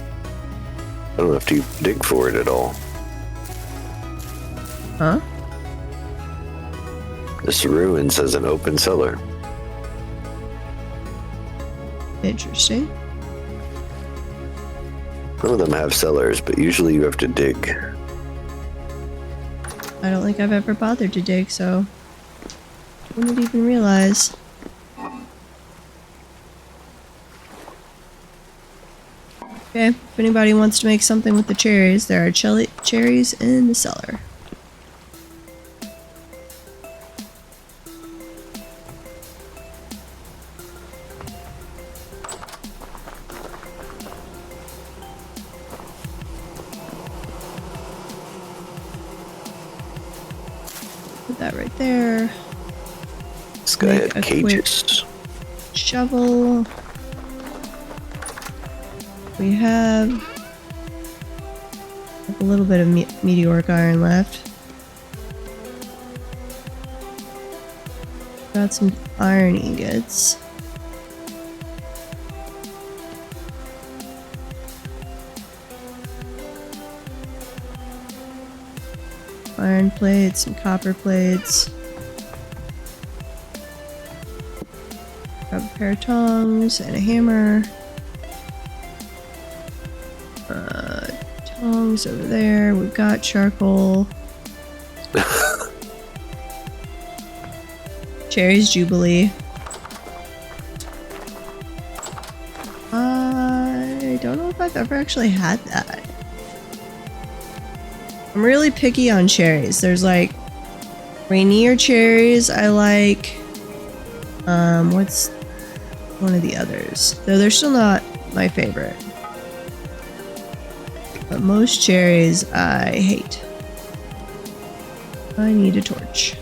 I don't have to dig for it at all. Huh? This ruin says an open cellar. Interesting. Some of them have cellars, but usually you have to dig. I don't think I've ever bothered to dig, so wouldn't even realize. Okay, if anybody wants to make something with the cherries, there are cherries in the cellar. Put that right there. This guy Make had a quick cages. shovel. We have a little bit of meteoric iron left. Got some iron ingots. Iron plates, some copper plates. Grab a pair of tongs and a hammer. Tongs over there. We've got charcoal. Cherries Jubilee. I don't know if I've ever actually had that. I'm really picky on cherries. There's like Rainier cherries I like. What's one of the others? Though they're still not my favorite. But most cherries I hate. I need a torch.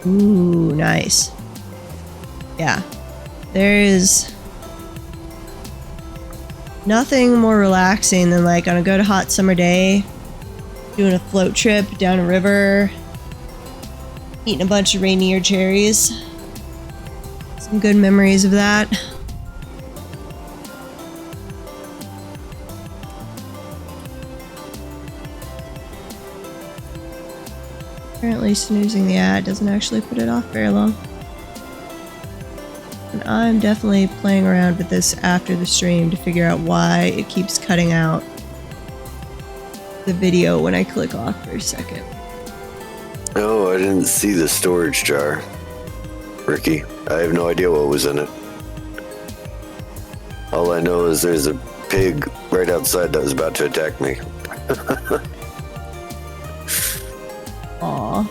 Ooh, nice. Yeah. There is nothing more relaxing than like on a good hot summer day, doing a float trip down a river, eating a bunch of Rainier cherries. Some good memories of that. Apparently snoozing the ad doesn't actually put it off very long. And I'm definitely playing around with this after the stream to figure out why it keeps cutting out the video when I click off for a second. Oh, I didn't see the storage jar, Ricky. I have no idea what was in it. All I know is there's a pig right outside that was about to attack me. Aw.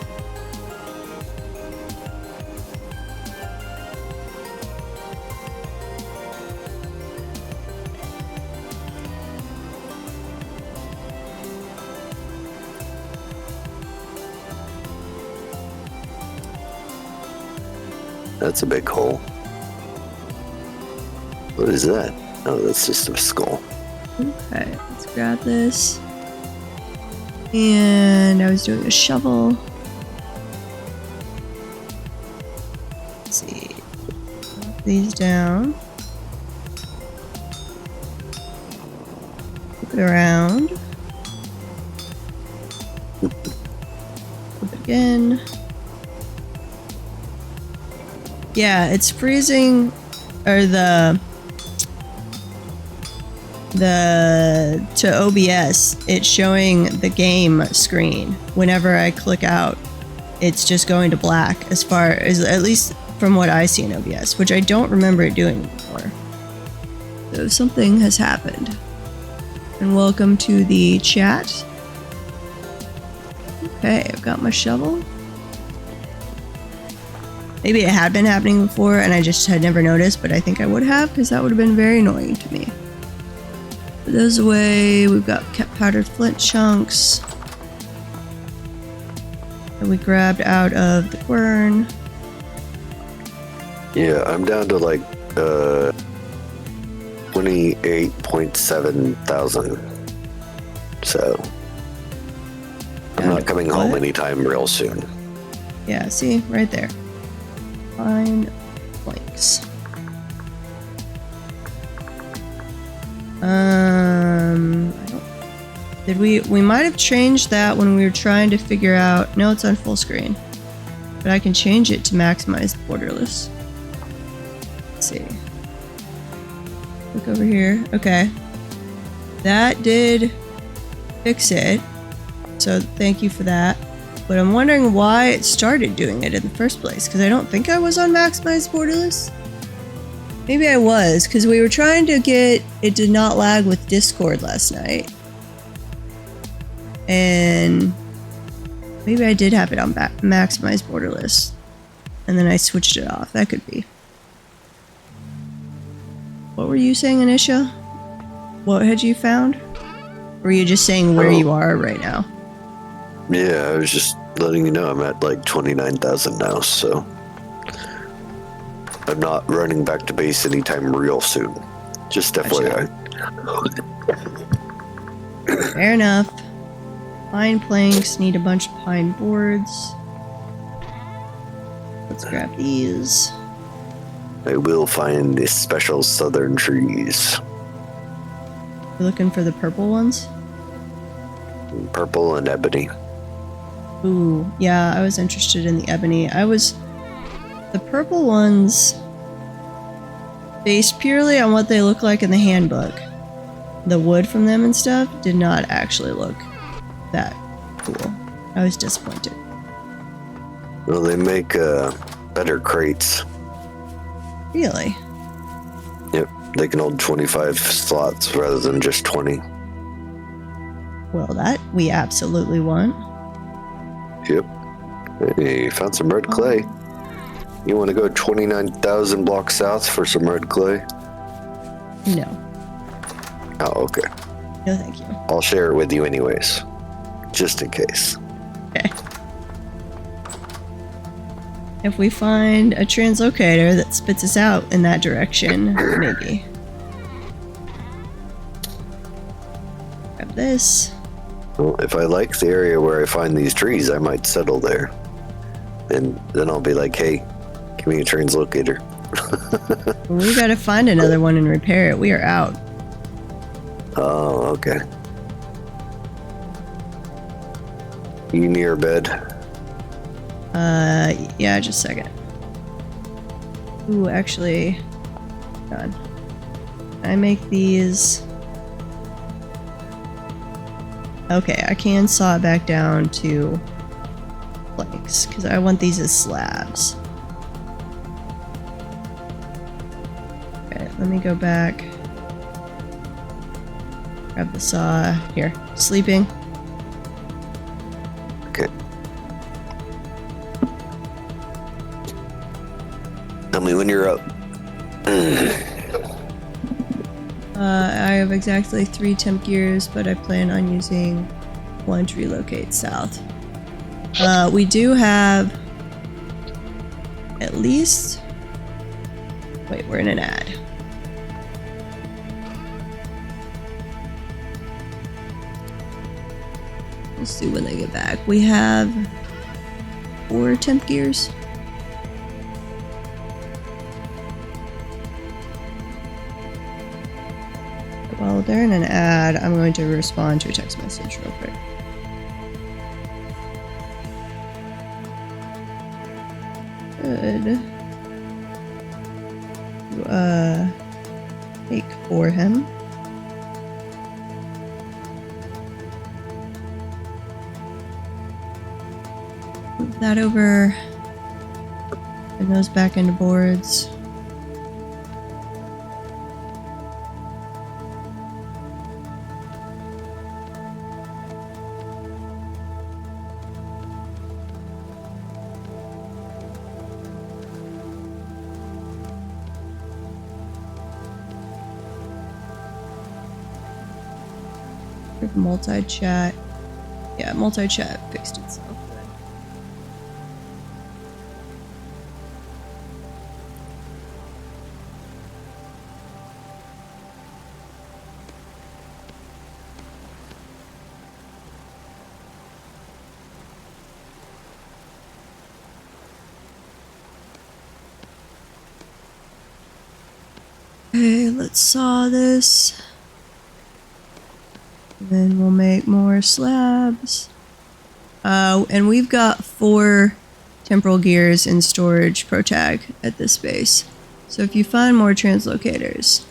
That's a big hole. What is that? Oh, that's just a skull. Okay, let's grab this. And I was doing a shovel. Let's see. Knock these down. Flip it around. Flip it again. Yeah, it's freezing, or to OBS, it's showing the game screen. Whenever I click out, it's just going to black as far as, at least from what I see in OBS, which I don't remember it doing before. So something has happened. And welcome to the chat. Okay, I've got my shovel. Maybe it had been happening before and I just had never noticed, but I think I would have, because that would have been very annoying to me. Put those away. We've got powdered flint chunks that we grabbed out of the quern. Yeah, I'm down to like 28.7 thousand. So I'm not coming home anytime real soon. Yeah, see, right there. Pine planks. I don't, did we might have changed that when we were trying to figure out, no, it's on full screen, but I can change it to maximize borderless. Let's see. Look over here. Okay. That did fix it. So thank you for that. But I'm wondering why it started doing it in the first place, because I don't think I was on maximize borderless. Maybe I was, because we were trying to get it to not lag with Discord last night. And maybe I did have it on maximize borderless. And then I switched it off. That could be. What were you saying, Anisha? What had you found? Or were you just saying where you are right now? Yeah, I was just letting you know I'm at like 29,000 now, so I'm not running back to base anytime real soon. Just FYI. Fair enough. Pine planks, need a bunch of pine boards. Let's grab these. I will find the special southern trees. You're looking for the purple ones? Purple and ebony. Ooh, yeah, I was interested in the ebony. The purple ones, based purely on what they look like in the handbook, the wood from them and stuff did not actually look that cool. I was disappointed. Well, they make better crates. Really? Yep, they can hold 25 slots rather than just 20. Well, that we absolutely want. Yep. Hey, found some red clay. You want to go 29,000 blocks south for some red clay? No. Oh, okay. No, thank you. I'll share it with you anyways, just in case. Okay. If we find a translocator that spits us out in that direction, maybe. Grab this. Well, if I like the area where I find these trees, I might settle there. And then I'll be like, hey, give me a translocator. We gotta find another one and repair it. We are out. Oh, okay. You near bed? Yeah, just a second. Ooh, actually, hold on. Can I make these? Okay, I can saw it back down to planks because I want these as slabs. Okay, let me go back. Grab the saw. Here, sleeping. Okay. Tell me when you're up. I have exactly 3 temp gears, but I plan on using 1 to relocate south. We do have at least... Wait, we're in an ad. We'll see when they get back. We have 4 temp gears. While they're in an ad, I'm going to respond to a text message real quick. Good. Take for him. Move that over. And those back into boards. Multi-chat. Yeah, multi-chat fixed itself. Okay, let's saw this. Then we'll make more slabs. And we've got 4 temporal gears in storage pro tag at this base. So if you find more translocators,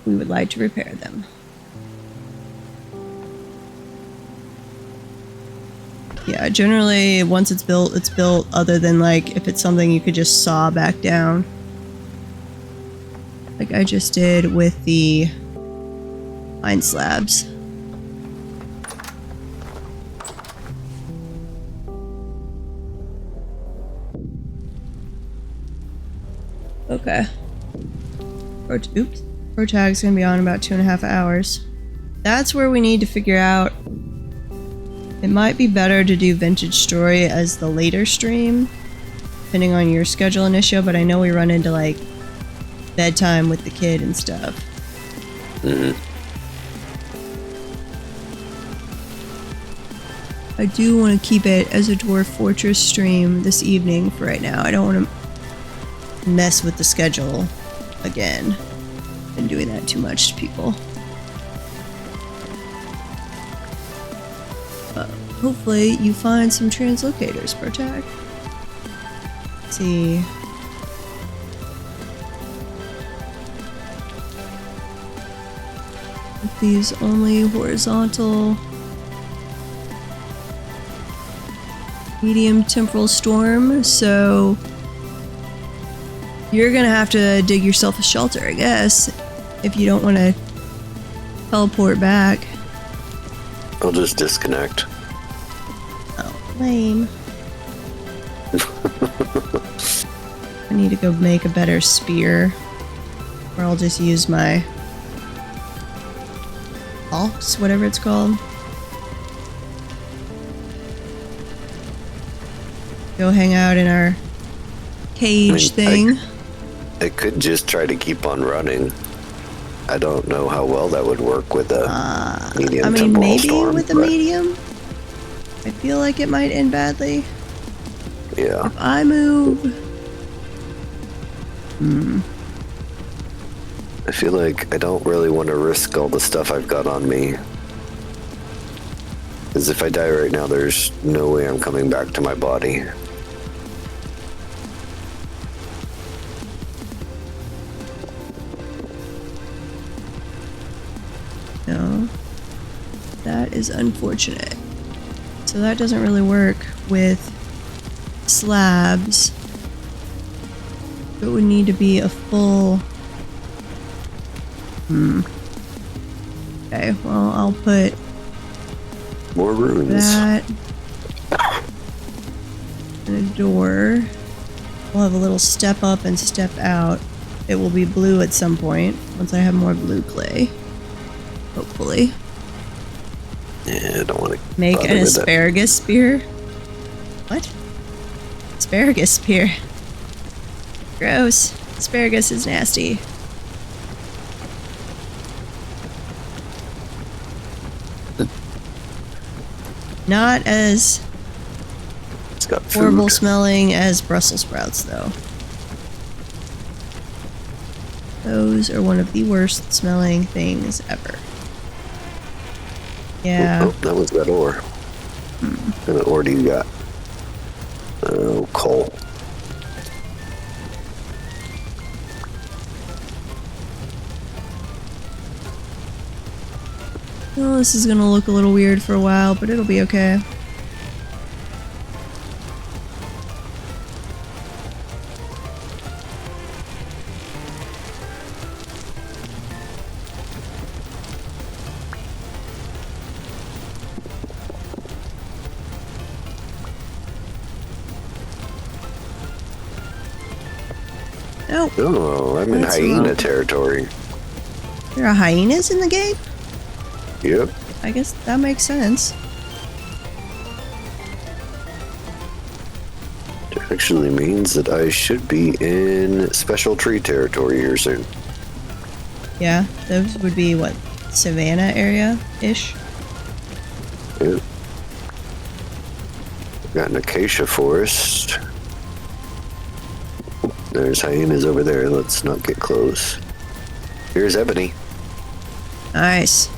we would like to repair them. Yeah, generally once it's built, other than like if it's something you could just saw back down. Like I just did with the pine slabs. Okay. Pro tag's gonna be on in about 2.5 hours. That's where we need to figure out. It might be better to do Vintage Story as the later stream, depending on your schedule and issue, but I know we run into like bedtime with the kid and stuff. Mm-hmm. I do want to keep it as a Dwarf Fortress stream this evening for right now. I don't want to mess with the schedule again. Been doing that too much to people. Hopefully you find some translocators per tag. Let's see. With these only horizontal. Medium temporal storm, so you're gonna have to dig yourself a shelter, I guess, if you don't want to teleport back. I'll just disconnect. Oh, lame. I need to go make a better spear, or I'll just use my axe, whatever it's called. go hang out in our cage thing. I could just try to keep on running. I don't know how well that would work with a medium I mean, temporal maybe storm, with a but medium. I feel like it might end badly. yeah. If I move... I feel like I don't really want to risk all the stuff I've got on me. Because if I die right now, there's no way I'm coming back to my body. No. That is unfortunate. So that doesn't really work with slabs. It would need to be a full... Okay, well, I'll put More runes. that and a door. We'll have a little step up and step out. It will be blue at some point once I have more blue clay. Hopefully. Yeah, I don't want to Make an asparagus spear. What? Asparagus spear. Gross. Asparagus is nasty. Not as It's got food. horrible smelling as Brussels sprouts, though. Those are one of the worst smelling things ever. Yeah. Oh, that was that ore. What kind of ore do you got? Oh, coal. Well, this is gonna look a little weird for a while, but it'll be okay. Nope. Oh, I'm in That's hyena wrong. territory. There are hyenas in the game? Yep. I guess that makes sense. It actually means that I should be in special tree territory here soon. Yeah, those would be what, Savannah area-ish? Yep. Got an acacia forest. There's hyenas over there. Let's not get close. Here's ebony. Nice.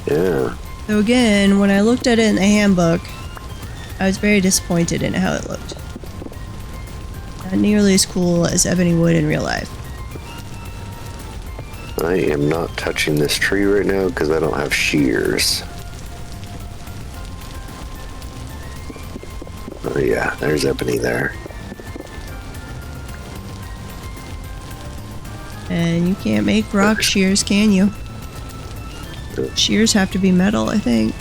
Yeah. So again, when I looked at it in the handbook, I was very disappointed in how it looked. Not nearly as cool as ebony would in real life. I am not touching this tree right now because I don't have shears. Oh yeah, there's ebony there. And you can't make rock shears, can you? Shears have to be metal, I think.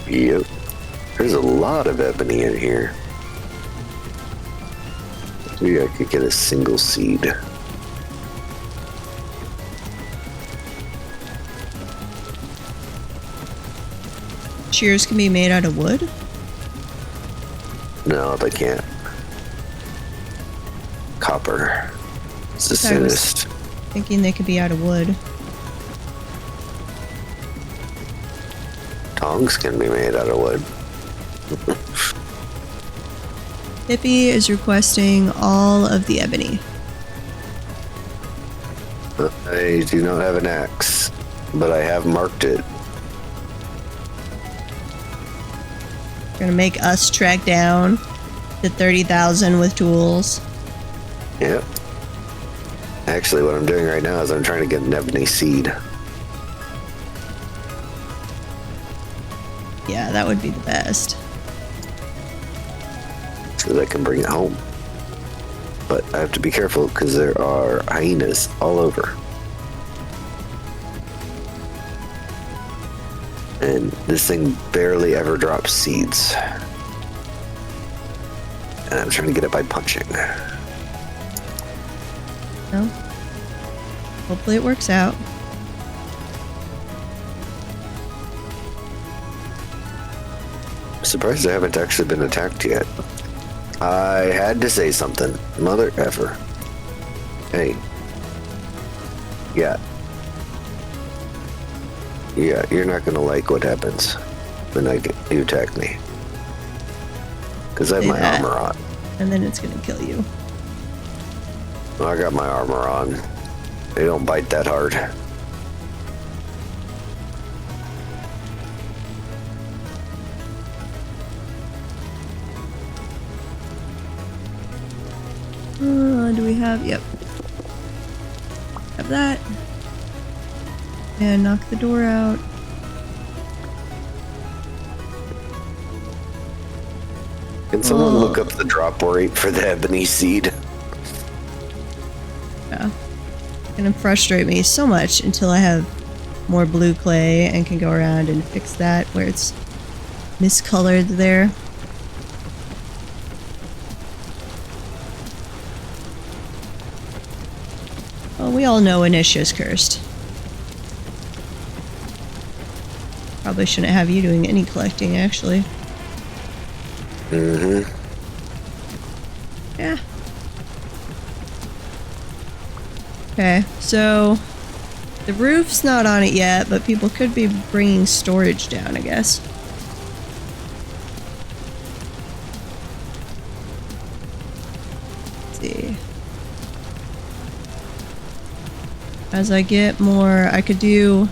Yep. There's a lot of ebony in here. Maybe I could get a single seed. Shears can be made out of wood? No, they can't. Copper. It's the I was soonest. thinking they could be out of wood. Tongs can be made out of wood. Hippie is requesting all of the ebony. I do not have an axe, but I have marked it. Gonna make us track down the 30,000 with tools. Yep. Actually, what I'm doing right now is I'm trying to get an ebony seed. Yeah, that would be the best. So that I can bring it home. But I have to be careful because there are hyenas all over. And this thing barely ever drops seeds. And I'm trying to get it by punching. No? Hopefully it works out. surprised I haven't actually been attacked yet. I had to say something. Mother effer. Hey. Yeah. Yeah, you're not gonna like what happens when you attack me. Because I have my armor on. And then it's gonna kill you. I got my armor on. They don't bite that hard. Do we have? Yep. Have that. And knock the door out. Can someone look up the drop rate for the ebony seed? Yeah. It's gonna frustrate me so much until I have more blue clay and can go around and fix that where it's miscolored there. Well, we all know Initia's cursed. Probably shouldn't have you doing any collecting, actually. Mm-hmm. Yeah. Okay, so the roof's not on it yet, but people could be bringing storage down, I guess. Let's see. As I get more, I could do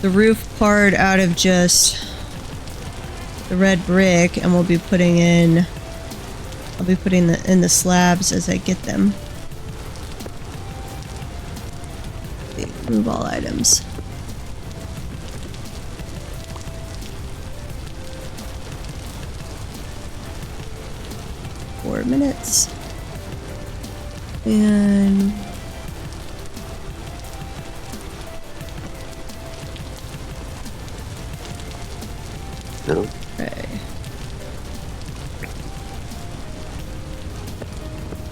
the roof part out of just the red brick, and we'll be putting in, I'll be putting in the slabs as I get them. Move all items. Four minutes. And No. okay.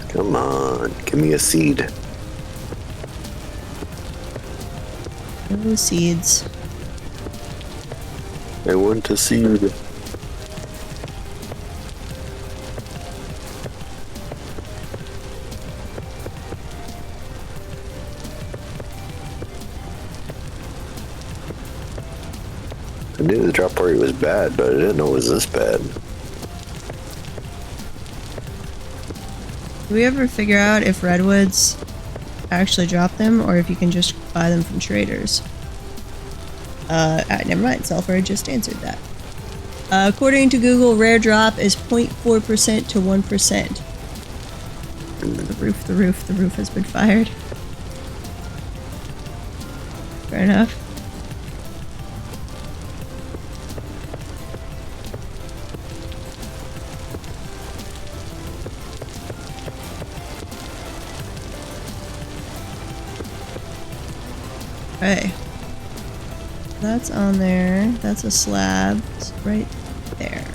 Come on, give me a seed. No seeds. I want a seed. I knew the drop rate was bad, but I didn't know it was this bad. Do we ever figure out if redwoods actually drop them, or if you can just buy them from traders? Never mind, Sulfur just answered that. According to Google, rare drop is 0.4% to 1%. The roof has been fired. Fair enough. Okay. That's on there. That's a slab. It's right there.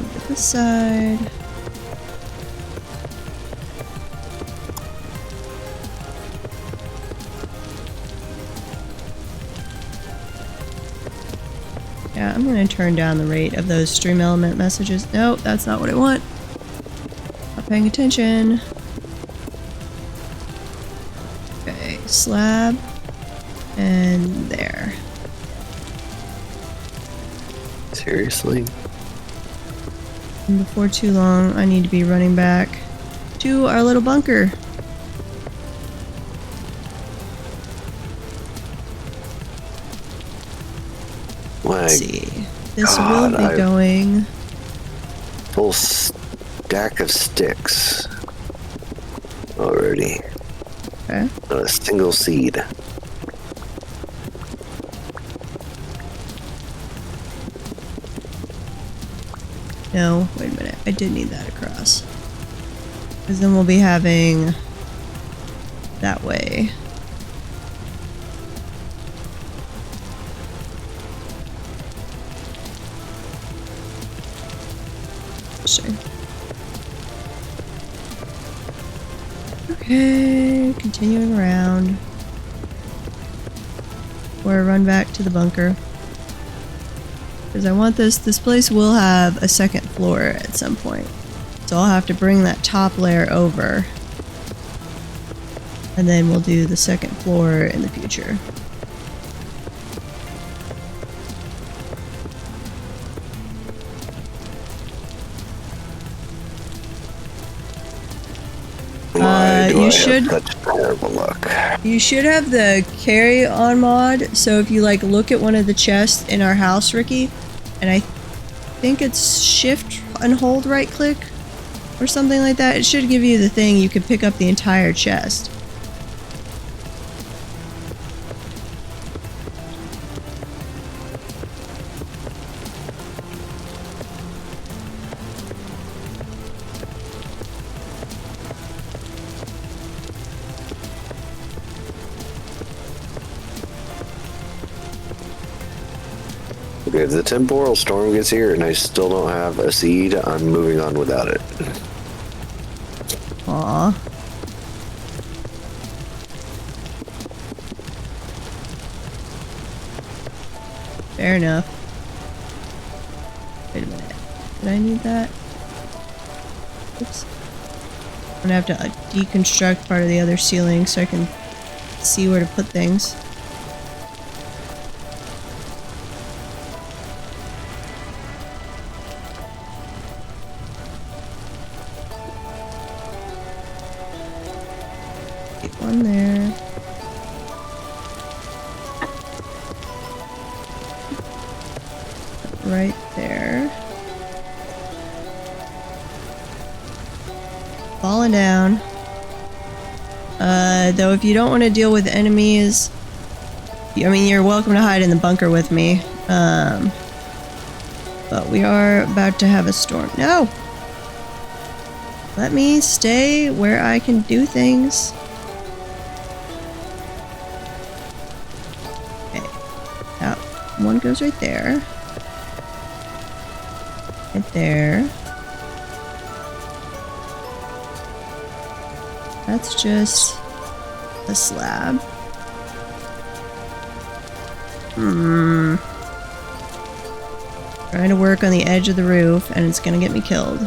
Look at this side. Yeah, I'm gonna turn down the rate of those stream element messages. Nope, that's not what I want. Not paying attention. Okay, slab. And there. Seriously? And before too long, I need to be running back to our little bunker. Let's see. This will be going. Full stack of sticks already. Okay. Not a single seed. No, wait a minute. I did need that across. Because then we'll be having that way. Sure. Okay, continuing around. Or run back to the bunker. Because I want this place will have a second floor at some point. So I'll have to bring that top layer over. And then we'll do the second floor in the future. You should such terrible luck. You should have the carry on mod. So if you like look at one of the chests in our house, Ricky, and I think it's shift and hold right click or something like that, it should give you the thing you could pick up the entire chest. Okay, if the temporal storm gets here and I still don't have a seed, I'm moving on without it. Aww. Fair enough. Wait a minute. Did I need that? Oops. I'm gonna have to deconstruct part of the other ceiling so I can see where to put things. One there. Right there. Falling down. Though if you don't want to deal with enemies, I mean, you're welcome to hide in the bunker with me. But we are about to have a storm. No! Let me stay where I can do things. One goes right there. Right there. That's just a slab. Trying to work on the edge of the roof and it's gonna get me killed.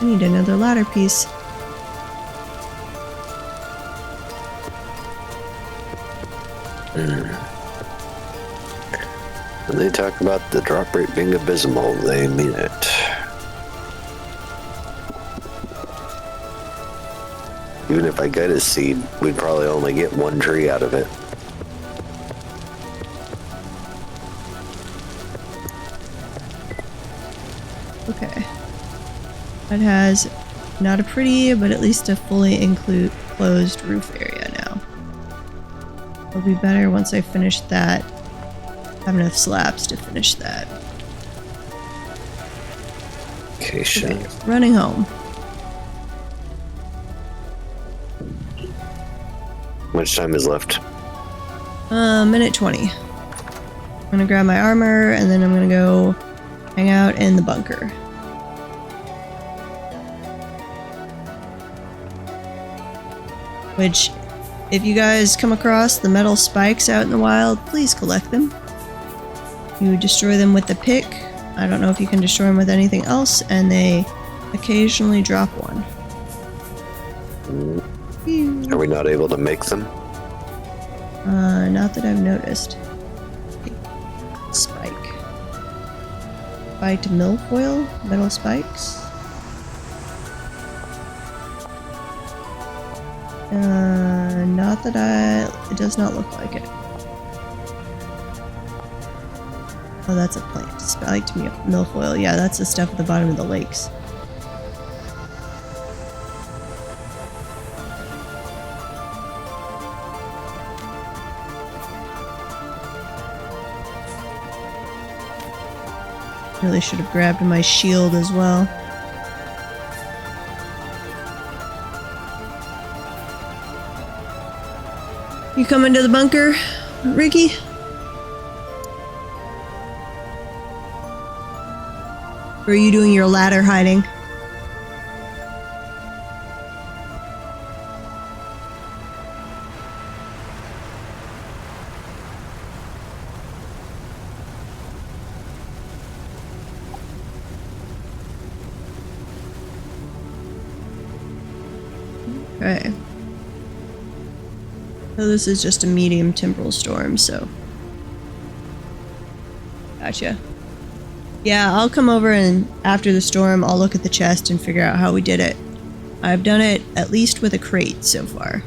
I need another ladder piece. When they talk about the drop rate being abysmal, they mean it. Even if I got a seed, we'd probably only get one tree out of it. Okay. That has not a pretty, but at least a fully enclosed roof area now. It'll be better once I finish that. Have enough slabs to finish that. Okay, sure. Running home. How much time is left? Minute 20. I'm gonna grab my armor and then I'm gonna go hang out in the bunker. Which, if you guys come across the metal spikes out in the wild, please collect them. You destroy them with the pick. I don't know if you can destroy them with anything else, and they occasionally drop one. Are we not able to make them? Not that I've noticed. Spike. Spiked milfoil? Metal spikes? Not that it does not look like it. Oh, that's a plant. Spiked milfoil. Yeah, that's the stuff at the bottom of the lakes. Really should have grabbed my shield as well. You coming to the bunker, Ricky? Or are you doing your ladder hiding? Okay. So this is just a medium temporal storm, so. Gotcha. Yeah, I'll come over and after the storm, I'll look at the chest and figure out how we did it. I've done it at least with a crate so far.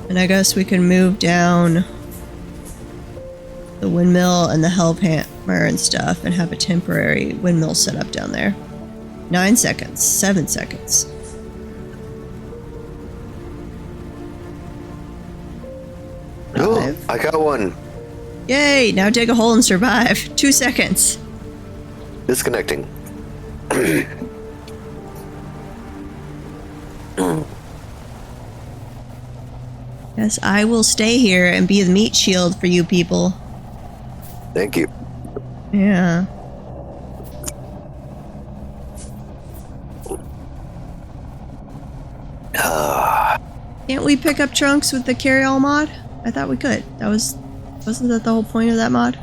And I guess we can move down the windmill and the hellhammer and stuff and have a temporary windmill set up down there. 9 seconds. 7 seconds. Oh, I got one. Yay! Now dig a hole and survive. 2 seconds. Disconnecting. Yes, I will stay here and be the meat shield for you people. Thank you. Yeah. Can't we pick up trunks with the carry-all mod? I thought we could. Wasn't that the whole point of that mod?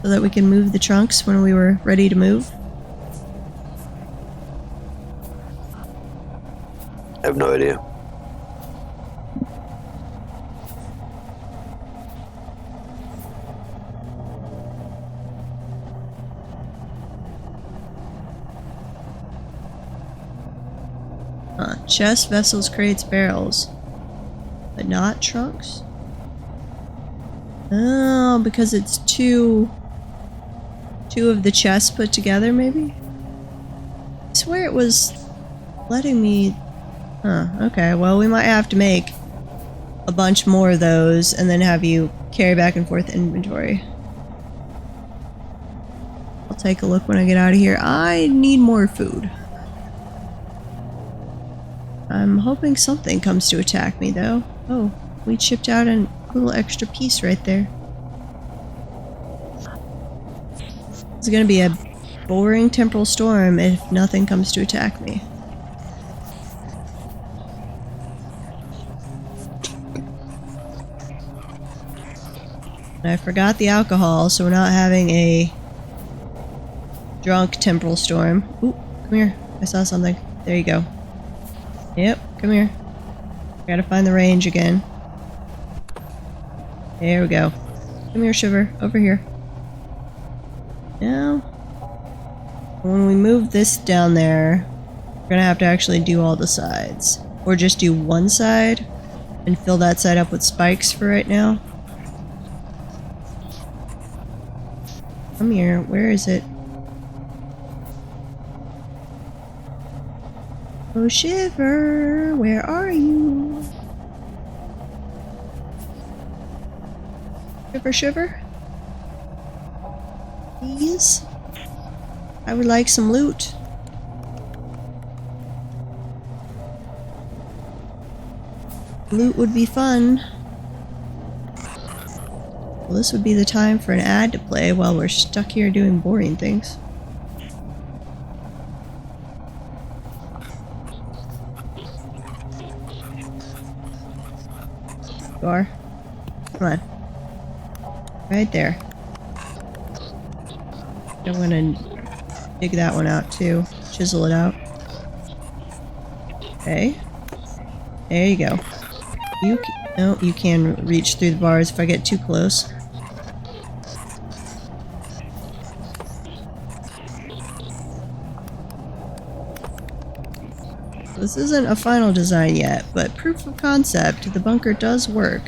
So that we can move the trunks when we were ready to move? I have no idea. Chest, vessels, crates, barrels. But not trunks? Oh, because it's two of the chests put together, maybe? I swear it was letting me... Huh, okay. Well, we might have to make a bunch more of those and then have you carry back and forth inventory. I'll take a look when I get out of here. I need more food. I'm hoping something comes to attack me, though. Oh, we chipped out a little extra piece right there. It's gonna be a boring temporal storm if nothing comes to attack me. And I forgot the alcohol, so we're not having a drunk temporal storm. Ooh, come here. I saw something. There you go. Yep, come here. Gotta find the range again. There we go. Come here, Shiver. Over here. Now, when we move this down there, we're gonna have to actually do all the sides. Or just do one side and fill that side up with spikes for right now. Come here. Where is it? Oh, Shiver, where are you? Shiver, Shiver? Please? I would like some loot. Loot would be fun. Well, this would be the time for an ad to play while we're stuck here doing boring things. Come on. Right there. I'm gonna dig that one out too. Chisel it out. Okay. There you go. No, you can reach through the bars if I get too close. This isn't a final design yet, but proof of concept, the bunker does work.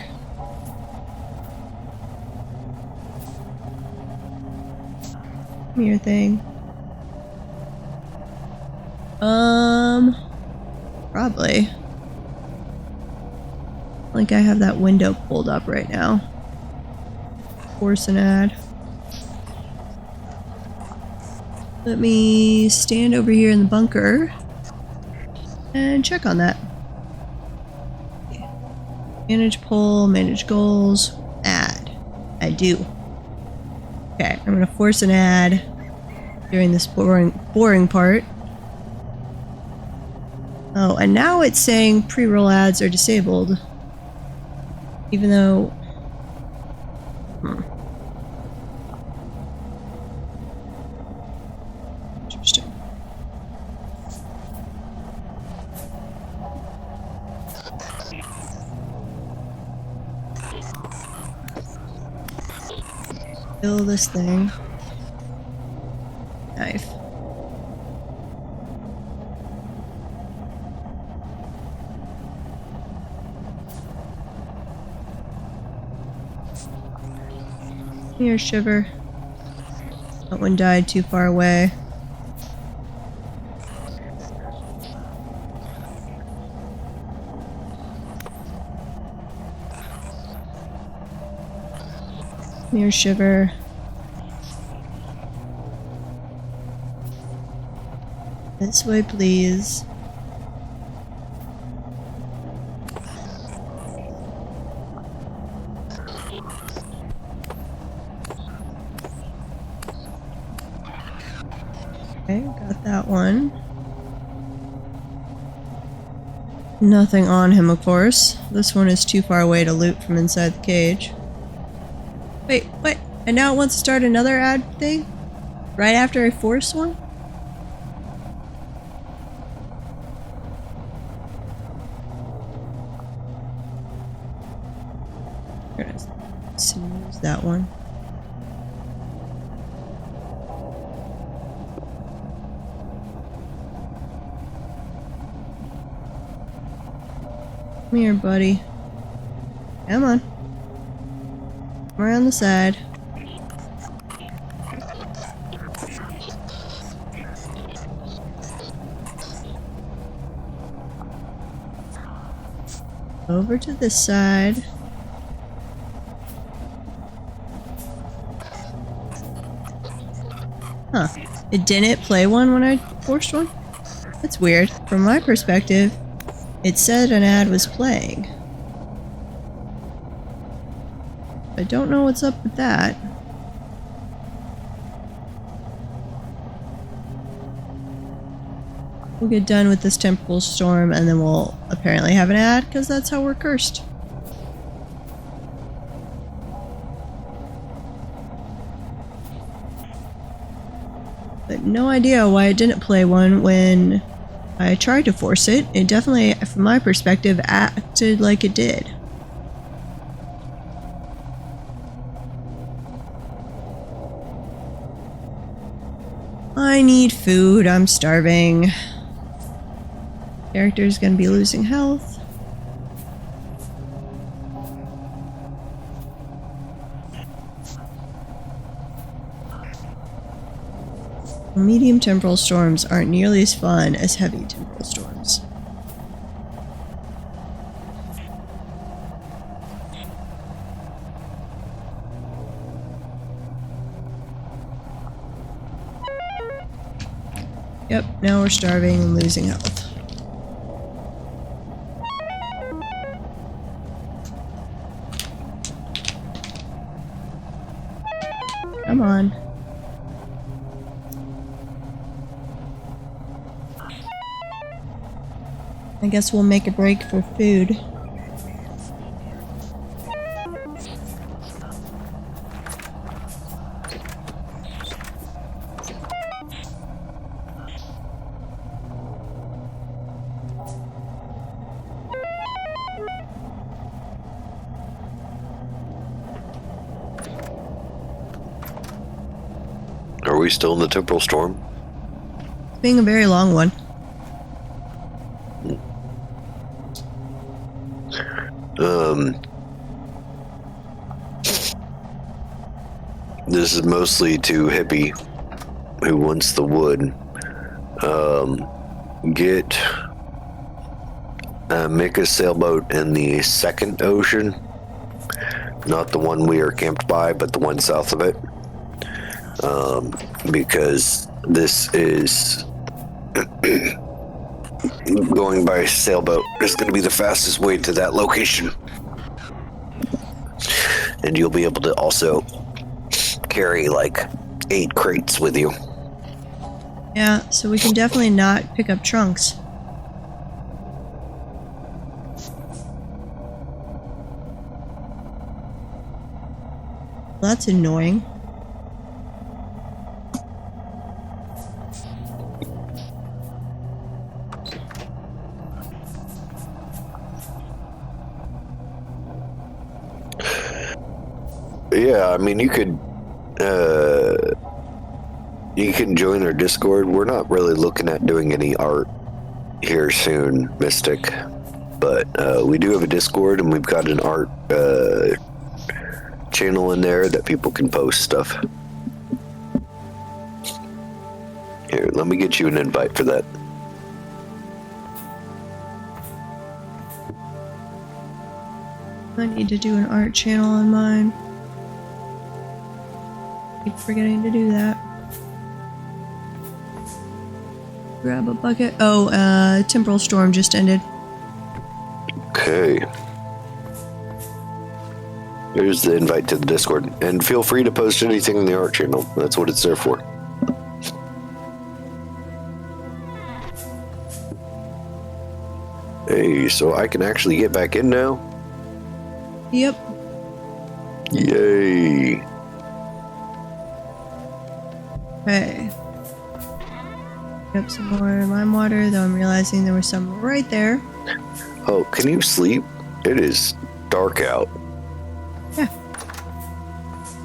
Come here, thing. Probably. Like I have that window pulled up right now. Force an ad. Let me stand over here in the bunker and check on that. Manage poll, manage goals, ad. I do. Okay, I'm gonna force an ad during this boring part. Oh, and now it's saying pre-roll ads are disabled. Even though... Interesting. Kill this thing. Knife. Here, Shiver. That one died too far away. Here, Shiver. This way, please. Okay, got that one. Nothing on him, of course. This one is too far away to loot from inside the cage. Wait, what? And now it wants to start another ad thing? Right after I force one? We're gonna snooze that one. Come here, buddy. Come on. Come around the side. Over to this side. Huh. It didn't play one when I forced one? That's weird. From my perspective, it said an ad was playing. I don't know what's up with that. We'll get done with this temporal storm and then we'll apparently have an ad because that's how we're cursed. But no idea why it didn't play one when I tried to force it. It definitely, from my perspective, acted like it did. I need food. I'm starving. Character's gonna be losing health. Medium temporal storms aren't nearly as fun as heavy temporal storms. Yep, now we're starving and losing health. Come on. I guess we'll make a break for food. Are we still in the temporal storm? It's being a very long one. This is mostly to Hippie, who wants the wood. Make a sailboat in the second ocean, not the one we are camped by, but the one south of it. Because this is going by sailboat is going to be the fastest way to that location. And you'll be able to also carry like 8 crates with you. Yeah, so we can definitely not pick up trunks. Well, that's annoying. Yeah, I mean, you can join our Discord. We're not really looking at doing any art here soon, Mystic, but we do have a Discord, and we've got an art channel in there that people can post stuff. Here, let me get you an invite for that. I need to do an art channel on mine. Keep forgetting to do that. Grab a bucket. Oh, temporal storm just ended. Okay. Here's the invite to the Discord. And feel free to post anything in the art channel. That's what it's there for. Hey, so I can actually get back in now? Yep. Yay. Okay. Pick up some more lime water, though I'm realizing there was some right there. Oh, can you sleep? It is dark out. Yeah.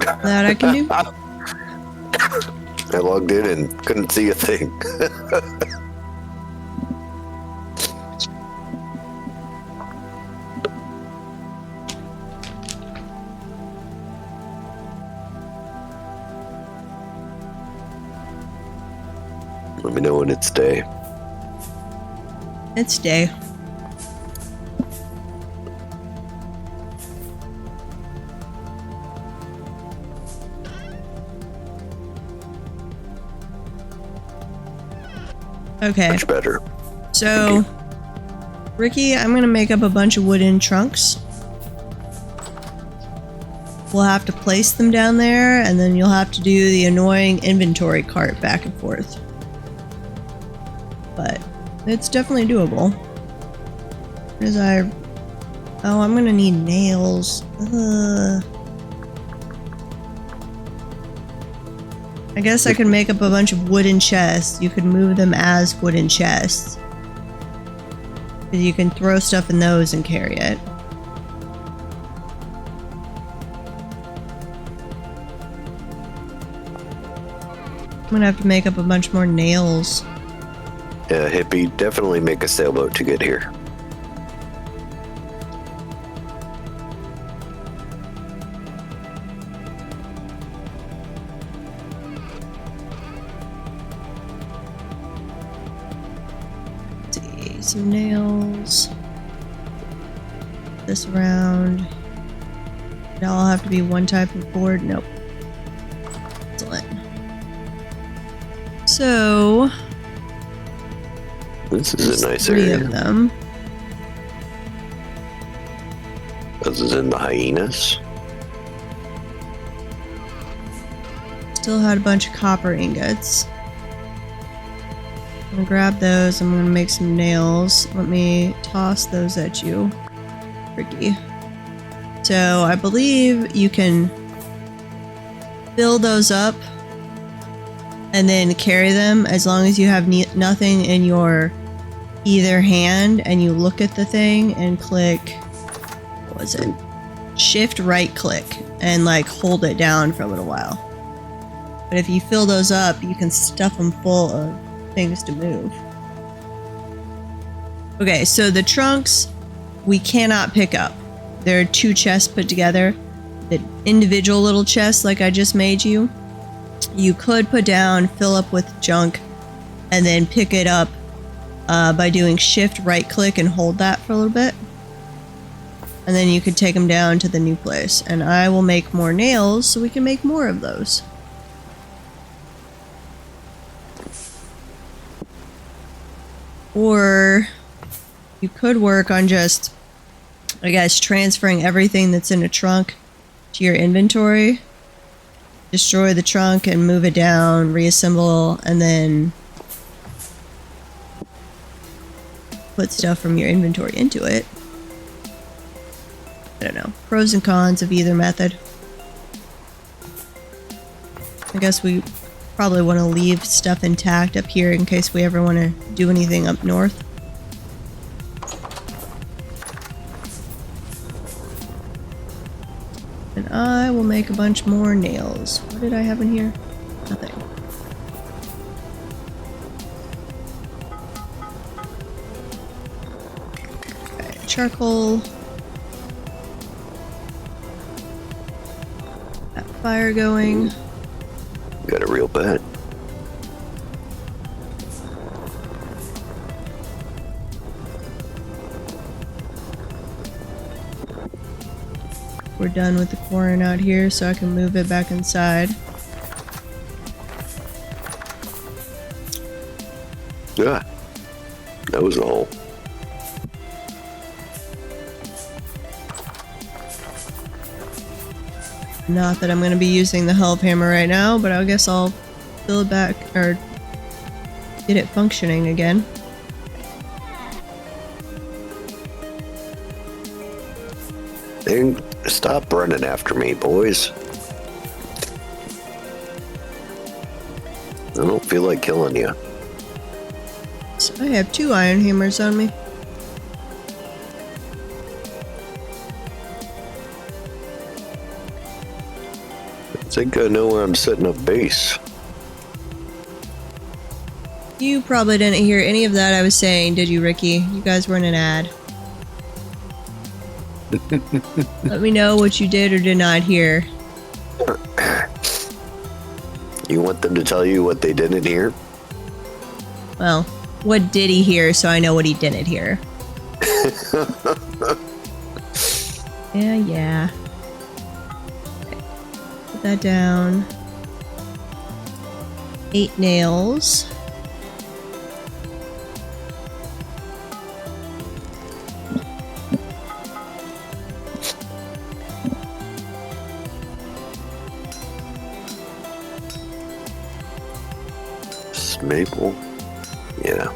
That I can do. I logged in and couldn't see a thing. Let me know when it's day. It's day. Okay. Much better. So, Ricky, I'm gonna make up a bunch of wooden trunks. We'll have to place them down there, and then you'll have to do the annoying inventory cart back and forth. But it's definitely doable. Oh, I'm gonna need nails. I guess I could make up a bunch of wooden chests. You could move them as wooden chests. You can throw stuff in those and carry it. I'm gonna have to make up a bunch more nails. Yeah, hippie, definitely make a sailboat to get here. Some nails. This around. They all have to be one type of board. Nope. Excellent. So this is a nice three area. of them. This is in the hyenas. Still had a bunch of copper ingots. I'm gonna grab those. I'm gonna make some nails. Let me toss those at you, Ricky. So I believe you can fill those up and then carry them as long as you have nothing in your either hand and you look at the thing and click, what was it? Shift right click and like hold it down for a little while. But if you fill those up, you can stuff them full of things to move. Okay, so the trunks we cannot pick up. There are two chests put together. The individual little chests like I just made you, you could put down, fill up with junk, and then pick it up by doing shift right click and hold that for a little bit. And then you could take them down to the new place. And I will make more nails so we can make more of those. Or you could work on just, I guess, transferring everything that's in a trunk to your inventory. Destroy the trunk and move it down, reassemble, and then put stuff from your inventory into it. I don't know. Pros and cons of either method. I guess we probably want to leave stuff intact up here in case we ever want to do anything up north. And I will make a bunch more nails. What did I have in here? Nothing. Okay, charcoal. That fire going. Got a real bed. We're done with the corn out here, so I can move it back inside. Yeah, that was a hole. Not that I'm going to be using the help hammer right now, but I guess I'll fill it back, or get it functioning again. And stop running after me, boys. I don't feel like killing you. So I have 2 iron hammers on me. I think I know where I'm setting up base. You probably didn't hear any of that I was saying, did you, Ricky? You guys were in an ad. Let me know what you did or did not hear. You want them to tell you what they didn't hear? Well, what did he hear so I know what he didn't hear? Yeah. Okay. Put that down. 8 nails. Maple. Yeah.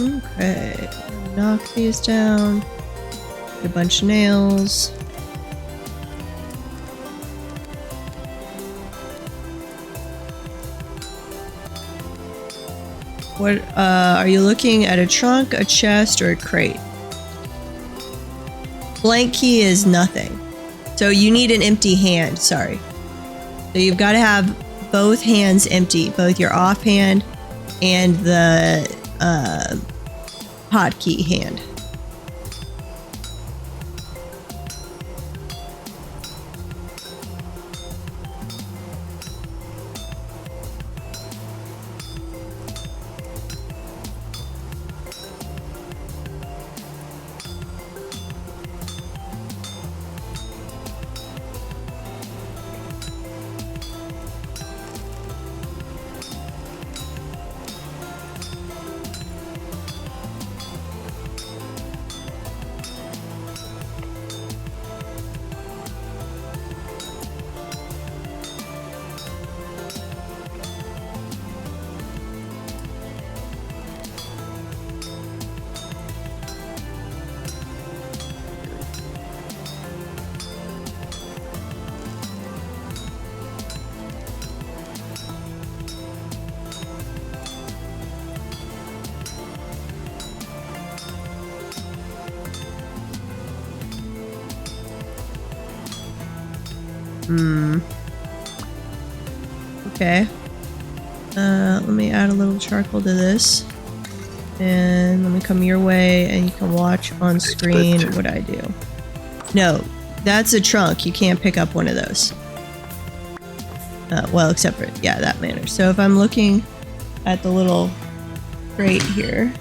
Okay. Knock these down. Get a bunch of nails. What, are you looking at a trunk, a chest, or a crate? Blank key is nothing. So you need an empty hand, sorry. So you've got to have both hands empty, both your offhand and the hotkey hand. Okay. Let me add a little charcoal to this. And let me come your way and you can watch on screen what I do. No, that's a trunk. You can't pick up one of those. Well, except for, yeah, that matters. So if I'm looking at the little crate here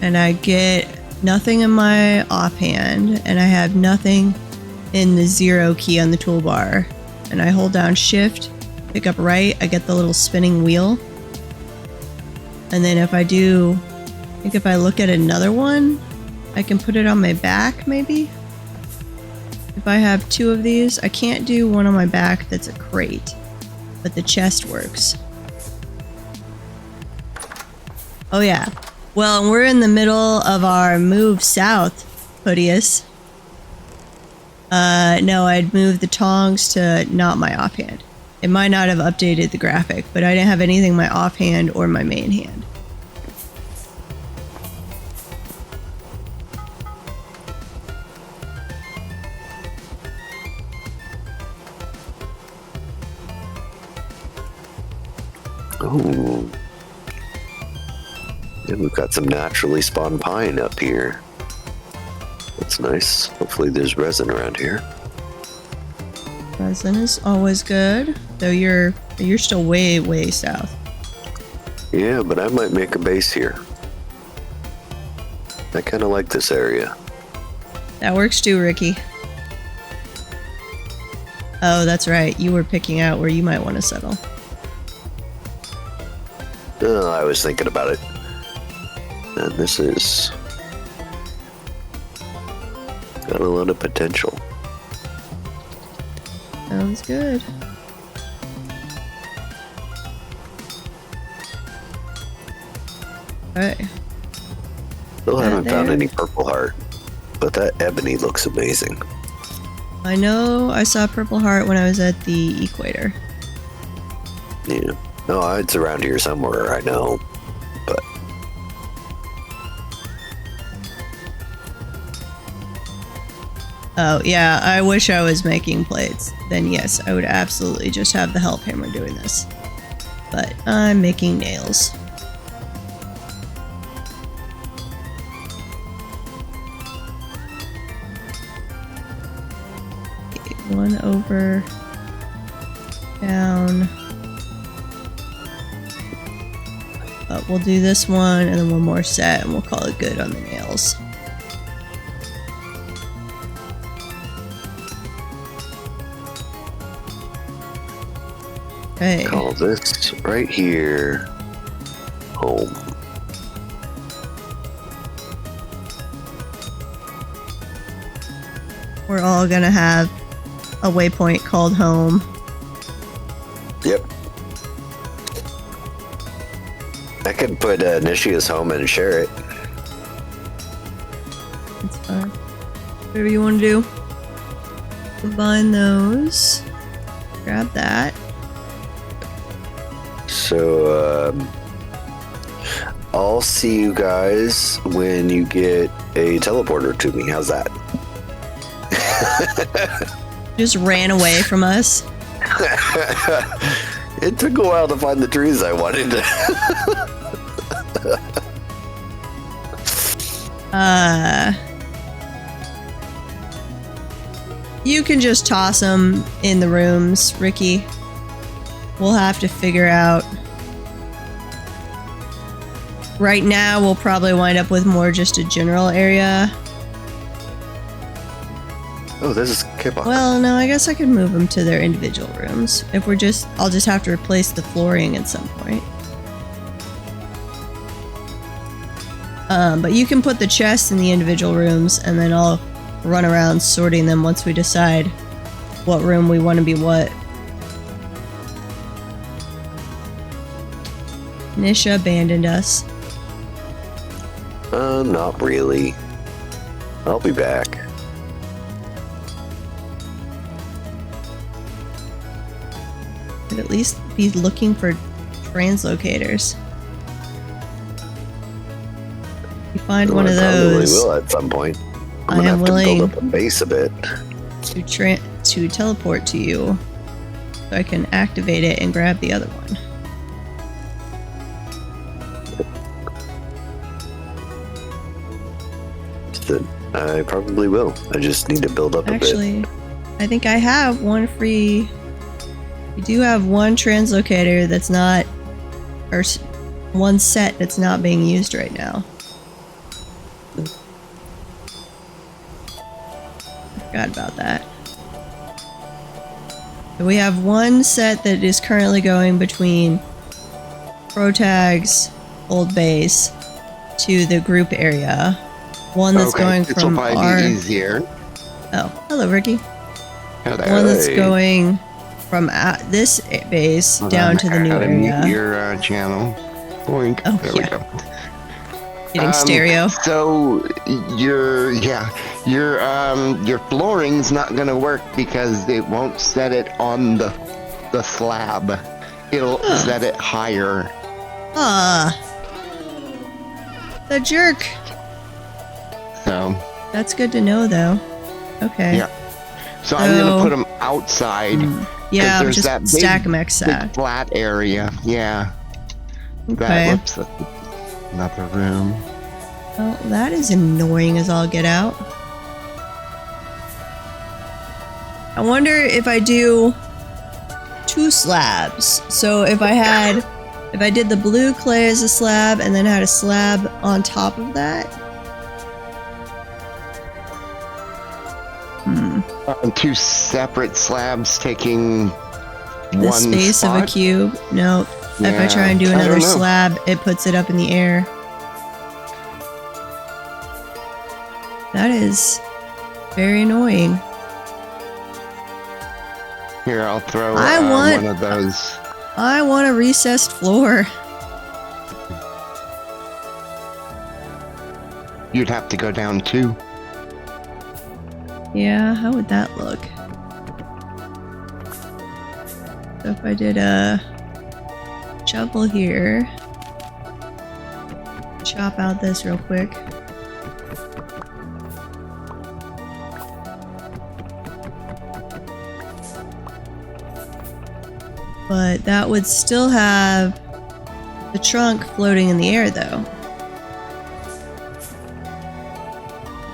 and I get nothing in my offhand and I have nothing in the 0 key on the toolbar and I hold down shift, pick up right, I get the little spinning wheel. And then if I do, I think if I look at another one, I can put it on my back maybe. if I have 2 of these, I can't do one on my back that's a crate, but the chest works. Oh yeah. Well, we're in the middle of our move south, Putius. No, I'd moved the tongs to not my offhand. It might not have updated the graphic, but I didn't have anything in my offhand or my main hand. Oh. And we've got some naturally spawned pine up here. That's nice. Hopefully there's resin around here. Resin is always good, though you're still way south. Yeah, but I might make a base here. I kind of like this area. That works too, Ricky. Oh, that's right. You were picking out where you might want to settle. I was thinking about it. And this is got a lot of potential. Sounds good. Okay. Still haven't found any purple heart, but that ebony looks amazing. I know I saw purple heart when I was at the equator. Yeah. No, it's around here somewhere, I know. But oh, yeah, I wish I was making plates. Then yes, I would absolutely just have the help hammer doing this. But I'm making nails. Okay, 1 over, down. But we'll do this one and then one more set and we'll call it good on the nails. Okay. call this right here home. We're all gonna have a waypoint called home. Yep. I could put Nishia's home and share it. It's fine. Whatever you want to do. Combine those. Grab that. So, I'll see you guys when you get a teleporter to me. How's that? Just ran away from us. It took a while to find the trees I wanted. You can just toss them in the rooms, Ricky. We'll have to figure out. Right now, we'll probably wind up with more just a general area. Oh, this is Kibok. Well, no, I guess I could move them to their individual rooms. If we're just, I'll just have to replace the flooring at some point. But you can put the chests in the individual rooms, and then I'll run around sorting them once we decide what room we want to be what. Nisha abandoned us. Not really. I'll be back. Could at least be looking for translocators. If you find one of those, I probably will at some point. I'm I gonna am have willing to build up a base a bit. to teleport to you, so I can activate it and grab the other one. I probably will. I just need to build up a bit. Actually, I think I have one free. You do have one translocator that's not, or one set that's not being used right now. Forgot about that. So we have one set that is currently going between Protag's old base to the group area. One that's going This will from probably our. be easier. Oh, Hello, Ricky. Hello. The one that's going from this base down to the new area. Mute your channel. Boink. Oh, there yeah. we go. Getting stereo. So your flooring's not gonna work because it won't set it on the slab. It'll set it higher. The jerk. So that's good to know, though. Okay. Yeah. So I'm gonna put them outside. Yeah, there's just that stack them extra. big flat area. Yeah. Okay. Whoops, that's another room. Well, that is annoying as all get out. I wonder if I do 2 slabs. So if I did the blue clay as a slab and then had a slab on top of that. On 2 separate slabs taking The one space spot? of a cube. No. Yeah, If I try and do I don't another know. slab, it puts it up in the air. That is very annoying. Here, I'll throw one of those. I want a recessed floor. You'd have to go down 2. Yeah, how would that look? So if I did a shovel here, chop out this real quick. But that would still have the trunk floating in the air, though.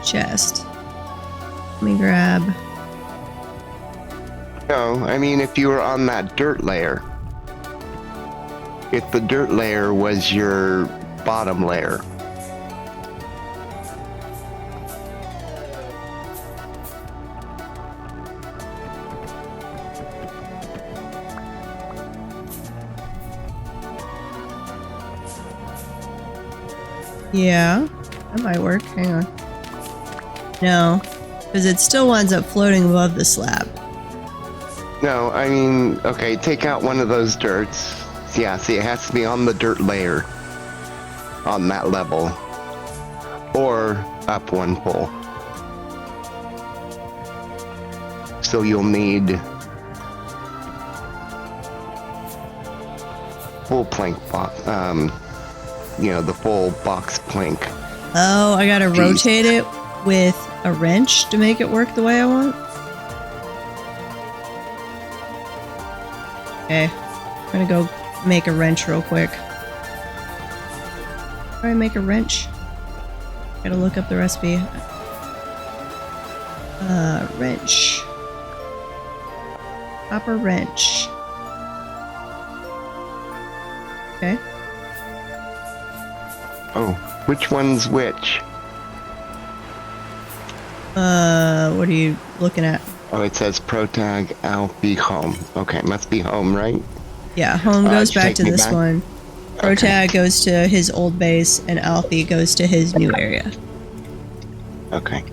Chest. Let me grab. No, I mean if you were on that dirt layer. If the dirt layer was your bottom layer. Yeah, that might work. Hang on. No, because it still winds up floating above the slab. No, I mean, okay, take out one of those dirts. Yeah, see, it has to be on the dirt layer. On that level. Or up 1 pole. So you'll need full plank box, the full box plank. Oh, I gotta Jeez. rotate it with a wrench to make it work the way I want? Okay, I'm gonna go make a wrench real quick. How do I make a wrench? Gotta look up the recipe. Wrench. Copper wrench. Okay. Oh, which one's which? What are you looking at? Oh, it says Protag Alfie Home. Okay, must be home, right? Yeah, home goes back take to me this back? one. Protag goes to his old base, and Alfie goes to his new area. Okay.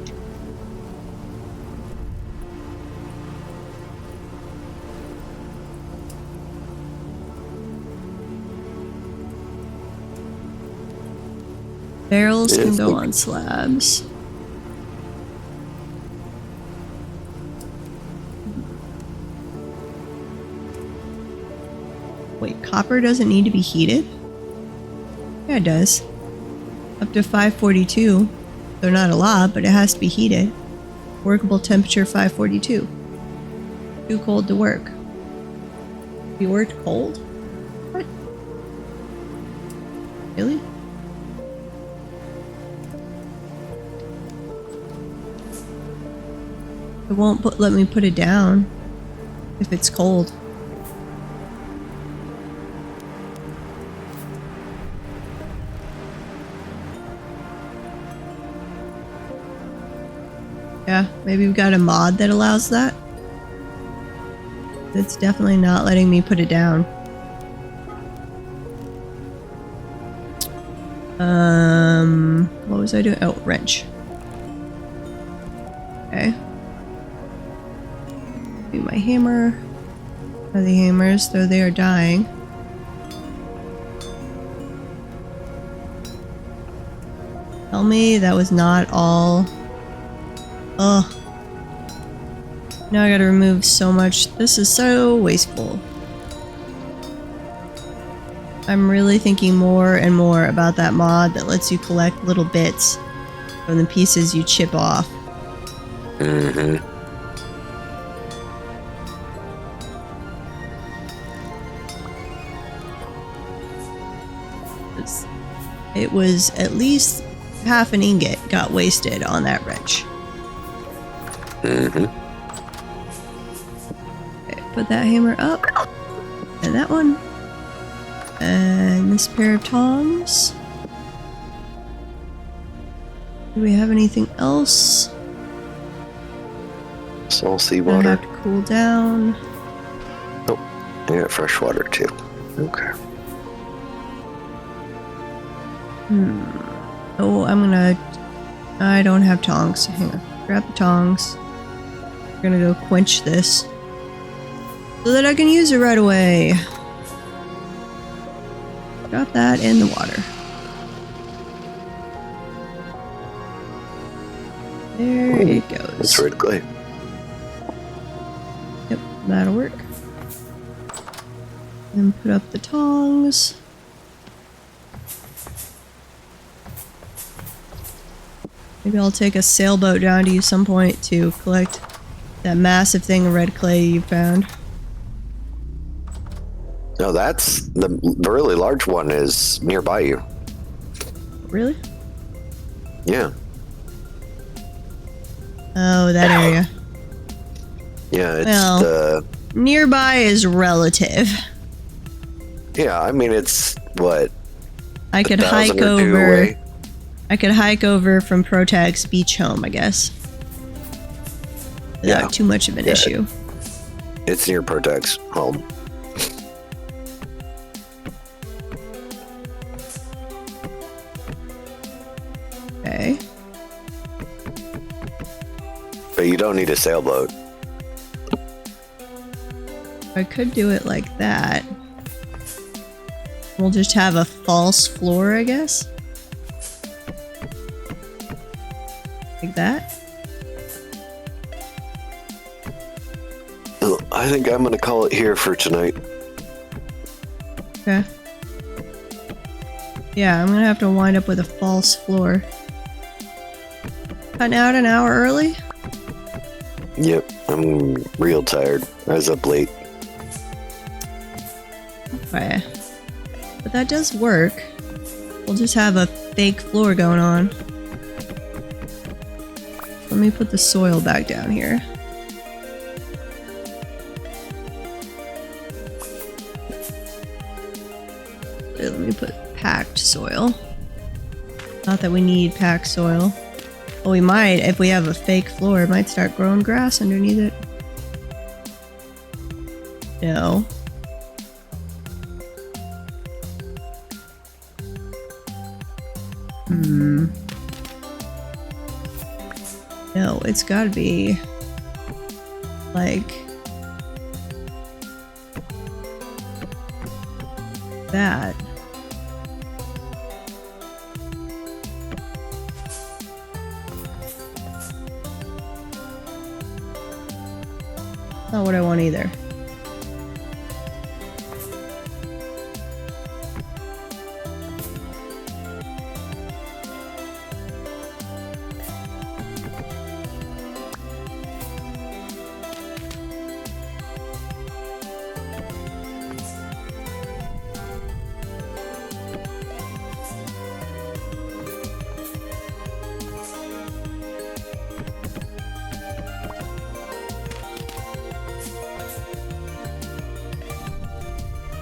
Barrels can Yes, go look. on slabs. Wait, copper doesn't need to be heated? Yeah, it does. Up to 542. They're not a lot, but it has to be heated. Workable temperature 542. Too cold to work. You worked cold? What? Really? It won't let me put it down if it's cold. Yeah, maybe we've got a mod that allows that. It's definitely not letting me put it down. What was I doing? Oh, wrench. Okay. my hammer. Or the hammers, though they are dying. Tell me that was not all. Ugh. Now I gotta remove so much. This is so wasteful. I'm really thinking more and more about that mod that lets you collect little bits from the pieces you chip off. Mm-hmm. It was at least half an ingot got wasted on that wrench. Mm-hmm. Okay, put that hammer up. And that one. And this pair of tongs. Do we have anything else? Salty Gonna water. have to cool down. Oh, I got fresh water too. Okay. Oh, I don't have tongs. Hang on. Grab the tongs. We're gonna go quench this so that I can use it right away. Got that in the water. There Ooh, it goes. That's red clay. Yep, that'll work. And put up the tongs. Maybe I'll take a sailboat down to you some point to collect that massive thing of red clay you found. No, that's the really large one is nearby you. Really? Yeah. Oh, that area. Yeah, it's Well. the. Nearby is relative. Yeah, I mean it's what. I could 1,000 hike or two over. away. I could hike over from Protag's beach home, I guess. Without Yeah. too much of an Yeah. issue. It's near Protect's home. Okay. But you don't need a sailboat. I could do it like that. We'll just have a false floor, I guess. Like that. I think I'm gonna call it here for tonight. Okay. Yeah, I'm gonna have to wind up with a false floor. Cutting out an hour early? Yep, I'm real tired. I was up late. Okay. But that does work. We'll just have a fake floor going on. Let me put the soil back down here. Let me put packed soil. Not that we need packed soil. Well, we might, if we have a fake floor, it might start growing grass underneath it. No. No, it's gotta be like that. Not what I want either.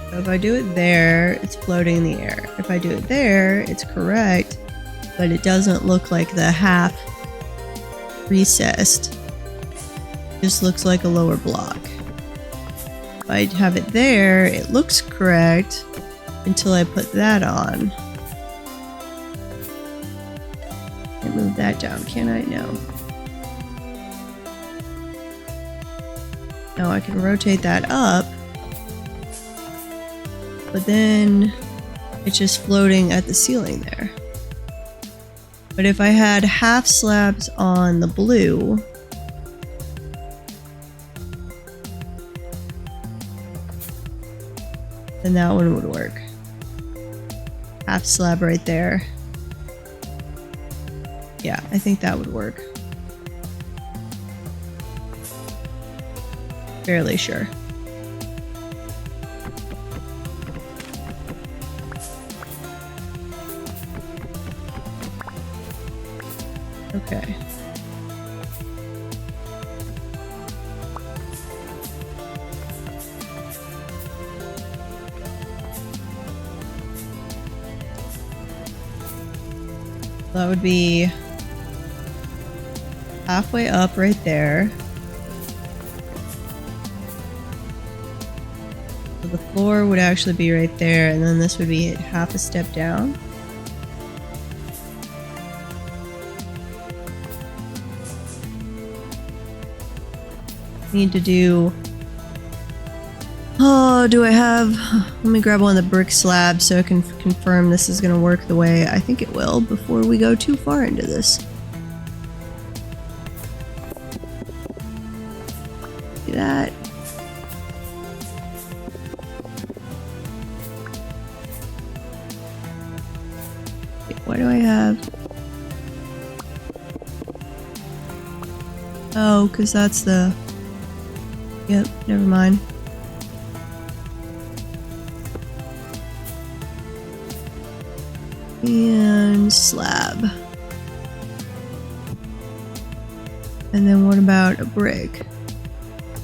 So if I do it there, it's floating in the air. If I do it there, it's correct, but it doesn't look like the half recessed. It just looks like a lower block. If I have it there, it looks correct until I put that on. Can't move that down, can I? No. Now I can rotate that up, but then it's just floating at the ceiling there. But if I had half slabs on the blue, then that one would work. Half slab right there. Yeah, I think that would work. Fairly sure. Okay. That would be halfway up right there. So the floor would actually be right there, and then this would be half a step down. Need to do... Oh, do I have... Let me grab one of the brick slabs so I can confirm this is going to work the way I think it will before we go too far into this. Do that. Okay, why do I have... Oh, because that's the... Yep, never mind. And slab. And then what about a brick?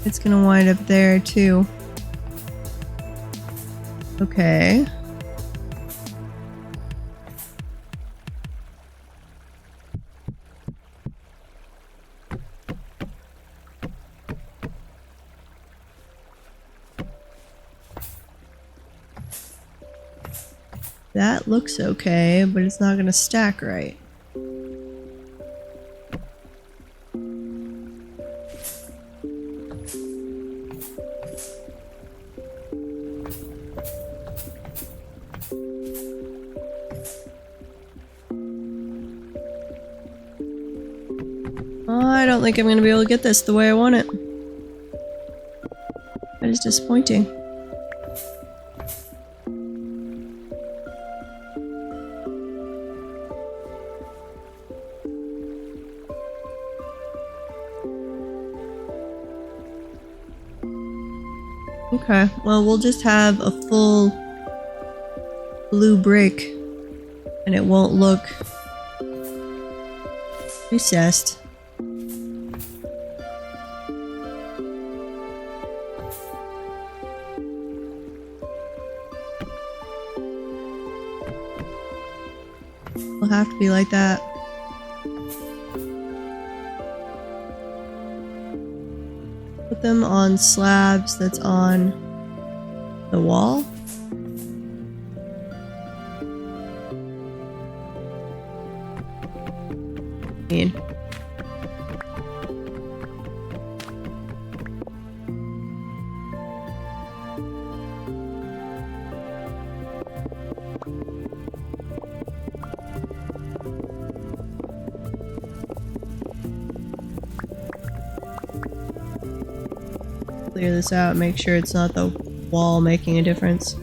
It's gonna wind up there too. Okay. That looks okay, but it's not gonna stack right. I don't think I'm gonna be able to get this the way I want it. That is disappointing. Okay, well, we'll just have a full blue brick and it won't look recessed. Will have to be like that. Put them on slabs that's on the wall. Mean. Clear this out, make sure it's not the wall making a difference.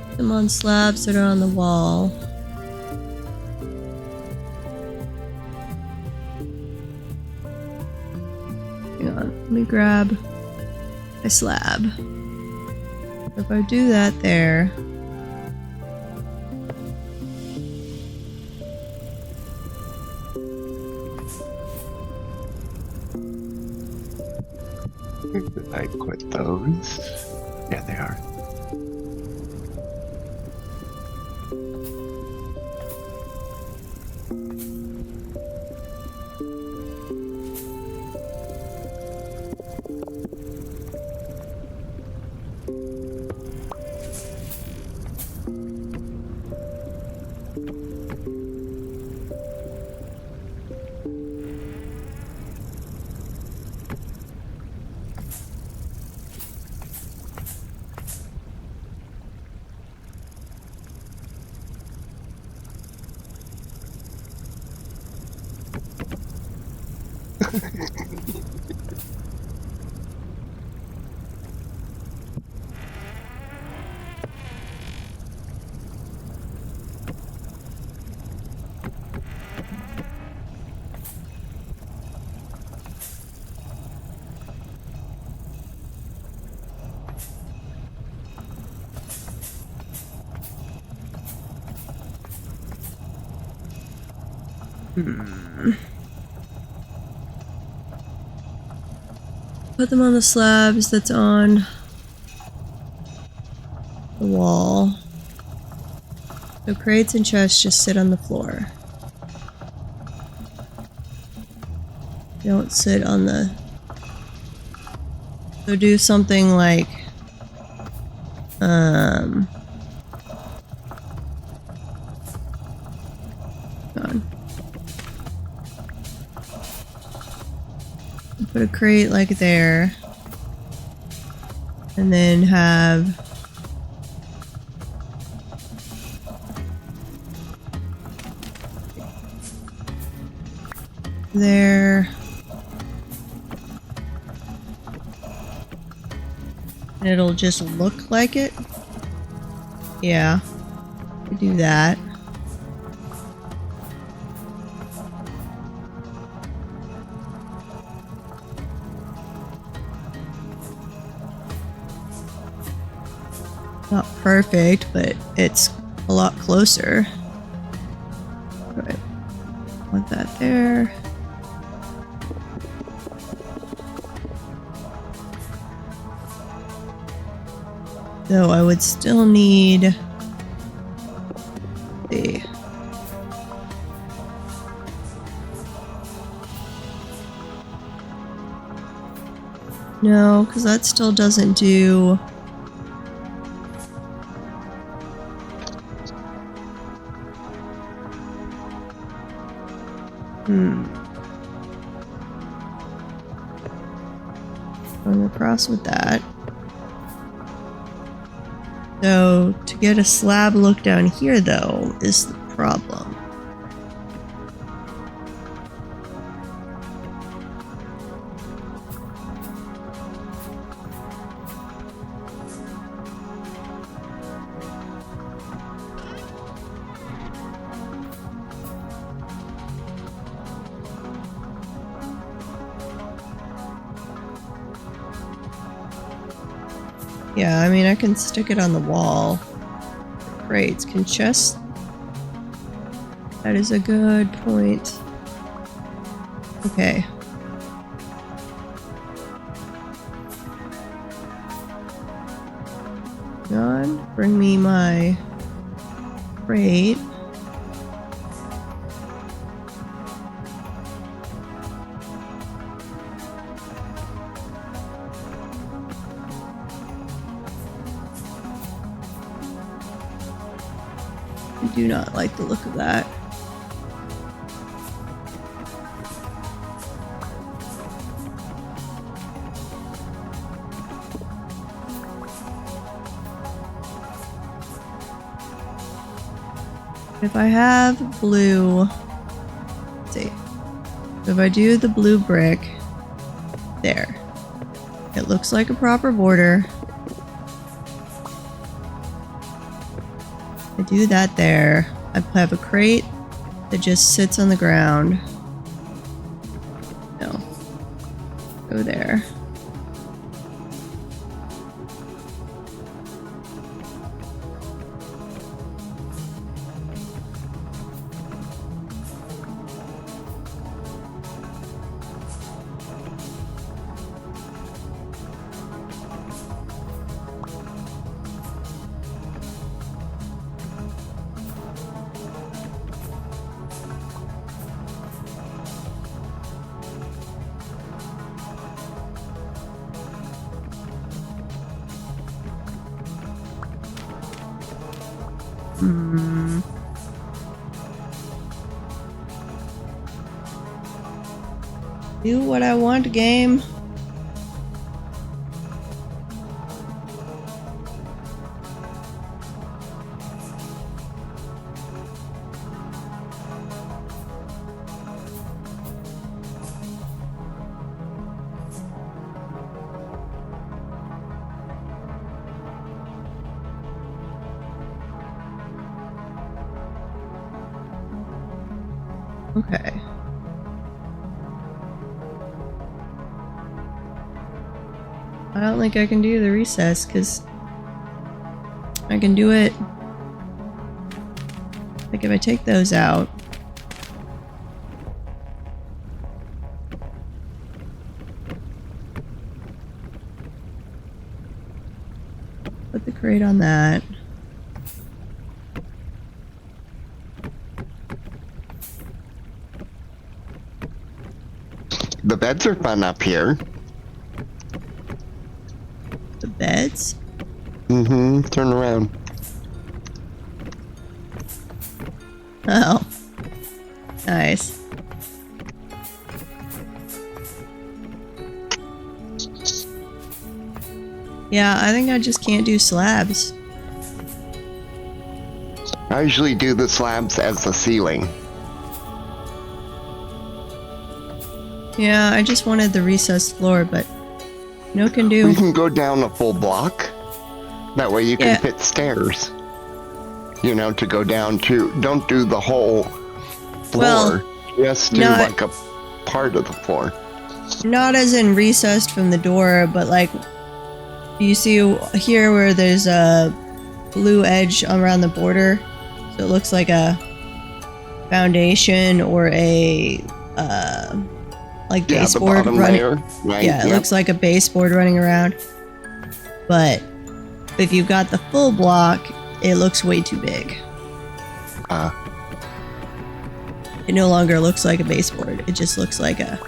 Put them on slabs that are on the wall. Hang on, let me grab a slab. If I do that there, Did I put those? Yeah, they are. Put them on the slabs that's on the wall. So crates and chests just sit on the floor. Don't sit on the... So do something like... on. Put a crate like there. And then have... there. And it'll just look like it. Yeah. We do that. Not perfect, but it's a lot closer. Right. Want that there. So I would still need the... No, because that still doesn't do... Going across with that. So, to get a slab look down here, though, is the problem. Yeah, I mean, I can stick it on the wall. Crates can chests. That is a good point. Okay. John, bring me my crate. I do not like the look of that. If I have blue, let's see. So if I do the blue brick, there. It looks like a proper border. I do that there. I have a crate that just sits on the ground. No. Go there. Do what I want, game. Okay. I don't think I can do the recess because I can do it. Like if I take those out. Put the crate on that. The beds are fun up here. The beds? Mm-hmm. Turn around. Oh. Nice. Yeah, I think I just can't do slabs. I usually do the slabs as the ceiling. Yeah, I just wanted the recessed floor, but no can do. We can go down a full block. That way you can Yeah. fit stairs. You know, to go down to. Don't do the whole floor. Well, just do not- like a part of the floor. Not as in recessed from the door, but like you see here where there's a blue edge around the border, so it looks like a foundation or a like Yeah, the baseboard bottom running. layer, right? Yeah, it looks like a baseboard running around. But if you've got the full block, it looks way too big. It no longer looks like a baseboard. It just looks like a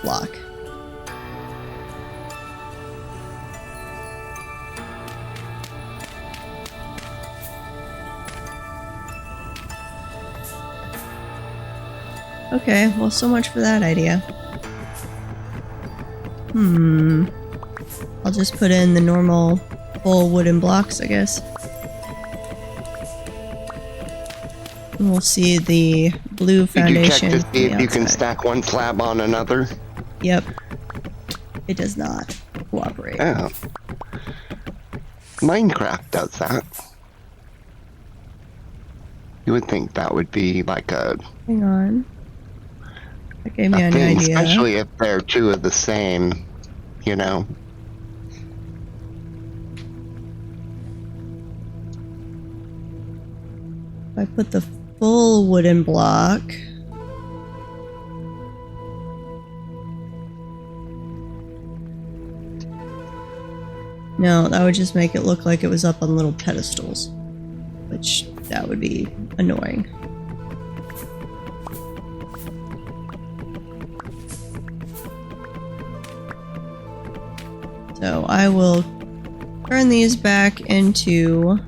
block. Okay, well, so much for that idea. I'll just put in the normal full wooden blocks, I guess. And we'll see the blue Did you foundation. check to see from if the you can outside. stack one slab on another? Yep. It does not cooperate. Oh. Minecraft does that. You would think that would be like a Hang on. That gave me an thing, idea. especially if they're two of the same, you know. If I put the full wooden block. No, that would just make it look like it was up on little pedestals, which that would be annoying. So I will turn these back into...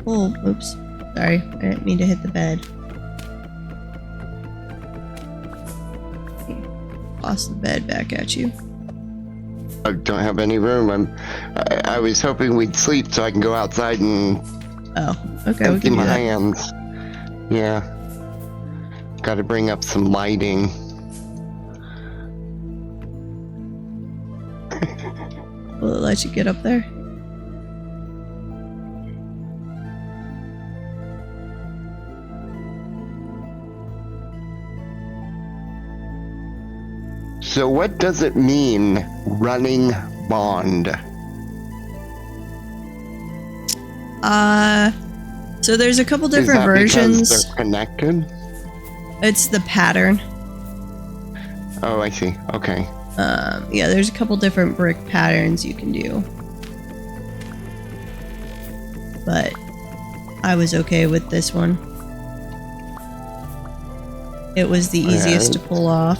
Oh, oops. Sorry, I didn't mean to hit the bed. Toss the bed back at you. I don't have any room. I was hoping we'd sleep so I can go outside and Oh, okay, we empty can do my that. hands. Yeah. Got to bring up some lighting. Will it let you get up there? So what does it mean, running bond? So there's a couple Is different that versions. because they're connected? It's the pattern. Oh, I see. Okay. Yeah, there's a couple different brick patterns you can do. But I was okay with this one. It was the easiest to pull off.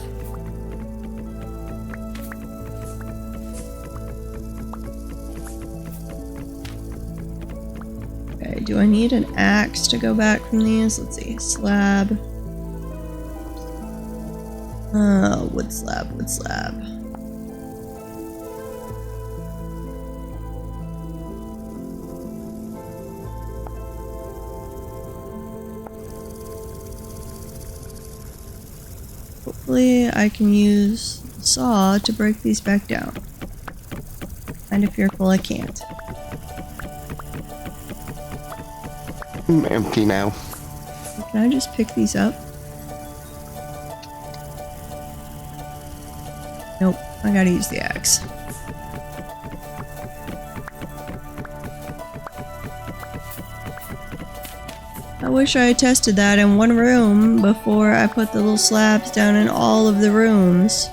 Okay, do I need an axe to go back from these? Let's see. Slab. Wood slab, wood slab. Hopefully I can use the saw to break these back down. Kinda fearful I can't. I'm empty now. Can I just pick these up? Nope, I gotta use the axe. I wish I had tested that in one room before I put the little slabs down in all of the rooms.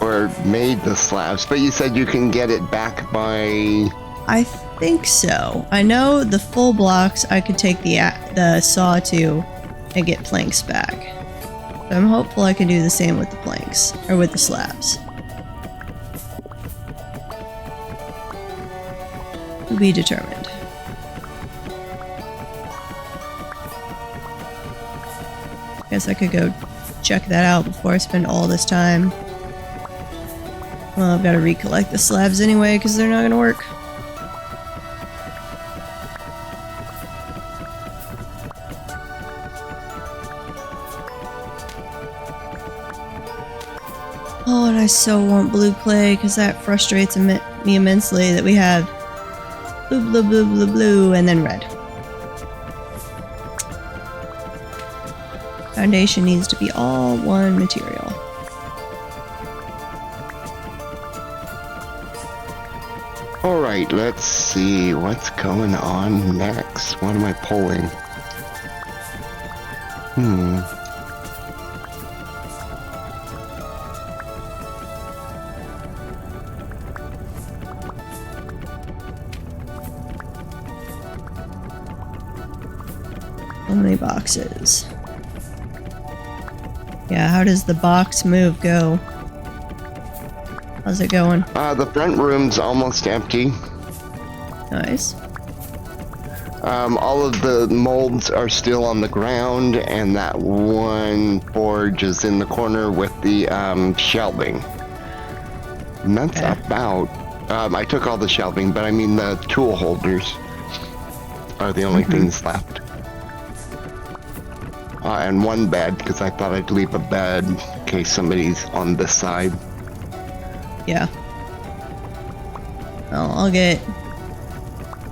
Or made the slabs, but you said you can get it back by... I think so. I know the full blocks I could take the saw to and get planks back. So I'm hopeful I can do the same with the planks, or with the slabs. To be determined. Guess I could go check that out before I spend all this time. Well, I've got to recollect the slabs anyway, because they're not going to work. Oh, and I so want blue clay, because that frustrates me immensely that we have blue, blue, blue, blue, blue, and then red. Foundation needs to be all one material. Alright, let's see what's going on next. What am I pulling? So many boxes. Yeah, how does the box move go? How's it going? The front room's almost empty. Nice. All of the molds are still on the ground, and that one forge is in the corner with the shelving. And that's about... I took all the shelving, but I mean the tool holders are the only things left. And one bed, because I thought I'd leave a bed in case somebody's on this side. Yeah. Well, I'll get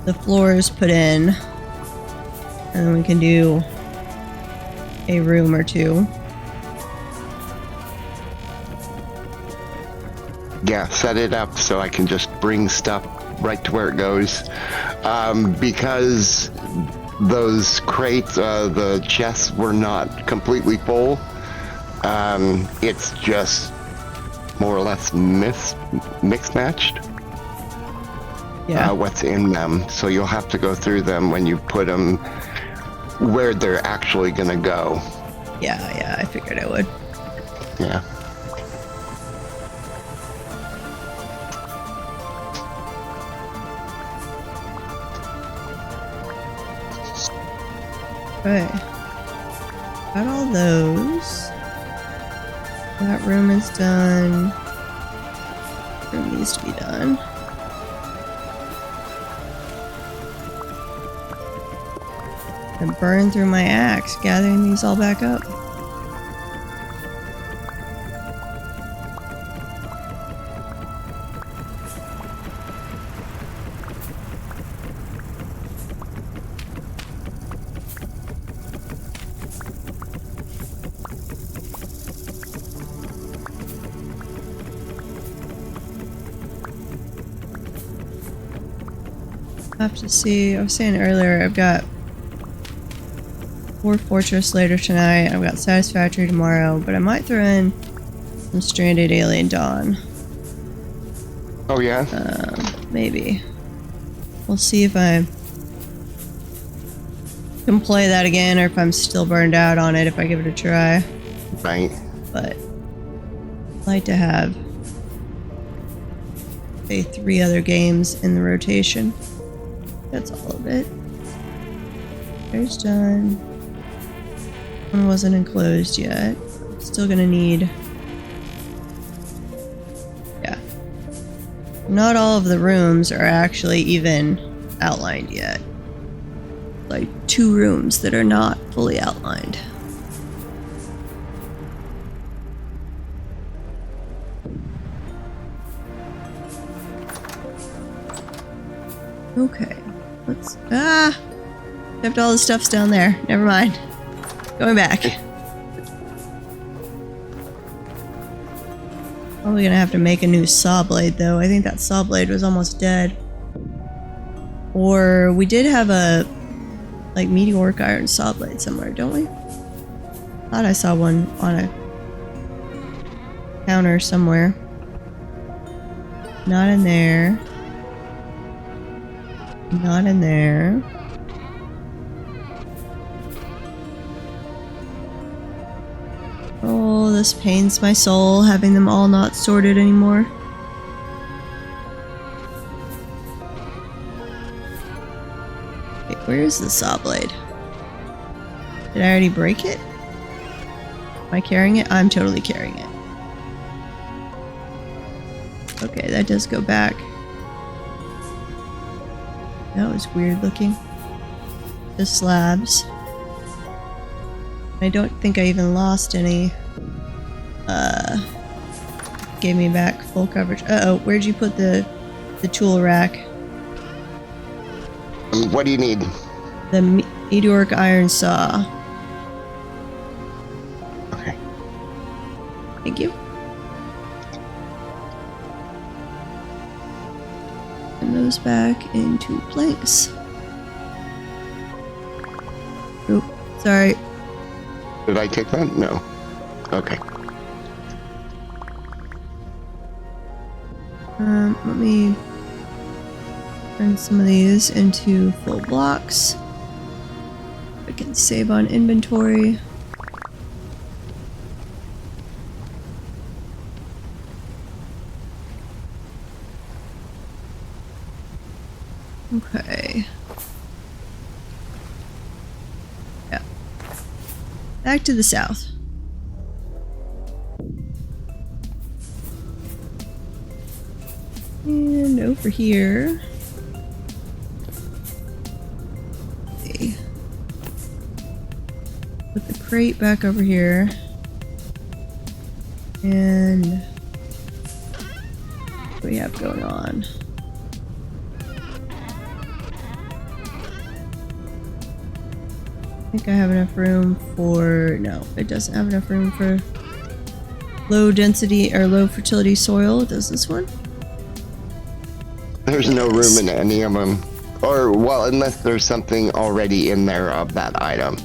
the floors put in, and then we can do a room or two. Yeah, set it up so I can just bring stuff right to where it goes. Because those crates, the chests were not completely full. It's just more or less mixed matched. Yeah. What's in them, so you'll have to go through them when you put them where they're actually gonna go. Yeah, I figured I would. Yeah. Okay. Got all those. That room is done. Room needs to be done. And burn through my axe, gathering these all back up. I have to see. I was saying earlier, I've got War Fortress later tonight. I've got Satisfactory tomorrow, but I might throw in some Stranded Alien Dawn. Oh yeah. Maybe. We'll see if I can play that again, or if I'm still burned out on it if I give it a try. Right. But I'd like to have, say, 3 other games in the rotation. That's all of it. There's done. One wasn't enclosed yet. Still gonna need... Yeah. Not all of the rooms are actually even outlined yet. Like 2 rooms that are not fully outlined. Okay. Let's... except all the stuff's down there. Never mind. Going back. Probably gonna have to make a new saw blade though. I think that saw blade was almost dead. Or we did have a like meteoric iron saw blade somewhere, don't we? Thought I saw one on a counter somewhere. Not in there. Not in there. Oh, this pains my soul having them all not sorted anymore. Wait, where is the saw blade? Did I already break it? Am I carrying it? I'm totally carrying it. Okay, that does go back. That was weird looking. The slabs. I don't think I even lost any. Gave me back full coverage. Uh-oh, where'd you put the tool rack? What do you need? The meteoric iron saw. Okay. Thank you. And those back into planks. Oop, sorry. Did I take that? No. Okay. Let me turn some of these into full blocks. I can save on inventory. Okay. Yeah. Back to the south. And over here. Okay. Put the crate back over here. And what do we have going on? I think I have enough room for... No, it doesn't have enough room for low density or low fertility soil. Does this one? There's no room in any of them. Or, well, unless there's something already in there of that item.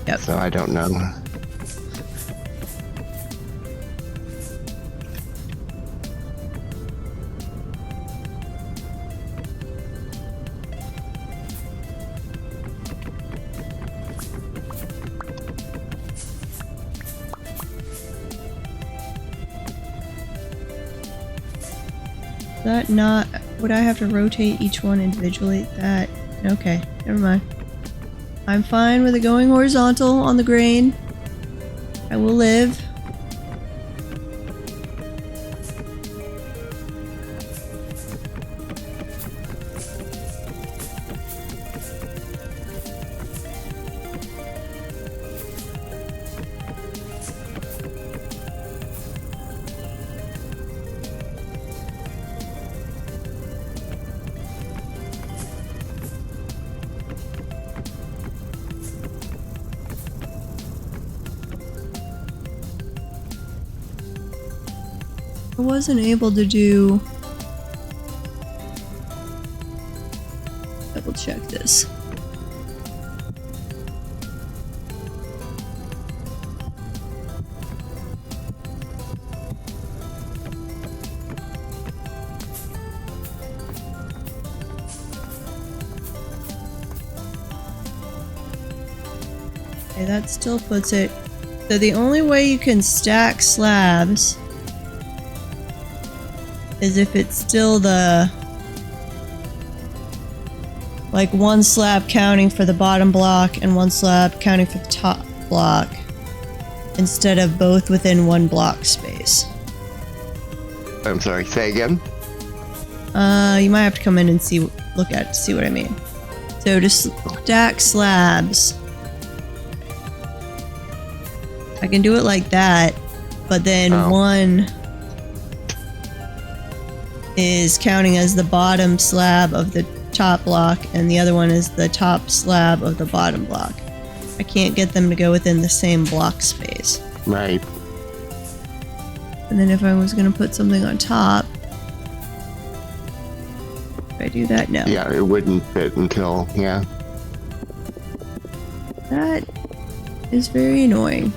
Yep. So I don't know. That not... Would I have to rotate each one individually? That... Okay, never mind. I'm fine with it going horizontal on the grain. I will live. I wasn't able to do... Double check this. Okay, that still puts it... So the only way you can stack slabs is if it's still the... Like one slab counting for the bottom block and one slab counting for the top block, instead of both within one block space. I'm sorry, say again? You might have to come in and see, look at it to see what I mean. So to stack slabs, I can do it like that, but then one is counting as the bottom slab of the top block and the other one is the top slab of the bottom block. I can't get them to go within the same block space. Right. And then if I was going to put something on top, if I do that, no. Yeah, it wouldn't fit until, yeah. That is very annoying.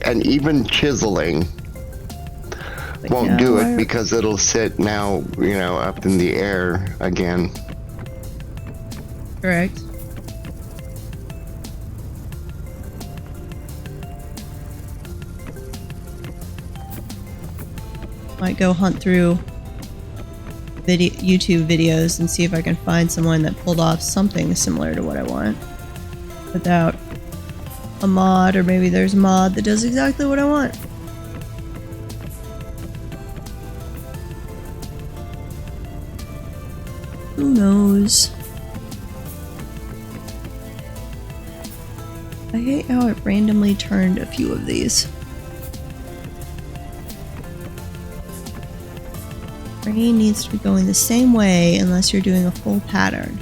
And even chiseling But won't do no, it because it'll sit now, you know, up in the air again. Correct. Might go hunt through YouTube videos and see if I can find someone that pulled off something similar to what I want without a mod, or maybe there's a mod that does exactly what I want. Who knows? I hate how it randomly turned a few of these. Rain needs to be going the same way unless you're doing a full pattern.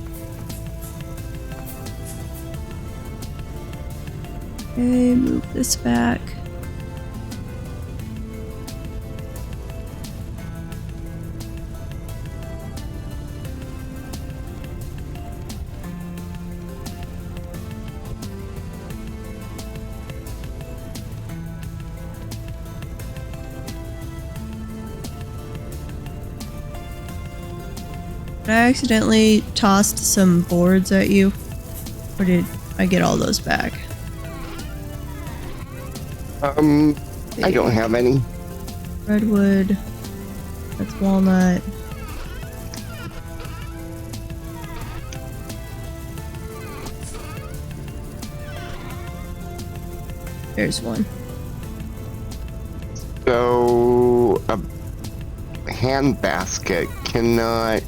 Okay, move this back. Did I accidentally tossed some boards at you? Or did I get all those back? I don't have any. Redwood. That's walnut. There's one. So, a hand basket cannot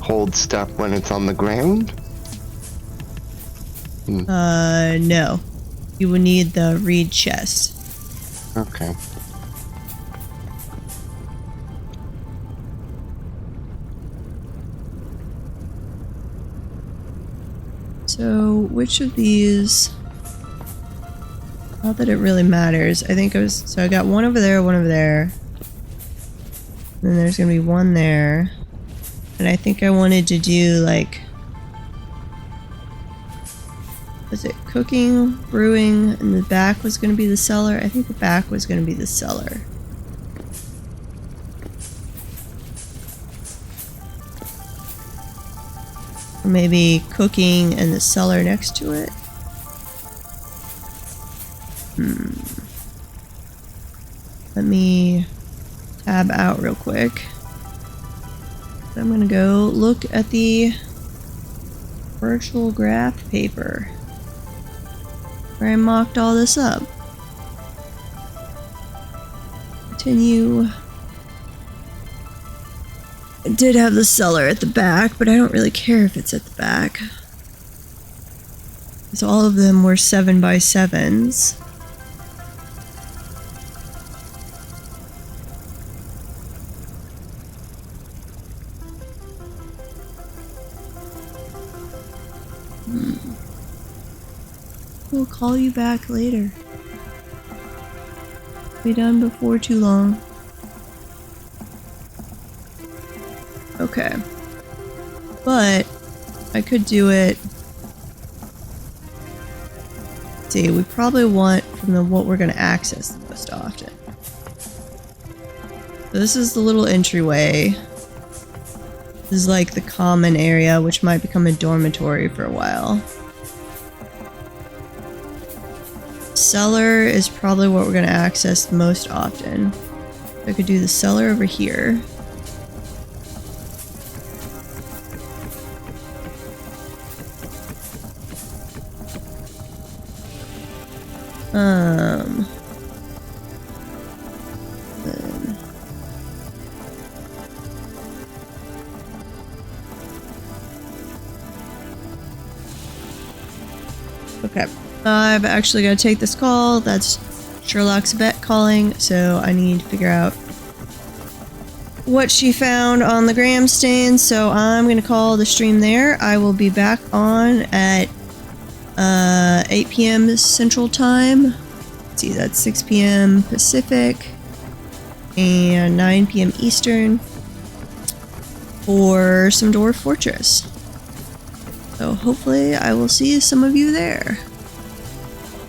hold stuff when it's on the ground? No. You would need the reed chest. Okay. So, which of these... Not that it really matters. I think so I got one over there, one over there. And then there's gonna be one there. And I think I wanted to do, like... Was it cooking, brewing, and the back was gonna be the cellar? I think the back was gonna be the cellar. Or maybe cooking and the cellar next to it? Let me tab out real quick. I'm gonna go look at the virtual graph paper where I mocked all this up. Continue. I did have the cellar at the back, but I don't really care if it's at the back. Because all of them were 7x7s. We'll call you back later. Be done before too long. Okay. But I could do it. See, we probably want from what we're going to access the most often. So this is the little entryway. This is like the common area, which might become a dormitory for a while. Cellar is probably what we're going to access most often. I could do the cellar over here. Then. Okay. I've actually got to take this call. That's Sherlock's vet calling, so I need to figure out what she found on the gram stain, so I'm going to call the stream there. I will be back on at 8 p.m. Central Time. Let's see, that's 6 p.m. Pacific and 9 p.m. Eastern for some Dwarf Fortress. So hopefully I will see some of you there.